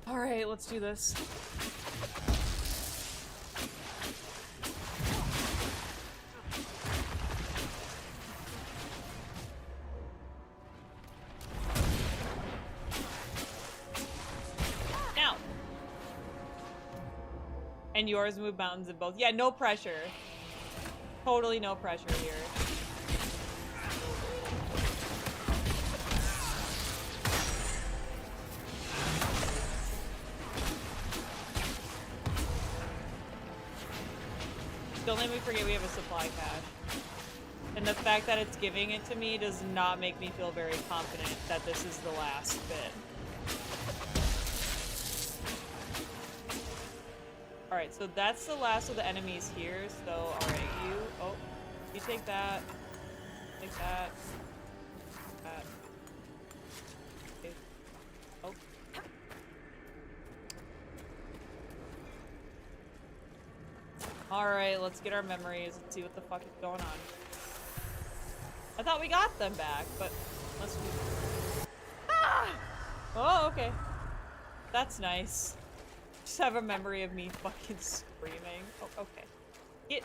A: Alright, let's do this. Now! And yours move mountains in both. Yeah, no pressure. Totally no pressure here. Don't let me forget we have a supply cache. And the fact that it's giving it to me does not make me feel very confident that this is the last bit. Alright, so that's the last of the enemies here. So, alright, you take that. Take that. That. Okay. Oh. Alright, let's get our memories and see what the fuck is going on. I thought we got them back, but let's do that. Ah! Oh, okay. That's nice. Just have a memory of me fucking screaming. Oh, okay. Get.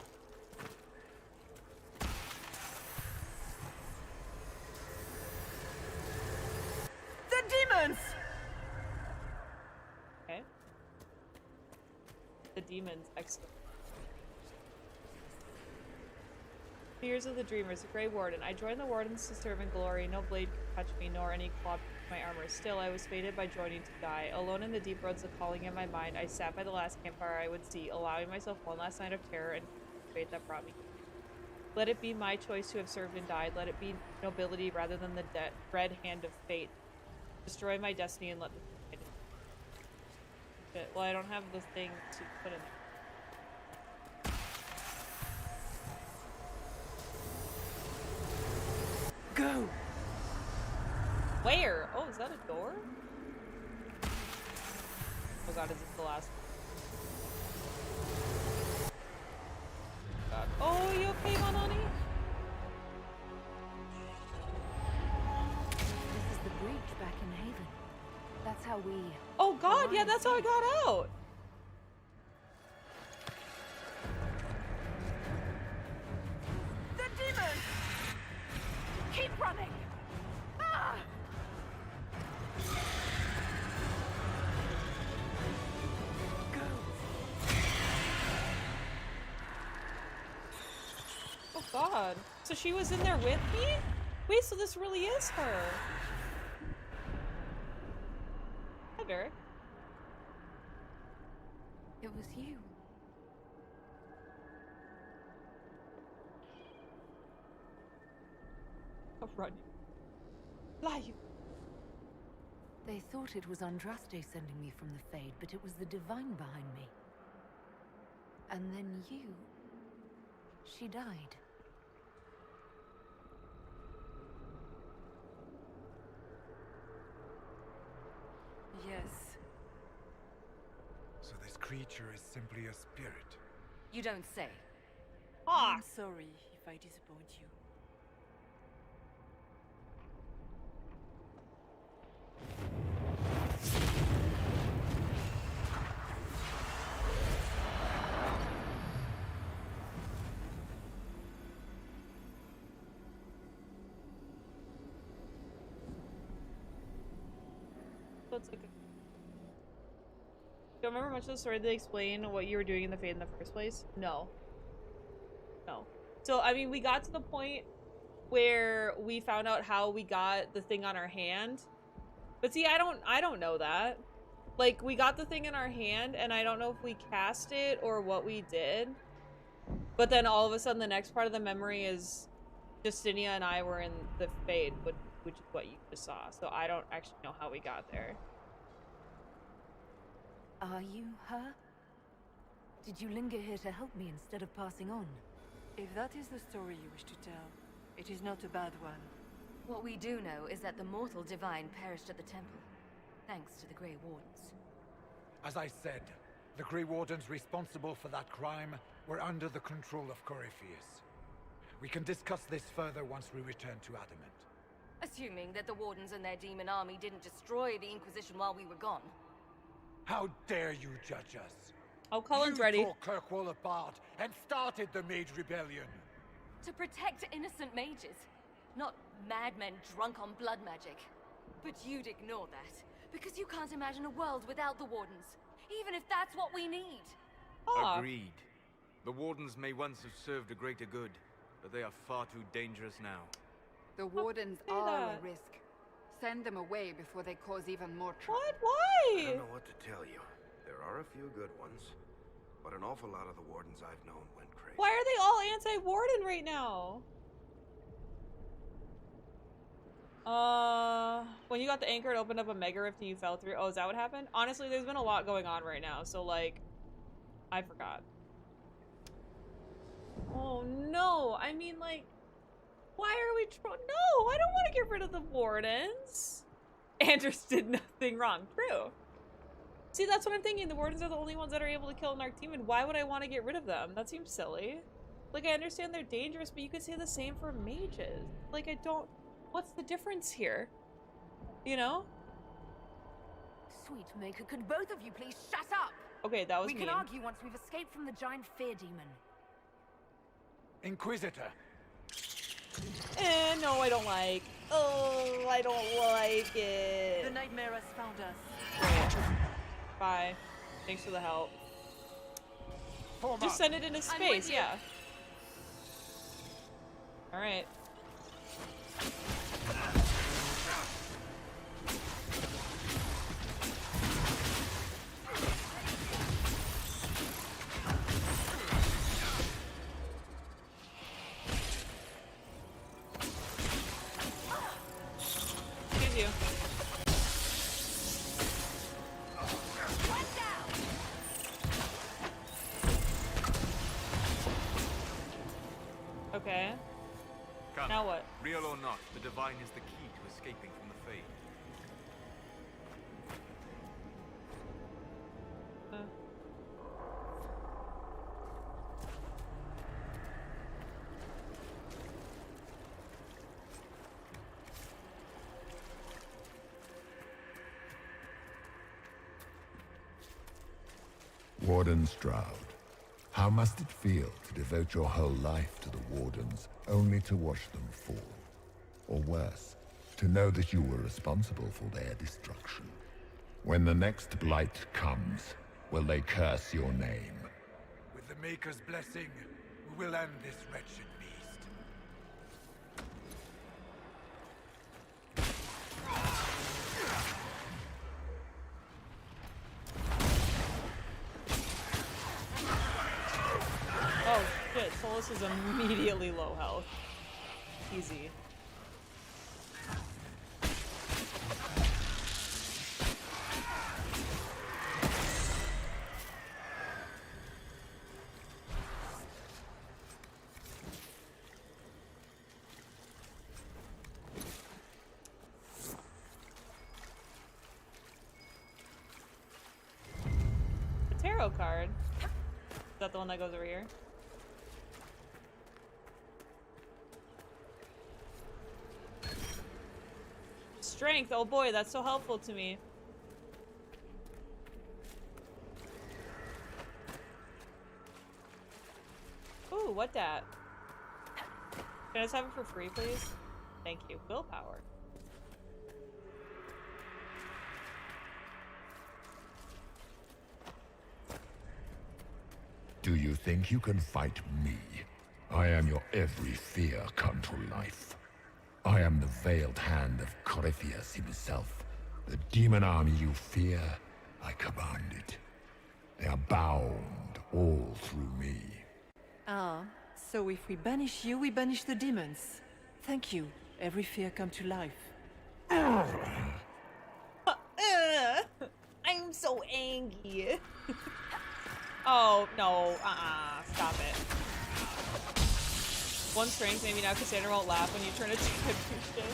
F: The demons!
A: Okay. The demons. Excellent. Fears of the Dreamers, the Grey Warden. I joined the Wardens to serve in glory. No blade could touch me, nor any claw my armor. Still, I was fated by joining to die. Alone in the deep roads, of calling in my mind, I sat by the last campfire I would see, allowing myself one last night of terror and fate that brought me. Let it be my choice to have served and died. Let it be nobility rather than the red hand of fate. Destroy my destiny and let the... Shit. Well, I don't have the thing to put in there.
F: Go!
A: Where? Oh, is that a door? Oh god, is this the last one? God. Oh, you okay, Manani?
L: This is the breach back in Haven. That's how we...
A: Oh god, yeah, that's how I got out!
F: The demons! Keep running! Ah!
A: Oh god. So she was in there with me? Wait, so this really is her. Hi, Derek.
L: It was you.
A: Oh, run. Fly, you.
L: They thought it was Andraste sending me from the Fade, but it was the Divine behind me. And then you... She died.
O: Yes.
C: So this creature is simply a spirit?
B: You don't say.
O: I'm sorry if I disappoint you.
A: So it's like a... Do you remember much of the story? Did they explain what you were doing in the Fade in the first place? No. No. So, I mean, we got to the point where we found out how we got the thing on our hand. But see, I don't know that. Like, we got the thing in our hand, and I don't know if we cast it or what we did. But then all of a sudden, the next part of the memory is Justinia and I were in the Fade, which is what you just saw. So I don't actually know how we got there.
L: Are you her? Did you linger here to help me instead of passing on?
O: If that is the story you wish to tell, it is not a bad one.
B: What we do know is that the mortal divine perished at the temple. thanks to the Grey Wardens.
C: As I said, the Grey Wardens responsible for that crime were under the control of Corypheus. We can discuss this further once we return to Adamant.
B: Assuming that the Wardens and their demon army didn't destroy the Inquisition while we were gone.
C: How dare you judge us?
A: Oh, Cullen's
C: you
A: ready.
C: tore Kirkwall apart and started the Mage Rebellion.
B: To protect innocent mages, not madmen drunk on blood magic. But you'd ignore that, because you can't imagine a world without the Wardens, even if that's what we need.
N: Agreed. The Wardens may once have served a greater good, but they are far too dangerous now.
P: The Wardens are a risk. Send them away before they cause even more trouble.
A: What? Why?
G: I don't know what to tell you. There are a few good ones, but an awful lot of the Wardens I've known went crazy.
A: Why are they all anti-Warden right now? When you got the anchor, it opened up a mega rift and you fell through. Oh, is that what happened? Honestly, there's been a lot going on right now, so like, I forgot. Oh no, I mean like, why are we no, I don't want to get rid of the Wardens. Anders did nothing wrong. True. See, that's what I'm thinking. The Wardens are the only ones that are able to kill an archdemon. Why would I want to get rid of them? That seems silly. Like, I understand they're dangerous, but you could say the same for mages. Like, I don't... What's the difference here? You know?
F: Sweet Maker, could both of you please shut up?
A: Okay, that was
F: We
A: mean.
F: can argue once we've escaped from the giant fear demon.
C: Inquisitor.
A: No, I don't like. Oh, I don't like it.
O: The nightmare has found us.
A: Bye. Thanks for the help.
C: Form
A: Just
C: up.
A: send it into space, yeah. Alright. Excuse you. Okay.
N: Come.
A: Now what?
N: Real or not, the Divine is the key to escaping from the Fade.
Q: Warden Stroud, how must it feel to devote your whole life to the Wardens, only to watch them fall? Or worse, to know that you were responsible for their destruction. When the next blight comes, will they curse your name?
C: With the Maker's blessing, we will end this wretched beast.
A: Oh shit, Solus is immediately low health. Easy. The tarot card. Is that the one that goes over here? Strength, oh boy, that's so helpful to me. Ooh, what that? Can I just have it for free, please? Thank you. Willpower.
Q: Do you think you can fight me? I am your every fear come to life. I am the veiled hand of Corypheus himself. The demon army you fear, I command it. They are bound all through me.
O: Ah, so if we banish you, we banish the demons. Thank you. Every fear come to life.
A: I'm so angry. Oh, no. Stop it. One strength, maybe now Cassandra won't laugh when you turn it to shit.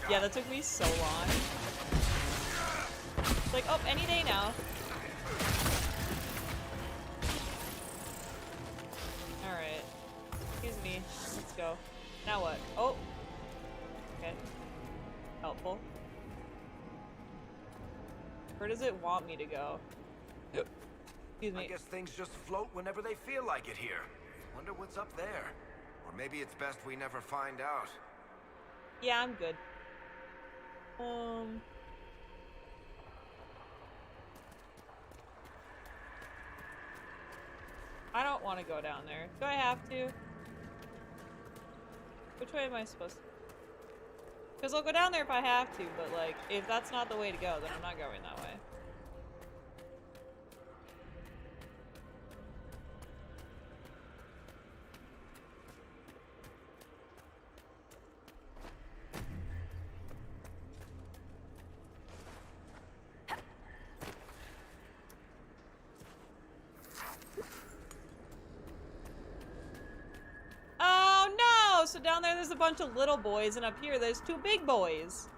A: Yeah, that took me so long. It's like, oh, any day now. Alright. Excuse me. Let's go. Now what? Oh! Okay. Helpful. Where does it want me to go? Excuse me.
G: I guess things just float whenever they feel like it here. Wonder what's up there. Or maybe it's best we never find out.
A: Yeah, I'm good. I don't want to go down there. Do I have to? Which way am I supposed to? Because I'll go down there if I have to, but like, if that's not the way to go, then I'm not going that way. So down there's a bunch of little boys, and up here there's two big boys.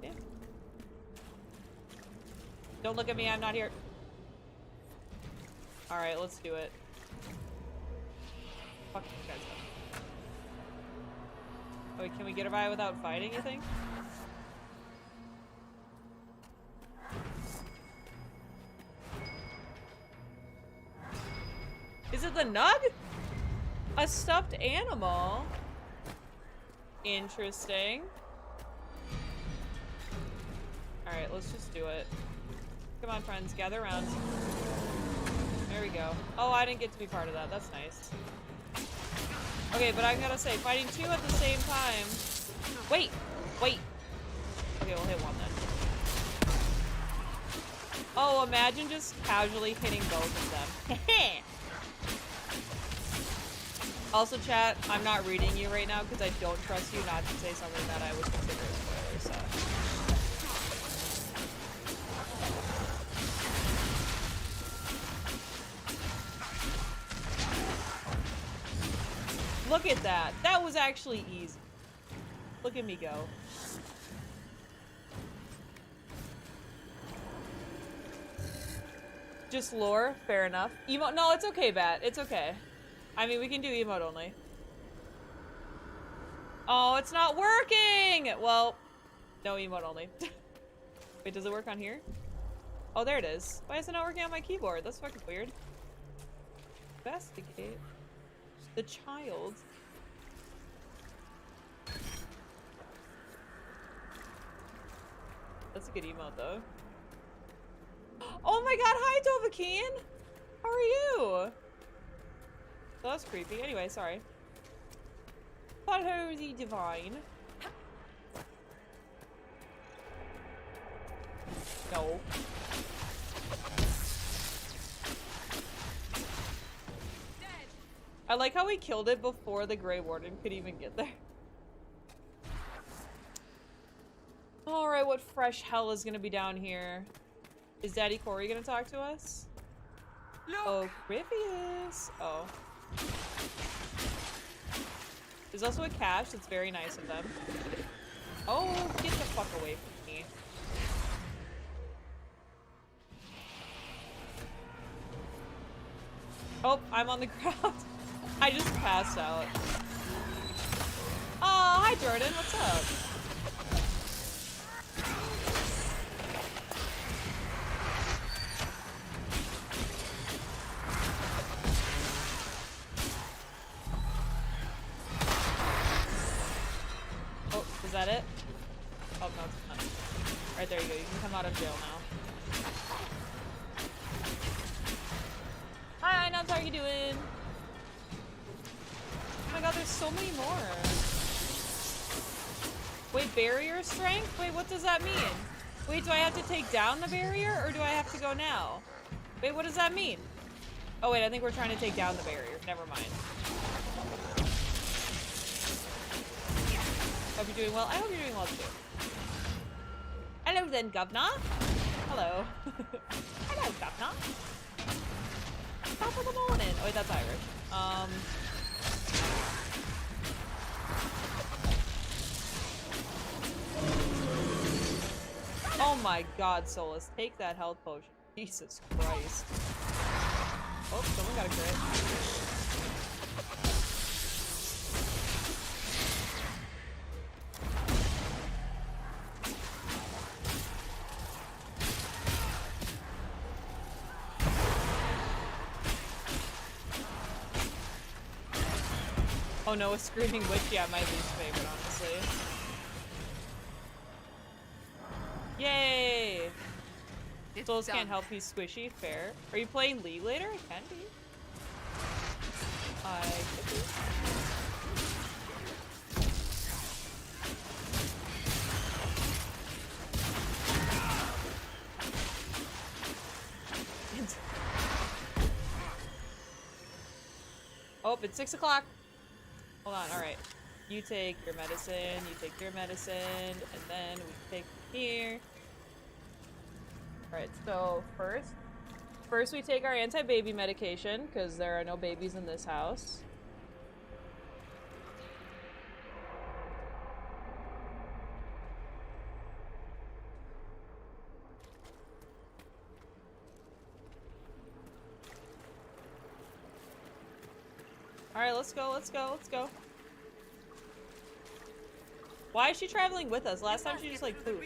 A: Yeah. Don't look at me, I'm not here. Alright, let's do it. Fuck you guys up. Oh, wait, can we get by without fighting, you think? Is it the Nug? A stuffed animal? Interesting. Alright, let's just do it. Come on, friends, gather around. There we go. Oh, I didn't get to be part of that. That's nice. Okay, but I gotta say, fighting two at the same time... Wait! Wait! Okay, we'll hit one then. Oh, imagine just casually hitting both of them. Heh. Also, chat, I'm not reading you right now because I don't trust you not to say something that I would consider a spoiler, so... Look at that. That was actually easy. Look at me go. Just lore? Fair enough. Emo- No, it's okay, Bat. It's okay. I mean, we can do emote only. Oh, it's not working! Well, no emote only. Wait, does it work on here? Oh, there it is. Why is it not working on my keyboard? That's fucking weird. Investigate. The child. That's a good emote, though. Oh my god, hi, Dovahkiin! How are you? That was creepy. Anyway, sorry. Follow the divine. No. I like how we killed it before the Grey Warden could even get there. Alright, what fresh hell is gonna be down here? Is Daddy Corey gonna talk to us?
F: Look.
A: Oh, Grievous. Oh. There's also a cache that's very nice of them. Oh, get the fuck away from me. Oh, I'm on the ground. I just passed out. Oh, hi Jordan, what's up? Oh, is that it? Oh, no, it's not. Alright, there you go. You can come out of jail now. Hi, Nubs, how are you doing? Oh my god, there's so many more. Wait, barrier strength? Wait, what does that mean? Wait, do I have to take down the barrier, or do I have to go now? Wait, what does that mean? Oh wait, I think we're trying to take down the barrier. Never mind. Hope you're doing well. I hope you're doing well too. Hello then, governor. Hello. Hello, governor. Top of the morning. Oh wait, that's Irish. my god, Solus. Take that health potion. Jesus Christ. Oh, someone got a crit. Oh no, a screaming witch, yeah, my least favorite, honestly. Yay! Souls can't help, he's squishy, fair. Are you playing League later? I can be. I could be. Oh, it's 6 o'clock. Hold on, alright. You take your medicine, you take your medicine, and then we take here. Alright, so first we take our anti-baby medication, because there are no babies in this house. Alright, let's go, let's go, let's go. Why is she traveling with us? Last time she just like pooped.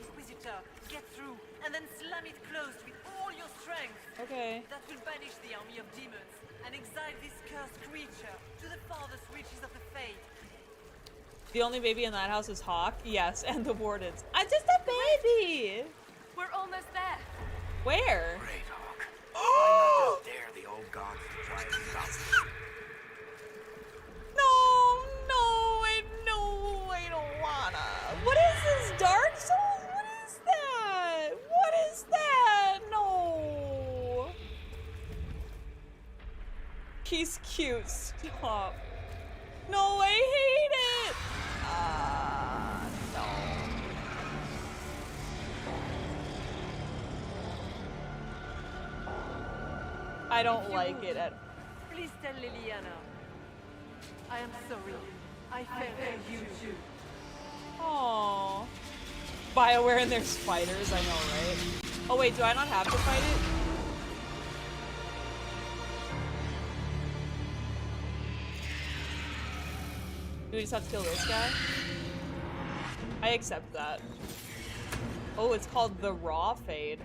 F: Inquisitor, get through, and then slam it closed with all your strength.
A: Okay.
F: That will banish the army of demons and exile this cursed creature to the farthest reaches of the Fade.
A: The only baby in that house is Hawk. Yes, and the wardens. I'm just a baby!
B: We're almost there.
A: Where?
G: Great, Hawk. Why not just dare the old gods to try and stop us?
A: No, I don't wanna. What is this, Dark Souls? What is that? What is that? No. He's cute, stop. No, I hate it. No. I don't like it at all.
F: Please tell Liliana. I am sorry. I failed you too.
A: Aww. BioWare and their spiders, I know, right? Oh wait, do I not have to fight it? Do we just have to kill this guy? I accept that. Oh, it's called the Raw Fade.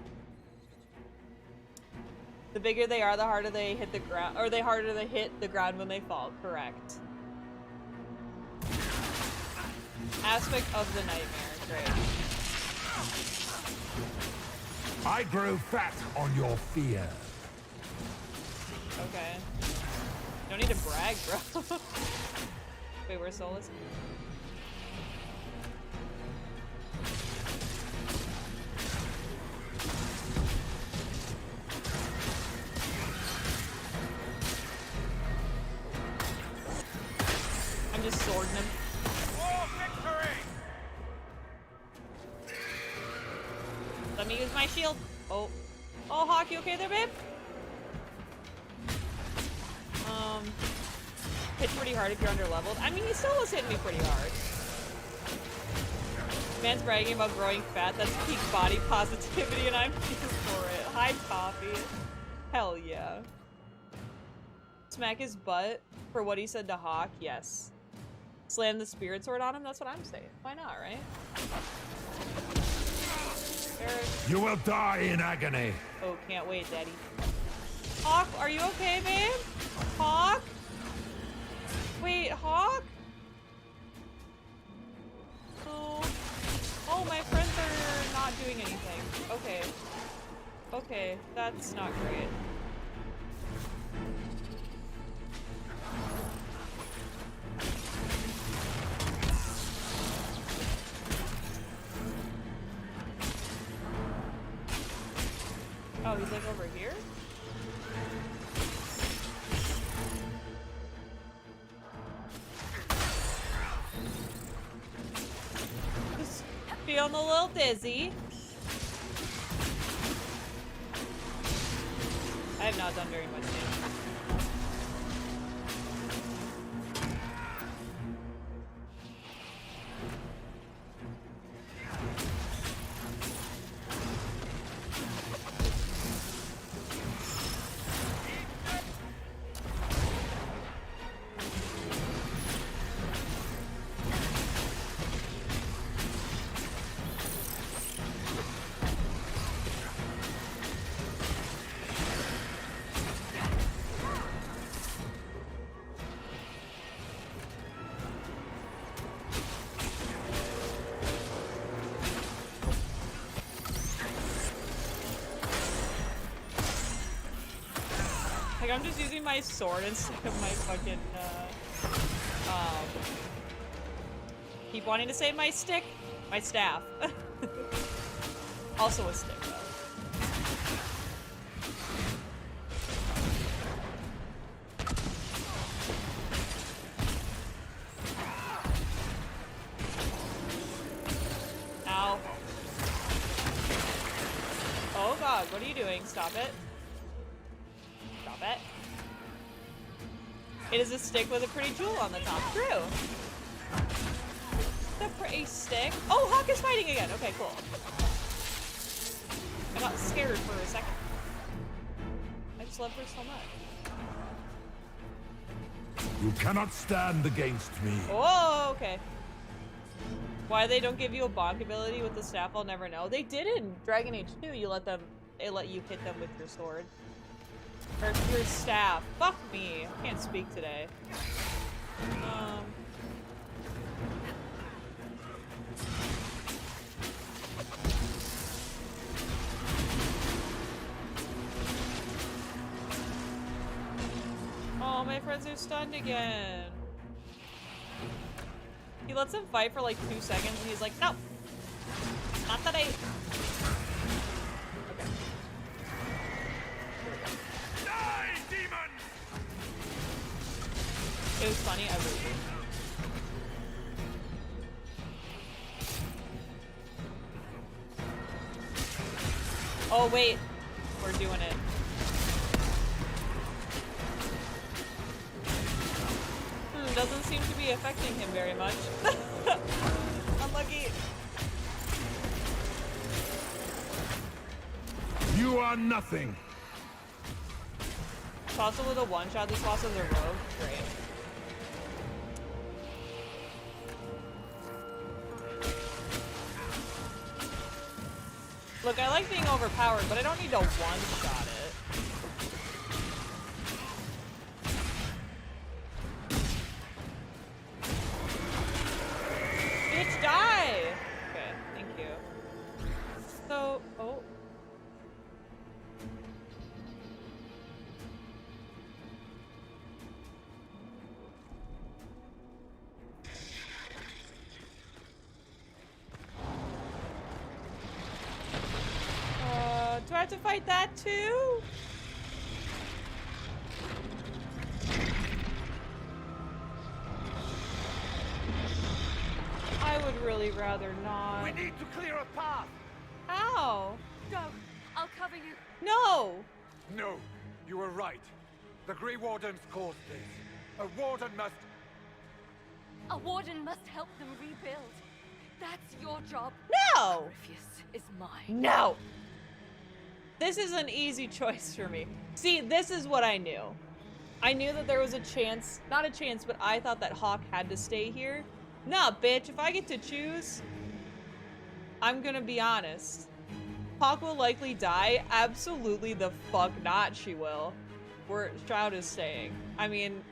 A: The bigger they are, the harder they hit the ground, or the harder they hit the ground when they fall, correct. Aspect of the nightmare, great.
Q: I grow fat on your fear.
A: Okay. Don't need to brag, bro. Wait, where's Solus? I'm just swording him. Let me use my shield. Oh. Oh, Hawk, you okay there, babe? Hit pretty hard if you're under-leveled. I mean, he still was hitting me pretty hard. Man's bragging about growing fat. That's peak body positivity, and I'm here for it. Hi, Coffee. Hell yeah. Smack his butt for what he said to Hawk? Yes. Slam the spirit sword on him? That's what I'm saying. Why not, right? Eric.
Q: You will die in agony.
A: Oh, can't wait, Daddy. Hawk, are you okay, babe? Hawk? Wait, Hawk? Oh. Oh, my friends are not doing anything. Okay. Okay, that's not great. Oh, he's like over here? Just feeling a little dizzy. I have not done very much damage. I'm just using my sword instead of my fucking, keep wanting to say my stick. My staff. Also a stick, though. Ow. Oh god, what are you doing? Stop it. Stop it. It is a stick with a pretty jewel on the top. True. The pretty stick. Oh, Hawk is fighting again. Okay, cool. I got scared for a second. I just love her so much.
Q: You cannot stand against me.
A: Oh, okay. Why they don't give you a bonk ability with the staff, I'll never know. They did in Dragon Age 2. They let you hit them with your sword. Or your staff. Fuck me. I can't speak today. Oh, my friends are stunned again. He lets him fight for like 2 seconds and he's like, no! Not today! Okay.
I: Die, demon!
A: It was funny, I believe. Oh wait, we're doing it. Doesn't seem to be affecting him very much. Unlucky.
Q: You are nothing.
A: Possible with a one-shot. This boss is a rogue. Great. Look, I like being overpowered, but I don't need to one-shot it. Bitch, die! Okay, thank you. So, oh. Do I have to fight that too? I would really rather not.
I: We need to clear a path.
A: How?
B: Go. I'll cover you.
A: No.
I: No, you were right. The Grey Wardens caused this. A warden must...
B: A warden must help them rebuild. That's your job.
A: No.
B: Orpheus is mine.
A: No. This is an easy choice for me. See, this is what I knew. I knew that there was a chance, not a chance, but I thought that Hawk had to stay here. Nah, bitch, if I get to choose, I'm gonna be honest. Hawk will likely die. Absolutely the fuck not, she will. Shroud is staying. I mean,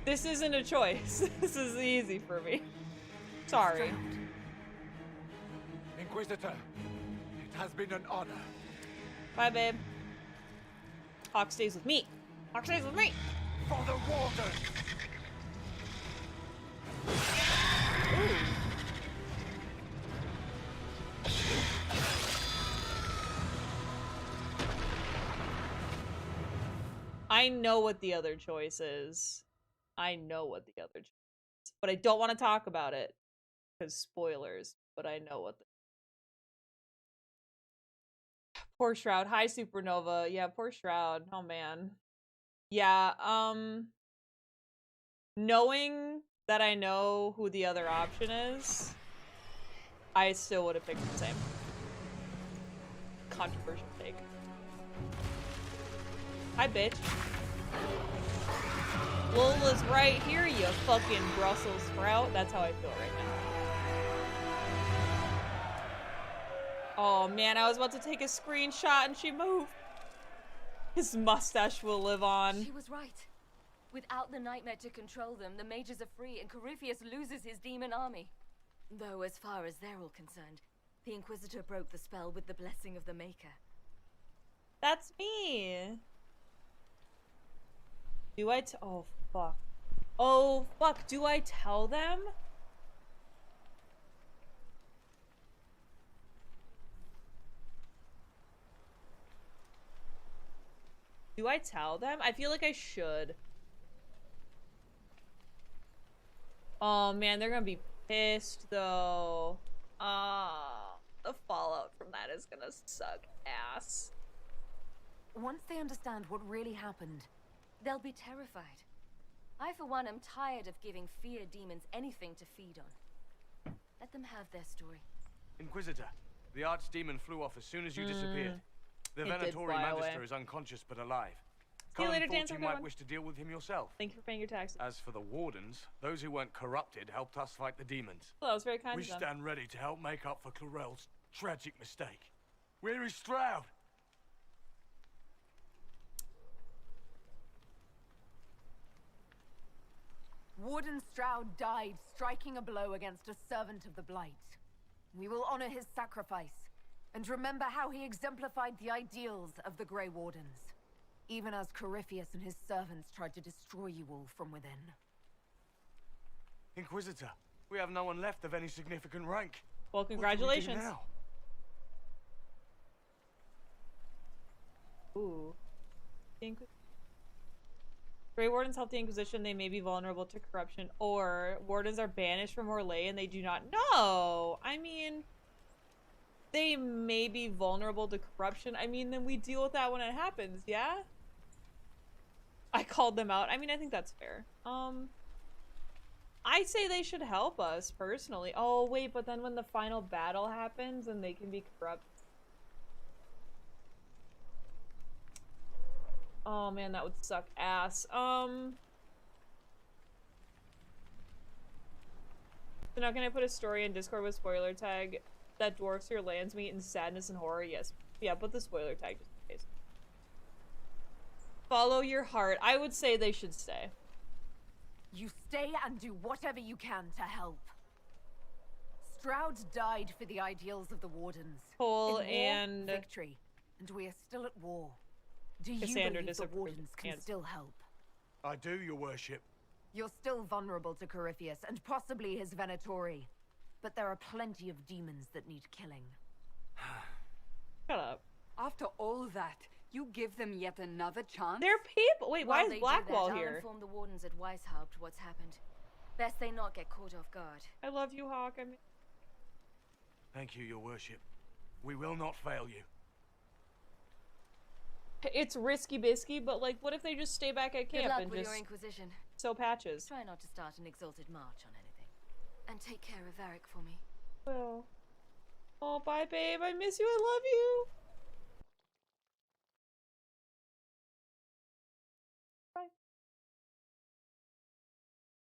A: this isn't a choice. This is easy for me. Sorry.
I: Inquisitor, it has been an honor.
A: Bye, babe. Hawk stays with me. Hawk stays with me.
I: For the warden.
A: Ooh. I know what the other choice is. I know what the other choice is. But I don't want to talk about it. Because spoilers. But I know what the... Poor Shroud. Hi, Supernova. Yeah, poor Shroud. Oh, man. Yeah, knowing that I know who the other option is, I still would have picked the same. Controversial take. Hi, bitch. Lola's right here, you fucking Brussels sprout. That's how I feel right now. Oh man, I was about to take a screenshot and she moved. His mustache will live on.
B: She was right. Without the nightmare to control them, the mages are free and Corypheus loses his demon army. Though as far as they're all concerned, the Inquisitor broke the spell with the blessing of the Maker.
A: That's me. Do I oh, fuck. Oh, fuck. Do I tell them? Do I tell them? I feel like I should. Oh, man. They're gonna be pissed, though. The fallout from that is gonna suck ass.
B: Once they understand what really happened, they'll be terrified. I, for one, am tired of giving fear demons anything to feed on. Let them have their story.
N: Inquisitor, the archdemon flew off as soon as you disappeared. The
A: It did
N: Venatori
A: fly
N: magister
A: away.
N: is unconscious but alive.
A: See you later, Dan.
N: You might wish to deal with him yourself.
A: Thank you for paying your taxes.
N: As for the wardens, those who weren't corrupted helped us fight the demons.
A: Well, that was very kind
H: We
A: of them.
H: stand ready to help make up for Clarel's tragic mistake. Where is Stroud?
F: Warden Stroud died striking a blow against a servant of the Blight. We will honor his sacrifice, and remember how he exemplified the ideals of the Grey Wardens, even as Corypheus and his servants tried to destroy you all from within.
N: Inquisitor, we have no one left of any significant rank.
A: Well,
N: What do we do
A: congratulations.
N: now?
A: Ooh. Grey Wardens help the Inquisition. They may be vulnerable to corruption. Or Wardens are banished from Orlais and they do not know. I mean, they may be vulnerable to corruption. I mean, then we deal with that when it happens, yeah? I called them out. I mean, I think that's fair. I say they should help us, personally. Oh, wait, but then when the final battle happens and they can be corrupt. Oh man, that would suck ass. So now can I put a story in Discord with spoiler tag that dwarfs your lands meet in sadness and horror? Yes. Yeah, put the spoiler tag just in case. Follow your heart. I would say they should stay.
F: You stay and do whatever you can to help. Stroud died for the ideals of the Wardens.
A: Cole
F: In war,
A: and
F: victory, and we are still at war. Do you
A: Cassandra
F: believe the
A: disapproves.
F: Wardens can still help?
H: I do, your worship.
F: You're still vulnerable to Corypheus, and possibly his Venatori. But there are plenty of demons that need killing.
A: Shut up.
P: After all that, you give them yet another chance?
A: They're people. Wait, why
B: While
A: is
B: they do
A: Blackwall
B: that, I'll
A: here?
B: inform the wardens at Weishaupt what's happened. Best they not get caught off guard.
A: I love you, Hawk. I mean,
H: Thank you, your worship. We will not fail you.
A: it's risky bisky, but like, what if they just stay back at
B: Good
A: camp
B: luck
A: and
B: with
A: just
B: your Inquisition.
A: sew patches?
B: Try not to start an exalted march on anything. And take care of Varric for me.
A: Well. Oh, bye, babe. I miss you. I love you. Bye.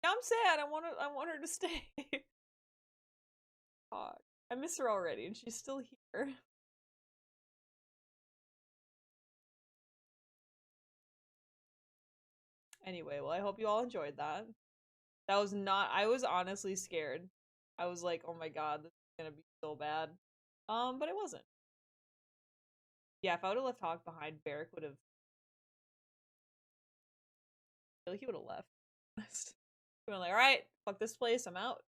A: Now I'm sad. I want her to stay. God, I miss her already, and she's still here. Anyway, well, I hope you all enjoyed that. That was not. I was honestly scared. I was like, oh my god, this is gonna be so bad. But it wasn't. Yeah, if I would have left Hawk behind, Barrick would have. I feel like he would have left. He went like, all right, fuck this place, I'm out.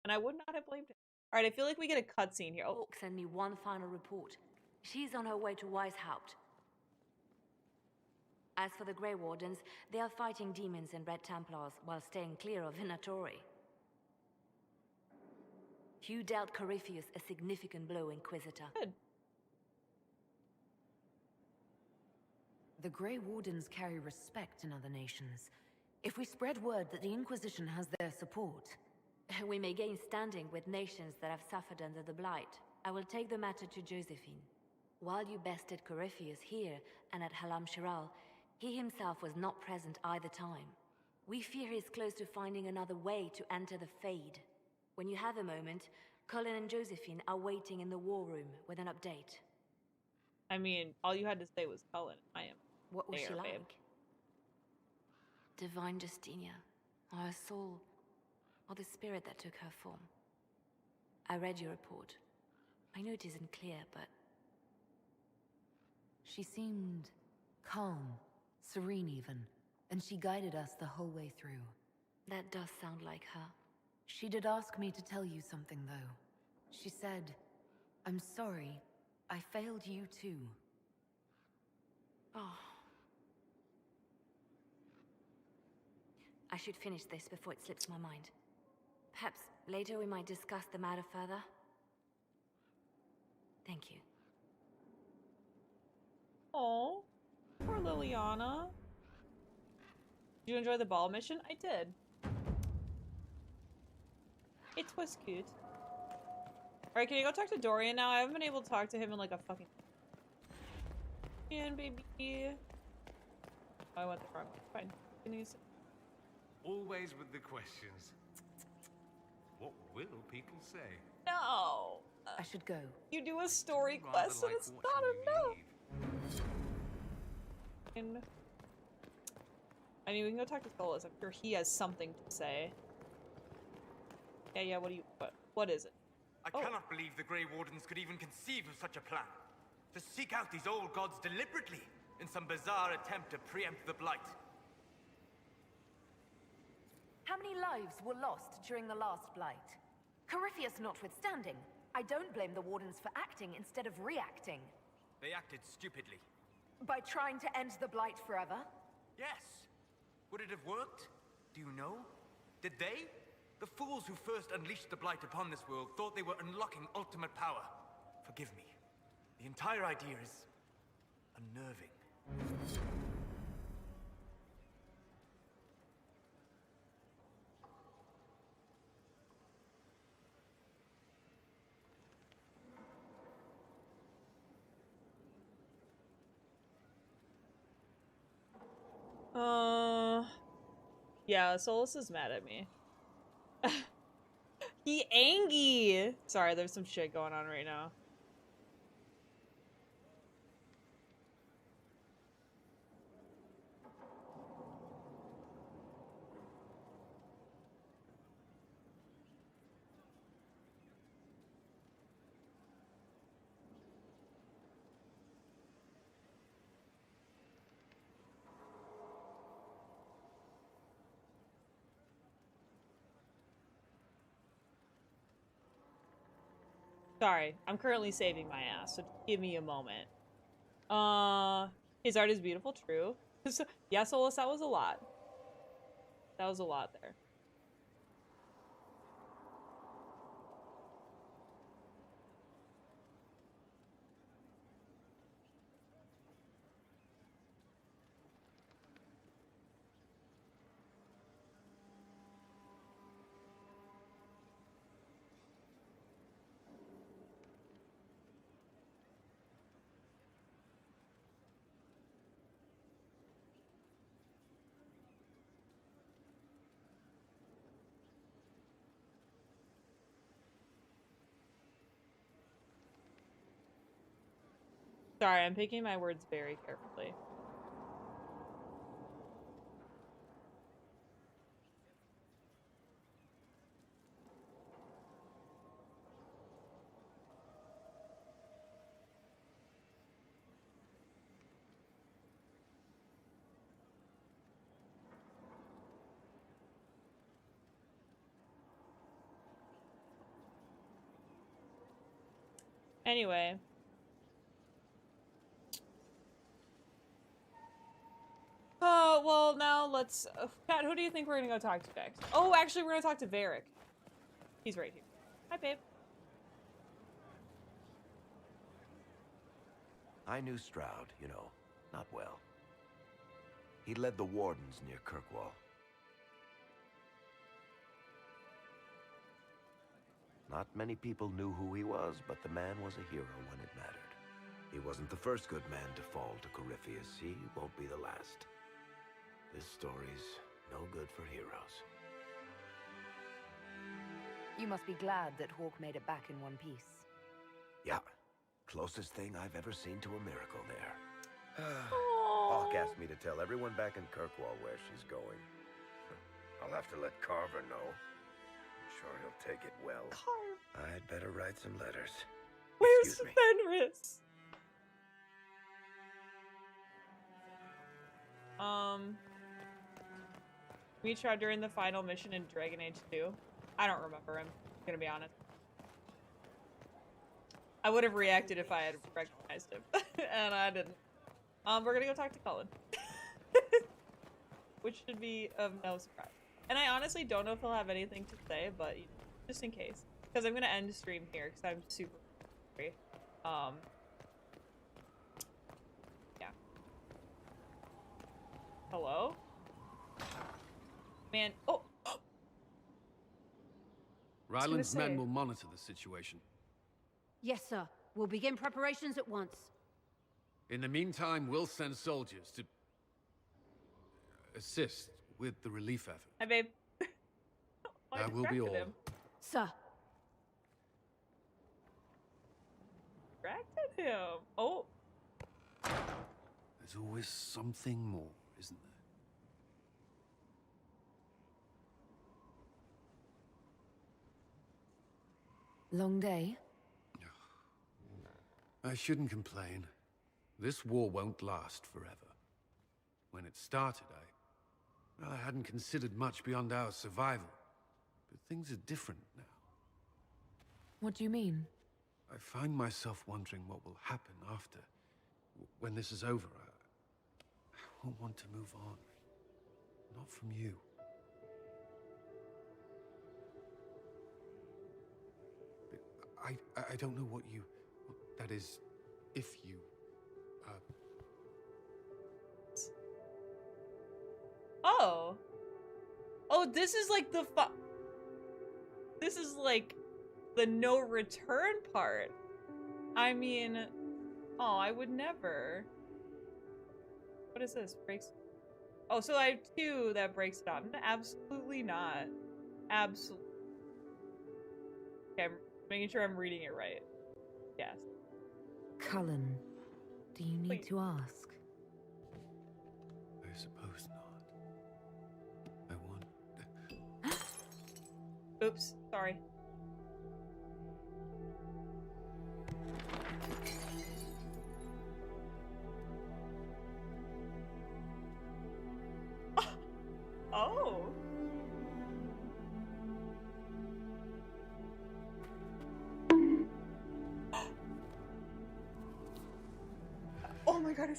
A: And I would not have blamed him. All right, I feel like we get a cutscene here. Oh,
L: Hawk sent me one final report. She's on her way to Weishaupt. As for the Grey Wardens, they are fighting demons and Red Templars while staying clear of Venatori. You dealt Corypheus a significant blow, Inquisitor.
A: Good.
F: The Grey Wardens carry respect in other nations. If we spread word that the Inquisition has their support...
L: We may gain standing with nations that have suffered under the Blight. I will take the matter to Josephine. While you bested Corypheus here and at Halam Shiral, he himself was not present either time. We fear he's close to finding another way to enter the Fade. When you have a moment, Colin and Josephine are waiting in the war room with an update.
A: I mean, all you had to say was Cullen. I am.
L: What was
A: there,
L: she like?
A: babe.
L: Divine Justinia, or her soul, or the spirit that took her form. I read your report. I know it isn't clear, but...
F: She seemed calm, serene even.
B: and she guided us the whole way through.
L: That does sound like her.
B: She did ask me to tell you something, though. She said, "I'm sorry, I failed you too."
L: Oh. I should finish this before it slips my mind. Perhaps later we might discuss the matter further. Thank you.
A: Oh, poor Liliana. Did you enjoy the ball mission? I did. It was cute. Alright, can you go talk to Dorian now? I haven't been able to talk to him in like a fucking... Dorian, baby. Oh, I went the wrong way. Fine. Can you...
R: Always with the questions. What will people say?
A: No!
B: I should go.
A: You do a story quest and it's not enough! I mean, we can go talk to Solas. I'm sure he has something to say. Yeah, what is it?
N: I cannot believe the Grey Wardens could even conceive of such a plan. To seek out these old gods deliberately, in some bizarre attempt to preempt the Blight.
F: How many lives were lost during the last Blight? Corypheus notwithstanding, I don't blame the Wardens for acting instead of reacting.
N: They acted stupidly.
F: By trying to end the Blight forever?
N: Yes. Would it have worked? Do you know? Did they? The fools who first unleashed the Blight upon this world thought they were unlocking ultimate power. Forgive me. The entire idea is unnerving.
A: Yeah, Solus is mad at me. He angry. Sorry, there's some shit going on right now. Sorry, I'm currently saving my ass, so give me a moment. His art is beautiful, true. Yeah, Solus, that was a lot. That was a lot there. Sorry, I'm picking my words very carefully. Anyway. Well, now let's... Pat, who do you think we're gonna go talk to next? Oh, actually, we're gonna talk to Varric. He's right here. Hi, babe.
G: I knew Stroud, you know, not well. He led the wardens near Kirkwall. Not many people knew who he was, but the man was a hero when it mattered. He wasn't the first good man to fall to Corypheus. He won't be the last. This story's no good for heroes.
F: You must be glad that Hawk made it back in one piece.
G: Yeah. Closest thing I've ever seen to a miracle there. Hawk asked me to tell everyone back in Kirkwall where she's going. I'll have to let Carver know. I'm sure he'll take it well.
A: Carver.
G: I'd better write some letters.
A: Where's Fenris? We tried during the final mission in Dragon Age 2. I don't remember him, gonna be honest. I would have reacted if I had recognized him, and I didn't. We're gonna go talk to Cullen. Which should be of no surprise. And I honestly don't know if he'll have anything to say, but just in case. Because I'm gonna end the stream here, because I'm super hungry. Yeah. Hello? Man, oh!
K: Ryland's men will monitor the situation.
S: Yes, sir. We'll begin preparations at once.
K: In the meantime, we'll send soldiers to assist with the relief effort.
A: Hi, babe.
K: That will be all.
S: Sir.
A: Distracted him. Oh.
K: There's always something more, isn't there?
S: Long day?
K: I shouldn't complain. This war won't last forever. When it started, I hadn't considered much beyond our survival. But things are different now.
S: What do you mean?
K: I find myself wondering what will happen after. When this is over, I won't want to move on. Not from you. But I don't know what you... That is, if you...
A: Oh. Oh, this is like the This is like the no return part. I mean, oh, I would never. What is this? Breaks. Oh, so I have 2 that breaks it on. Absolutely not. Absolutely. Okay, I'm making sure I'm reading it right. Yes.
S: Cullen, do you need to ask?
K: I suppose not. I want...
A: Oops, sorry. Oh. Oh my god.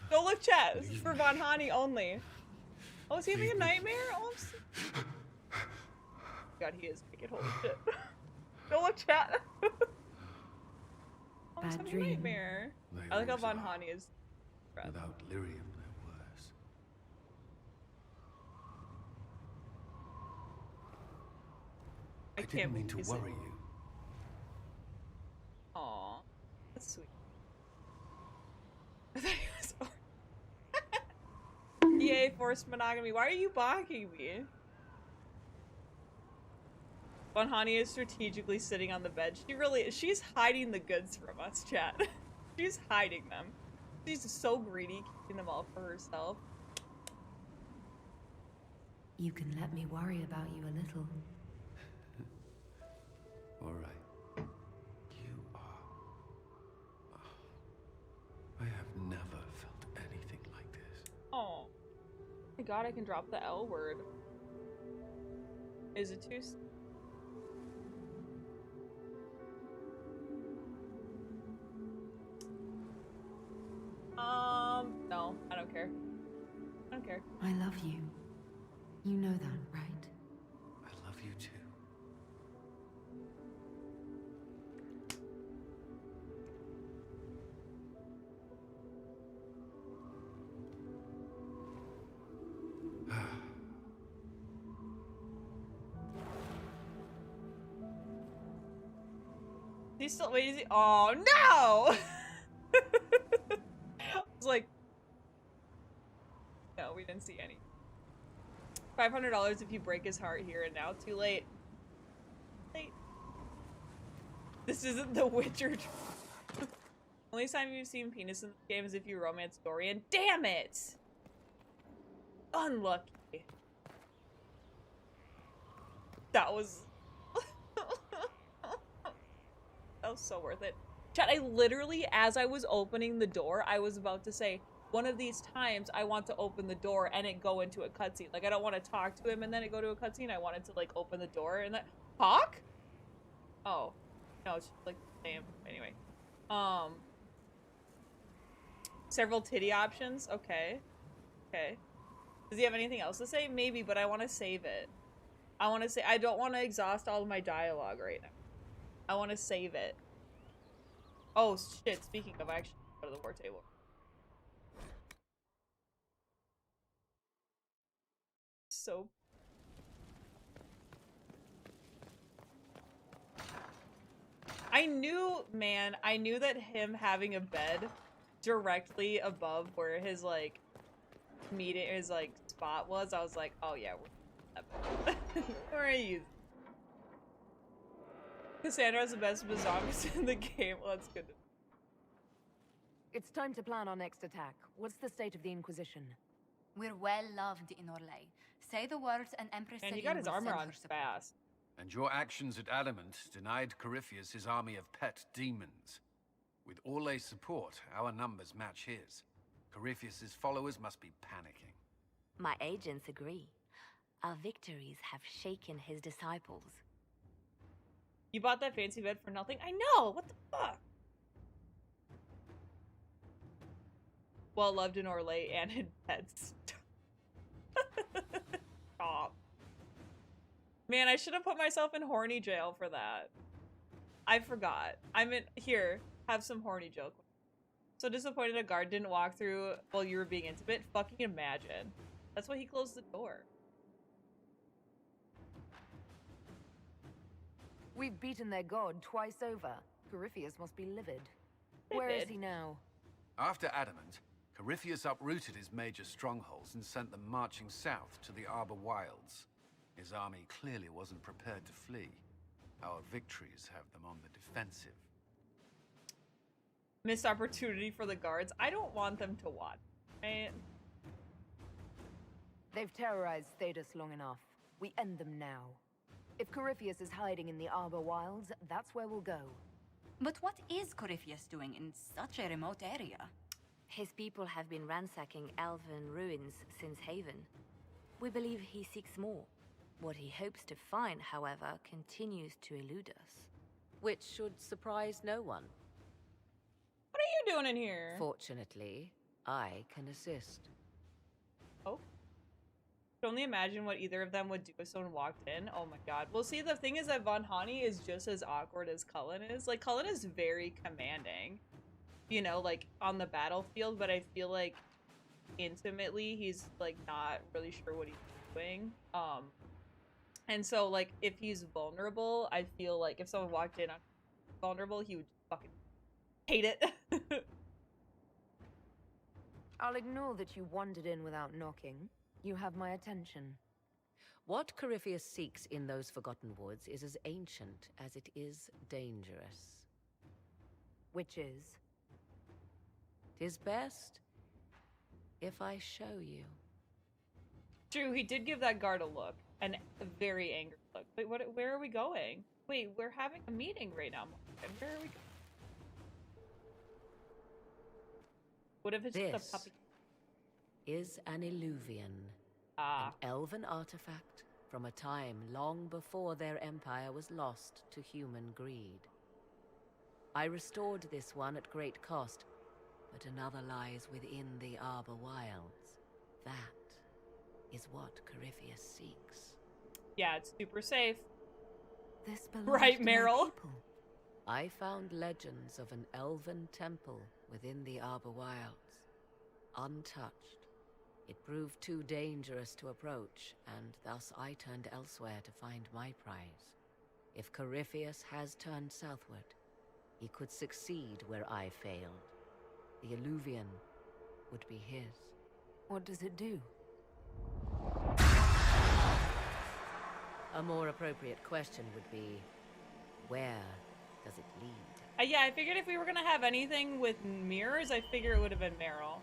A: Don't look, chat. This is for Von Hani only. Oh, is he having a nightmare? Oh, God, he is making holy shit. Don't look, chat. Oh, he's having a nightmare. I like how Von Hani is.
K: Without lyrium, they're worse. I didn't mean to worry you.
A: Aw, that's sweet. I thought he was. Yay, forced monogamy. Why are you blocking me? Von Hani is strategically sitting on the bed. She's hiding the goods from us, chat. She's hiding them. She's so greedy, keeping them all for herself.
S: You can let me worry about you a little.
K: All right. You are... I have never felt anything like this.
A: Oh. My god, I can drop the L word. Is it too... No, I don't care. I don't care.
S: I love you. You know that, right?
K: I love you too.
A: He's still wait, is he? Oh no! I was like, no, we didn't see any. $500 if you break his heart here and now. Too late. Late. This isn't The Witcher. Only time you've seen penis in the game is if you romance Dorian. Damn it! Unlucky. That was... that was so worth it. Chat, I literally, as I was opening the door, I was about to say, one of these times I want to open the door and it go into a cutscene. Like, I don't want to talk to him and then it go to a cutscene. I want it to, like, open the door and that... Talk? Oh. No, it's just, like, the same. Anyway. Several titty options? Okay. Okay. Does he have anything else to say? Maybe, but I want to save it. I want to say... I don't want to exhaust all of my dialogue right now. I want to save it. Oh, shit. Speaking of, I actually go to the war table. So... I knew that him having a bed directly above where his, like, spot was, I was like, oh yeah, we're gonna use it. Cassandra has the best zombies in the game. Well, that's good.
T: It's time to plan our next attack. What's the state of the Inquisition?
U: We're well loved in Orlais. Say the words and Empress
A: And he
U: Celine
A: got his
U: will
A: armor
U: send
A: on
U: her support.
A: fast.
K: And your actions at Adamant denied Corypheus his army of pet demons. With Orlais' support, our numbers match his. Corypheus' followers must be panicking.
L: My agents agree. Our victories have shaken his disciples.
A: You bought that fancy bed for nothing? I know! What the fuck? Well loved in Orlais and in pets. Stop. Man, I should have put myself in horny jail for that. I forgot. Here, have some horny joke. So disappointed a guard didn't walk through while you were being intimate? Fucking imagine. That's why he closed the door.
T: We've beaten their god twice over. Corypheus must be livid. Where is he now?
K: After Adamant, Corypheus uprooted his major strongholds and sent them marching south to the Arbor Wilds. His army clearly wasn't prepared to flee. Our victories have them on the defensive.
A: Missed opportunity for the guards. I don't want them to watch. Right?
T: They've terrorized Thedas long enough. We end them now. If Corypheus is hiding in the Arbor Wilds, that's where we'll go.
U: But what is Corypheus doing in such a remote area?
L: His people have been ransacking elven ruins since Haven. We believe he seeks more. What he hopes to find, however, continues to elude us.
V: Which should surprise no one.
A: What are you doing in here?
V: Fortunately, I can assist.
A: Oh. I can only imagine what either of them would do if someone walked in. Oh my god. Well, see, the thing is that Von Hani is just as awkward as Cullen is. Like, Cullen is very commanding, you know, like, on the battlefield, but I feel like intimately he's, like, not really sure what he's doing. And so, like, if he's vulnerable, I feel like if someone walked in on vulnerable, he would fucking hate it.
T: I'll ignore that you wandered in without knocking. You have my attention.
V: What Corypheus seeks in those Forgotten Woods is as ancient as it is dangerous.
T: Which is?
V: 'Tis best if I show you.
A: True, he did give that guard a look. A very angry look. Wait, where are we going? Wait, we're having a meeting right now. And where are we going? What if it's just a puppy?
V: Is an illuvian. An elven artifact from a time long before their empire was lost to human greed. I restored this one at great cost, but another lies within the Arbor Wilds. That is what Corypheus seeks.
A: Yeah, it's super safe.
V: This belongs
A: right,
V: to my
A: Meryl?
V: people. I found legends of an elven temple within the Arbor Wilds, untouched. It proved too dangerous to approach, and thus I turned elsewhere to find my prize. If Corypheus has turned southward, he could succeed where I failed. The Illuvian would be his.
T: What does it do?
V: A more appropriate question would be, where does it lead?
A: Yeah, I figured if we were gonna have anything with mirrors, I figure it would have been Meryl.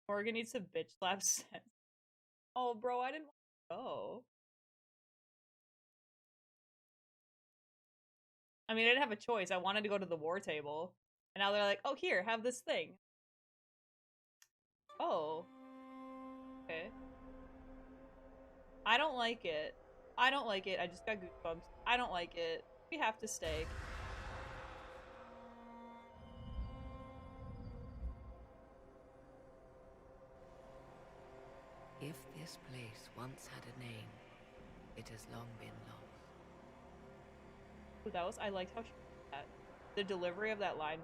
A: Morgan needs to bitch slap sense. Oh, bro, I didn't go. I mean, I didn't have a choice. I wanted to go to the war table. And now they're like, oh, here, have this thing. Oh. Okay. I don't like it. I don't like it. I just got goosebumps. I don't like it. We have to stay.
V: If this place once had a name, it has long been lost.
A: Ooh, that was, I liked how she did that. The delivery of that line.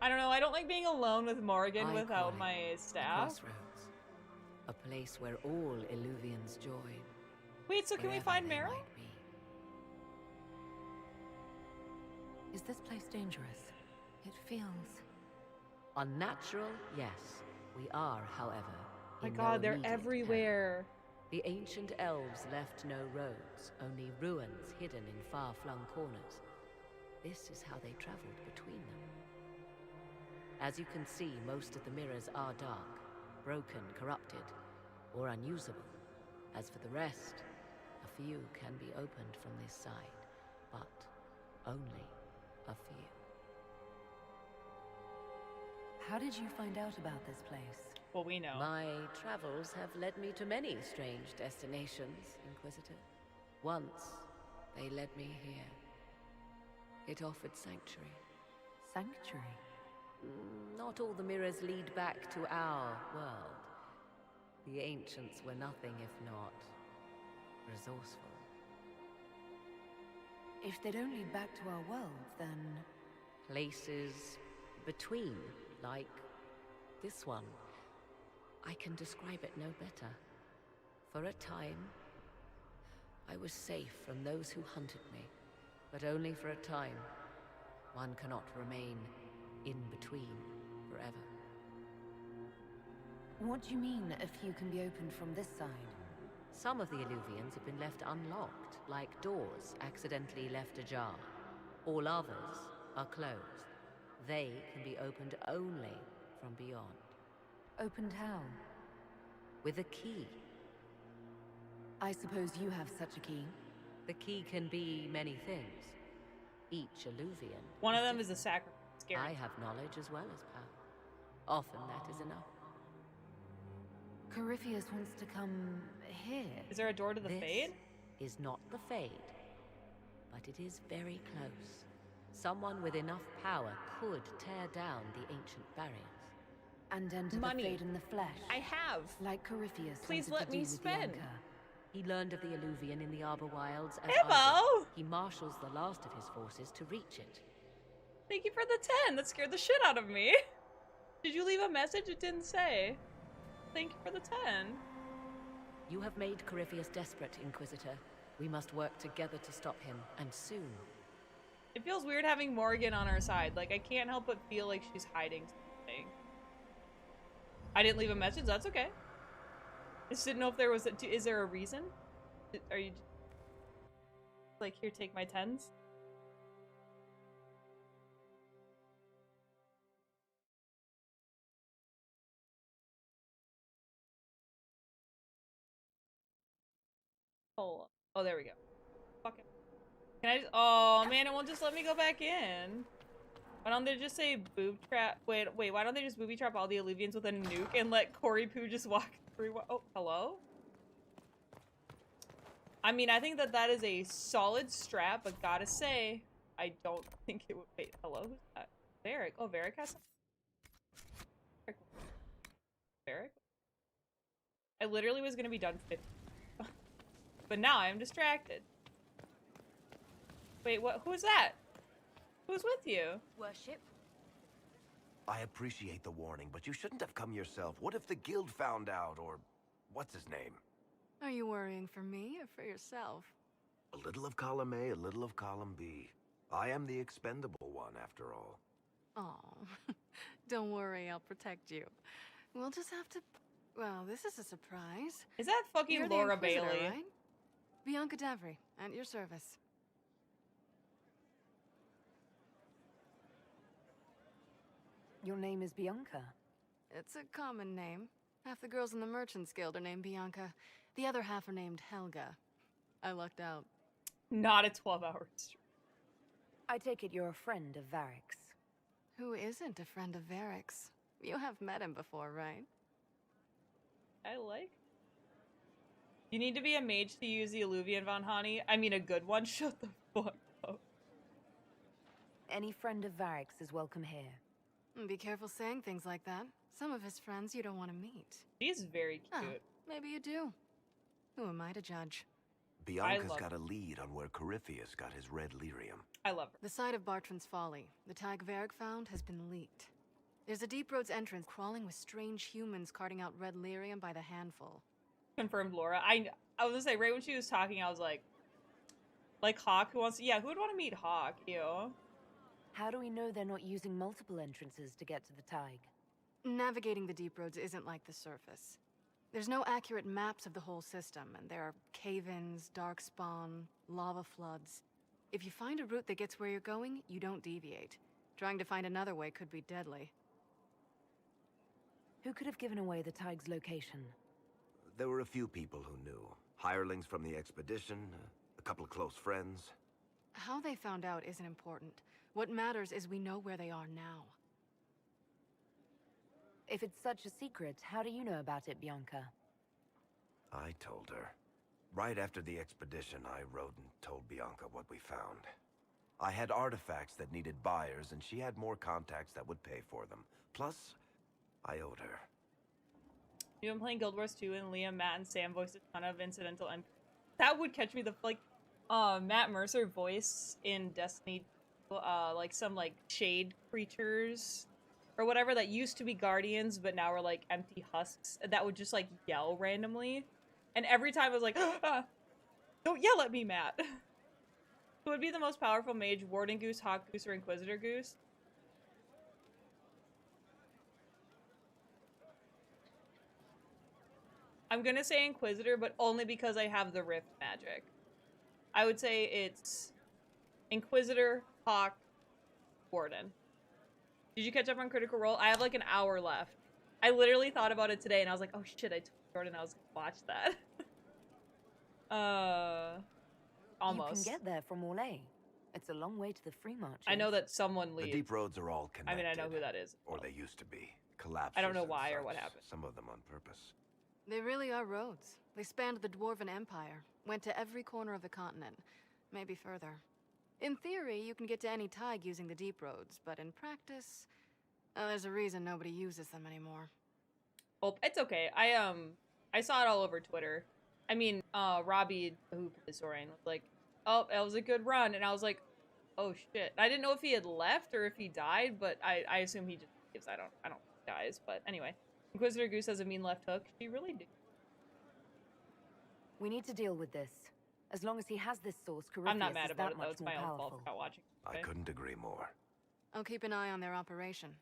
A: I don't know, I don't like being alone with Morgan without my staff.
V: Crossroads. A place where all Illuvians join.
A: Wait, so can we find Meryl?
L: Is this place dangerous? It feels...
V: Unnatural, yes. We are, however,
A: My
V: in
A: god,
V: no
A: they're
V: immediate
A: everywhere.
V: peril. The ancient elves left no roads, only ruins hidden in far-flung corners. This is how they traveled between them. As you can see, most of the mirrors are dark, broken, corrupted, or unusable. As for the rest, a few can be opened from this side, but only a few.
L: How did you find out about this place?
A: Well, we know.
V: My travels have led me to many strange destinations, Inquisitor. Once, they led me here. It offered sanctuary.
L: Sanctuary?
V: Not all the mirrors lead back to our world. The ancients were nothing if not resourceful.
L: If they don't lead back to our world, then...
V: Places between, like this one. I can describe it no better. For a time, I was safe from those who hunted me, but only for a time. One cannot remain in between forever.
L: What do you mean, a few can be opened from this side?
V: Some of the Illuvians have been left unlocked, like doors accidentally left ajar. All others are closed. They can be opened only from beyond.
L: Opened how?
V: With a key.
L: I suppose you have such a key.
V: The key can be many things. Each Illuvian.
A: One of them is a sacrifice. Scary.
V: I have knowledge as well as power. Often that is enough.
L: Corypheus wants to come here.
A: Is there a door to the Fade?
V: Is not the Fade, but it is very close. Someone with enough power could tear down the ancient barriers.
L: And enter
A: Money.
L: the Fade in the flesh.
A: I have.
L: Like Corypheus.
A: Please
L: wanted
A: let
L: to
A: me
L: do with
A: spend.
L: Bianca.
V: He learned of the Illuvian in the Arbor Wilds as
A: Hippo!
V: I did. He marshals the last of his forces to reach it.
A: Thank you for the 10. That scared the shit out of me. Did you leave a message? It didn't say. Thank you for the 10.
V: You have made Corypheus desperate, Inquisitor. We must work together to stop him, and soon.
A: It feels weird having Morgan on our side. Like, I can't help but feel like she's hiding something. I didn't leave a message. That's okay. I just didn't know if there was a... Is there a reason? Are you... Like, here, take my 10s? Oh, there we go. Fuck it. Can I just... Oh, man, it won't just let me go back in. Why don't they just say boob trap? Wait, why don't they just booby trap all the Illuvians with a nuke and let Corey Poo just walk through? Oh, hello? I mean, I think that that is a solid strap, but gotta say, I don't think it would... Wait, hello? Who's that? Varric. Oh, Varric has some... Varric? I literally was gonna be done 50. But now I'm distracted. Wait, what? Who's that? Who's with you?
U: Worship?
G: I appreciate the warning, but you shouldn't have come yourself. What if the guild found out, or what's his name?
D: Are you worrying for me or for yourself?
G: A little of column A, a little of column B. I am the expendable one, after all.
D: Oh, don't worry, I'll protect you. We'll just have to... Well, this is a surprise.
A: Is that fucking
D: You're
A: Laura
D: the Inquisitor,
A: Bailey?
D: right? Bianca Davry, at your service.
L: Your name is Bianca.
D: It's a common name. Half the girls in the Merchants Guild are named Bianca. The other half are named Helga. I lucked out.
A: Not a 12-hour stream.
T: I take it you're a friend of Varric's.
D: Who isn't a friend of Varric's? You have met him before, right?
A: I like. You need to be a mage to use the Alluvian von Hani. I mean, a good one. Shut the fuck up.
T: Any friend of Varric's is welcome here.
D: Be careful saying things like that. Some of his friends you don't want to meet.
A: She's very cute.
D: Oh, maybe you do. Who am I to judge?
G: Bianca's got a lead on where Corypheus got his red lyrium.
A: I love her.
D: The site of Bartrand's Folly, the tag Varric found, has been leaked. There's a deep roads entrance crawling with strange humans carting out red lyrium by the handful.
A: Confirmed Laura. I was gonna say, right when she was talking, I was like Hawk, who wants to, yeah, who would want to meet Hawk, you?
T: How do we know they're not using multiple entrances to get to the Tig?
D: Navigating the deep roads isn't like the surface. There's no accurate maps of the whole system, and there are cave-ins, dark spawn, lava floods. If you find a route that gets where you're going, you don't deviate. Trying to find another way could be deadly.
T: Who could have given away the Tig's location?
G: There were a few people who knew. Hirelings from the expedition, a couple of close friends.
D: How they found out isn't important. What matters is we know where they are now.
T: If it's such a secret, how do you know about it, Bianca?
G: I told her. Right after the expedition, I wrote and told Bianca what we found. I had artifacts that needed buyers, and she had more contacts that would pay for them. Plus, I owed her.
A: You've been playing Guild Wars 2 and Liam, Matt, and Sam voiced a ton of incidental and that would catch me the Matt Mercer voice in Destiny, like some like shade creatures or whatever that used to be guardians but now are like empty husks that would just like yell randomly, and every time I was like, ah, don't yell at me, Matt. Who would be the most powerful mage? Warden Goose, Hawk Goose, or Inquisitor Goose? I'm gonna say Inquisitor, but only because I have the Rift magic. I would say it's Inquisitor, Hawk, Warden. Did you catch up on Critical Role? I have like an hour left. I literally thought about it today and I was like, oh shit, I told Jordan I was gonna watch that. Almost.
T: You can get there from Orlais. It's a long way to the free marches.
A: I know that someone leaves.
G: The deep roads are all connected.
A: I mean, I know who that is.
G: Or they used to be. Collapses.
A: I don't know why or what happened.
G: Some of them on purpose.
D: They really are roads. They spanned the Dwarven Empire, went to every corner of the continent, maybe further. In theory, you can get to any Tig using the deep roads, but in practice, there's a reason nobody uses them anymore.
A: Oh, it's okay. I saw it all over Twitter. I mean, Robbie, who put this story in, was like, oh, that was a good run. And I was like, oh shit. I didn't know if he had left or if he died, but I assume he just leaves. I don't think he dies, but anyway. Inquisitor Goose has a mean left hook. She really did.
T: We need to deal with this. As long as he has this source,
A: I'm not mad about it though. It's my own fault for not watching.
G: Okay? I couldn't agree more.
D: I'll keep an eye on their operation.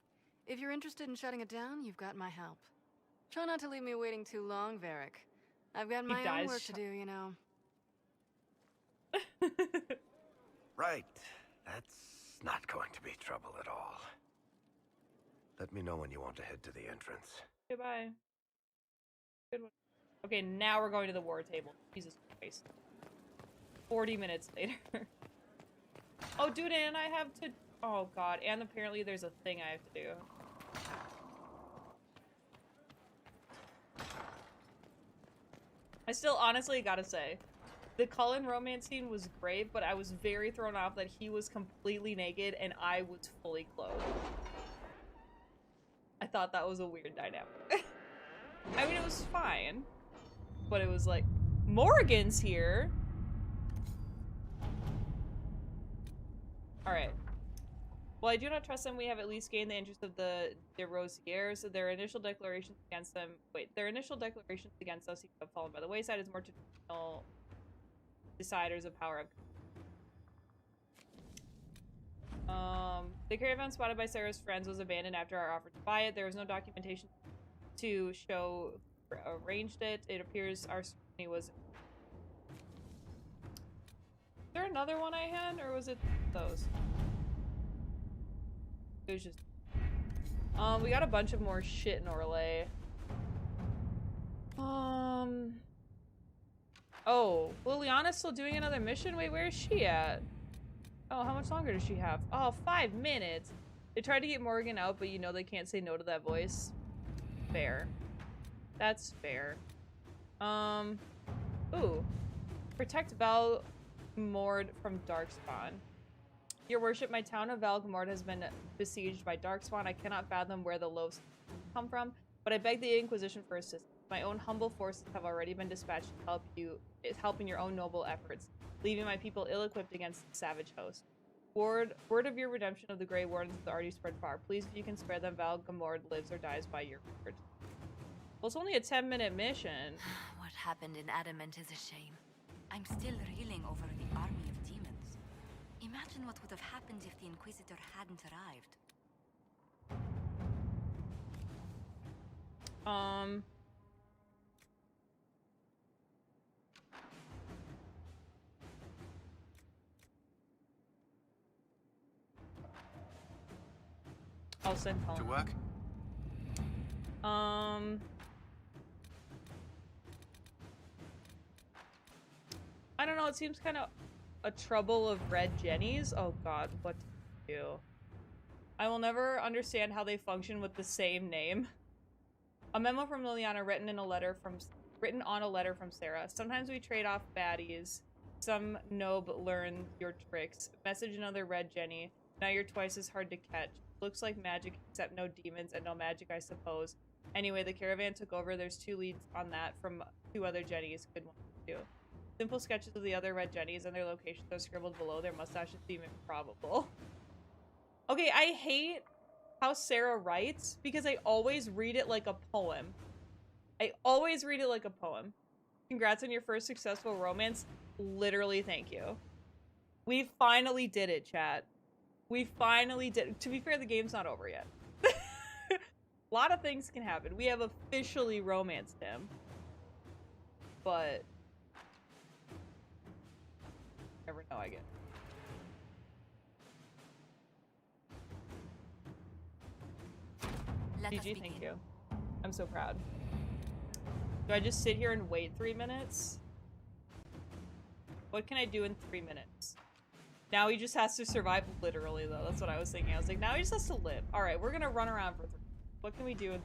D: If you're interested in shutting it down, you've got my help. Try not to leave me waiting too long, Varric. I've got my own work to do, you know.
G: Right. That's not going to be trouble at all. Let me know when you want to head to the entrance.
A: Goodbye. Good one. Okay, now we're going to the war table. Jesus Christ. 40 minutes later. Oh, dude, and I have to... Oh, God. And apparently there's a thing I have to do. I still honestly gotta say, the Cullen romance scene was great, but I was very thrown off that he was completely naked and I was fully clothed. I thought that was a weird dynamic. I mean, it was fine, but it was like, Morrigan's here. Alright. Well, I do not trust them. We have at least gained the interest of the de Rosiers. Their initial declarations against them... Wait, their initial declarations against us have fallen by the wayside as more traditional deciders of power. The caravan spotted by Sarah's friends was abandoned after our offer to buy it. There was no documentation to show who arranged it. It appears our scrutiny was... Is there another one I had, or was it those? It was just... we got a bunch of more shit in Orlais. Oh, Liliana's still doing another mission? Wait, where is she at? Oh, how much longer does she have? Oh, 5 minutes. They tried to get Morgan out, but you know they can't say no to that voice. Fair. That's fair. Ooh. Protect Valgamord from Darkspawn. Your worship, my town of Valgamord has been besieged by Darkspawn. I cannot fathom where the loaves come from, but I beg the Inquisition for assistance. My own humble forces have already been dispatched to help in your own noble efforts, leaving my people ill-equipped against the savage host. Word of your redemption of the Grey Wardens has already spread far. Please, if you can spare them, Valgamord lives or dies by your word. Well, it's only a 10-minute mission.
B: What happened in Adamant is a shame. I'm still reeling over the army of demons. Imagine what would have happened if the Inquisitor hadn't arrived.
A: I'll send Colin.
K: To work?
A: I don't know, it seems kind of a trouble of red jennies. Oh god, what to do? I will never understand how they function with the same name. A memo from Liliana written on a letter from Sarah. Sometimes we trade off baddies. Some know but learn your tricks. Message another red jenny. Now you're twice as hard to catch. Looks like magic, except no demons and no magic, I suppose. Anyway, the caravan took over. There's 2 leads on that from 2 other jennies. Good one to do. Simple sketches of the other red jennies and their locations are scribbled below. Their mustaches seem improbable. Okay, I hate how Sarah writes because I always read it like a poem. I always read it like a poem. Congrats on your first successful romance. Literally, thank you. We finally did it, chat. We finally did. To be fair, the game's not over yet. A lot of things can happen. We have officially romanced him. But never know, I guess. GG, thank you. I'm so proud. Do I just sit here and wait 3 minutes? What can I do in 3 minutes? Now he just has to survive, literally, though. That's what I was thinking. I was like, now he just has to live. Alright, we're gonna run around for 3 minutes. What can we do in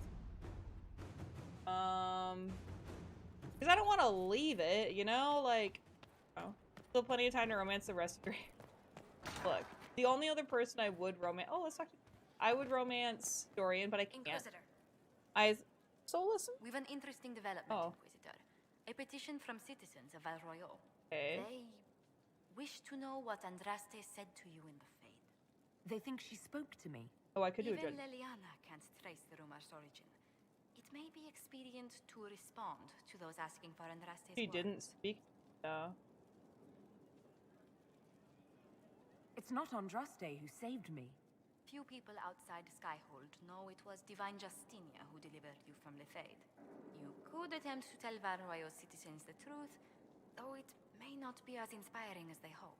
A: because I don't want to leave it, you know? Like, oh, still plenty of time to romance the rest of your Look, the only other person I would romance... Oh, let's talk to... I would romance Dorian, but I can't.
B: Inquisitor.
A: So listen.
B: We've an interesting development, Inquisitor. A petition from citizens of Val Royal.
A: Okay.
B: They wish to know what Andraste said to you in the Fade.
E: They think she spoke to me.
A: Oh, I could do it.
B: Even Liliana can't trace the rumor's origin. It may be expedient to respond to those asking for Andraste's
A: She
B: word.
A: didn't speak.
E: It's not Andraste who saved me.
B: Few people outside Skyhold know it was divine Justinia who delivered you from the Fade. You could attempt to tell Val Royal citizens the truth, though it may not be as inspiring as they hope.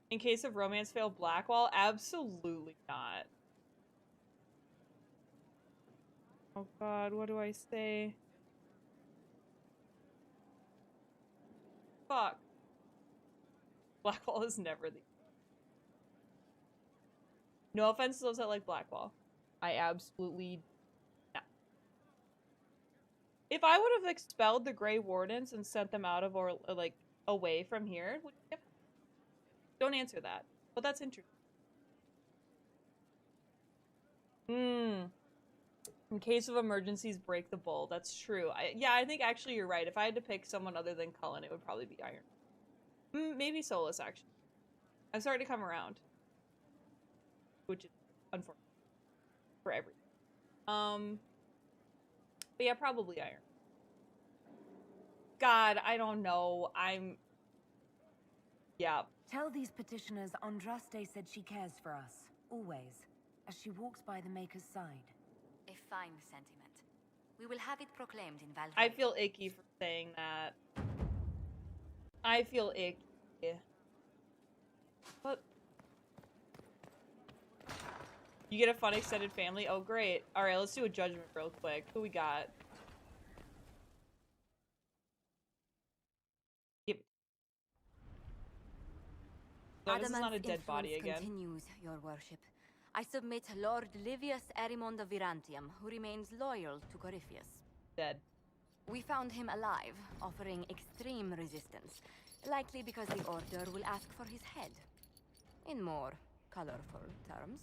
A: In case of romance fail Blackwall, absolutely not. Oh god, what do I say? Fuck. Blackwall is never the... No offense to those that like Blackwall. I absolutely... No. If I would have expelled the Grey Wardens and sent them out of, or like, away from here, would you... Don't answer that. But that's interesting. In case of emergencies, break the bowl. That's true. Yeah, I think actually you're right. If I had to pick someone other than Cullen, it would probably be Iron. Maybe Solus, actually. I'm starting to come around. Which is unfortunate. For everything. But yeah, probably Iron. God, I don't know. Yeah.
E: Tell these petitioners Andraste said she cares for us, always, as she walks by the Maker's side.
B: A fine sentiment. We will have it proclaimed in Val Royal.
A: I feel icky for saying that. I feel icky. But... You get a fun extended family? Oh, great. Alright, let's do a judgment real quick. Who we got? No, this is not a
B: Adamant's
A: dead body
B: influence
A: again.
B: continues, your worship. I submit Lord Livius Erimond of Virantium, who remains loyal to Corypheus.
A: Dead.
B: We found him alive, offering extreme resistance, likely because the Order will ask for his head. In more colorful terms.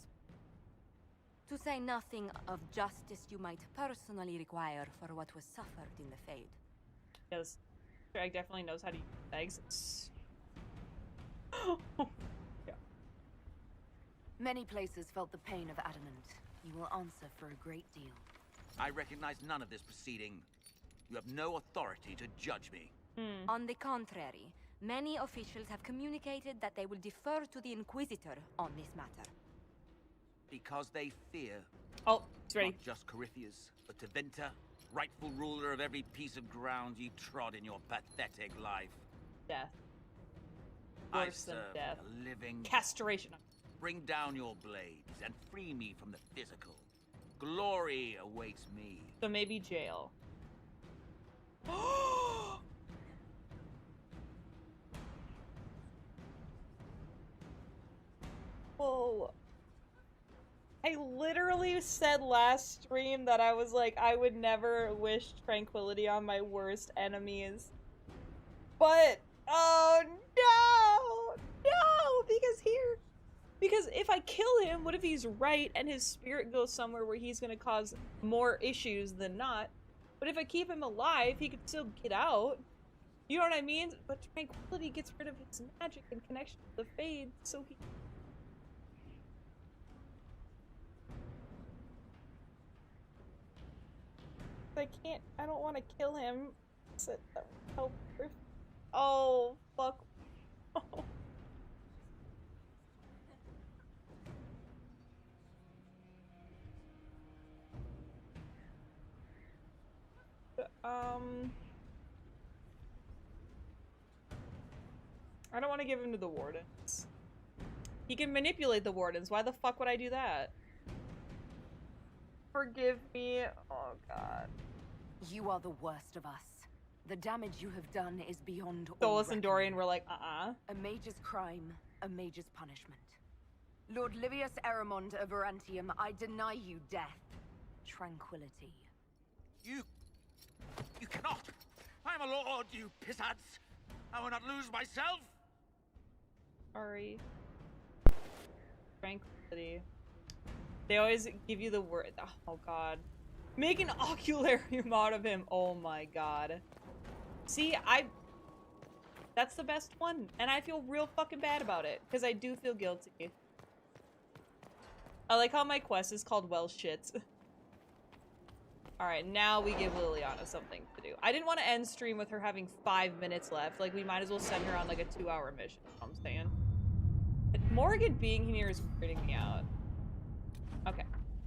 B: To say nothing of justice you might personally require for what was suffered in the Fade.
A: Yes, Drag definitely knows how to use eggs. Yeah.
T: Many places felt the pain of Adamant. You will answer for a great deal.
J: I recognize none of this proceeding. You have no authority to judge me.
B: On the contrary, many officials have communicated that they will defer to the Inquisitor on this matter.
J: Because they fear.
A: Oh, it's ready.
J: Not just Corypheus, but Tevinter, rightful ruler of every piece of ground you trod in your pathetic life.
A: Death.
J: I
A: Worse than
J: serve
A: death.
J: a living
A: Castration.
J: Bring down your blades and free me from the physical. Glory awaits me.
A: So maybe jail. Whoa. I literally said last stream that I was like, I would never wish tranquility on my worst enemies. But, oh no! No! Because if I kill him, what if he's right and his spirit goes somewhere where he's gonna cause more issues than not? But if I keep him alive, he could still get out. You know what I mean? But tranquility gets rid of his magic and connection to the Fade, so he... I don't want to kill him. Help. Oh, fuck. I don't want to give him to the wardens. He can manipulate the wardens. Why the fuck would I do that? Forgive me. Oh god.
T: You are the worst of us. The damage you have done is beyond all
A: Solus and Dorian
T: reckoning.
A: were like,
T: A mage's crime, a mage's punishment. Lord Livius Erimond of Virantium, I deny you death. Tranquility.
J: You cannot! I am a lord, you pissants! I will not lose myself!
A: Sorry. Tranquility. They always give you the word. Oh god. Make an ocularium out of him. Oh my god. See, that's the best one. And I feel real fucking bad about it. Because I do feel guilty. I like how my quest is called Well Shit. Alright, now we give Liliana something to do. I didn't want to end stream with her having 5 minutes left. Like, we might as well send her on like a 2-hour mission. You know what I'm saying? But Morgan being here is weirding me out. Okay.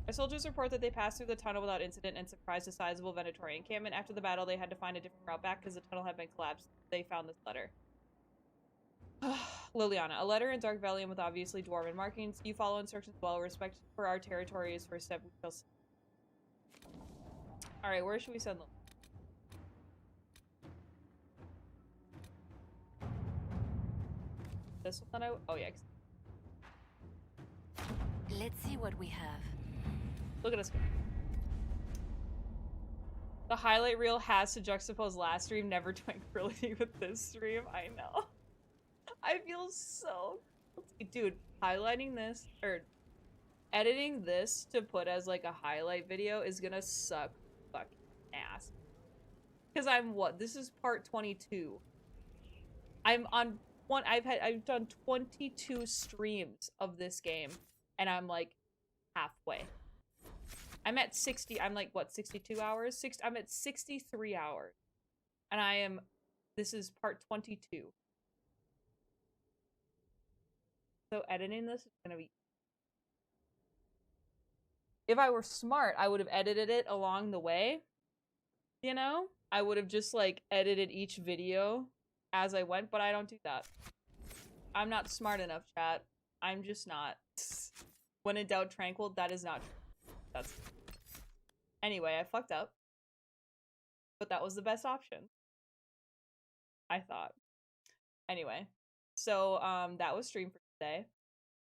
A: Our soldiers report that they passed through the tunnel without incident and surprised a sizable Venatori encampment. After the battle, they had to find a different route back because the tunnel had been collapsed. They found this letter. Liliana, a letter in Dark Valium with obviously dwarven markings. You follow instructions well. Respect for our territory is first step. We shall see. Alright, where should we send them? This one that I... Oh, yeah.
B: Let's see what we have.
A: Look at us go. The highlight reel has to juxtapose last stream, never tranquility with this stream. I know. I feel so guilty. Dude, highlighting this, or editing this to put as like a highlight video is gonna suck fucking ass. Because I'm what? This is part 22. I'm on one. I've done 22 streams of this game, and I'm like halfway. I'm at 60. I'm like what? 62 hours. I'm at 63 hours, and I am. This is part 22. So editing this is gonna be. If I were smart, I would have edited it along the way. You know? I would have just like edited each video as I went, but I don't do that. I'm not smart enough, chat. I'm just not. When in doubt, tranquil, that is not true. That's... Anyway, I fucked up. But that was the best option. I thought. Anyway. So, that was stream for today.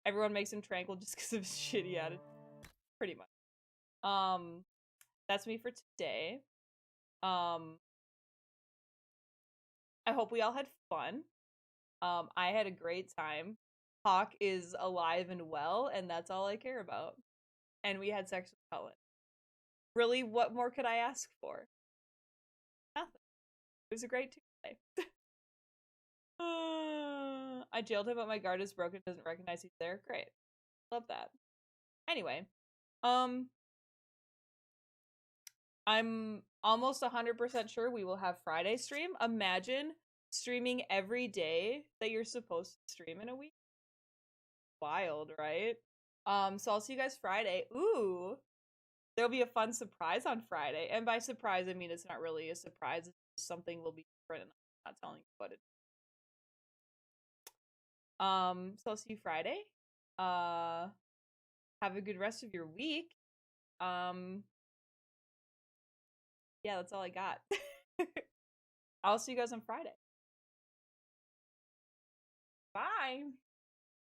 A: Everyone makes him tranquil just because of his shitty attitude. Pretty much. That's me for today. I hope we all had fun. I had a great time. Hawk is alive and well, and that's all I care about. And we had sex with Cullen. Really, what more could I ask for? Nothing. It was a great Tuesday. I jailed him, but my guard is broken, doesn't recognize he's there. Great. Love that. Anyway, I'm almost 100% sure we will have Friday stream. Imagine streaming every day that you're supposed to stream in a week. Wild, right? So I'll see you guys Friday. Ooh, there'll be a fun surprise on Friday. And by surprise, I mean it's not really a surprise. It's just something will be different and I'm not telling you what it is. So I'll see you Friday. Have a good rest of your week. Yeah, that's all I got. I'll see you guys on Friday. Bye.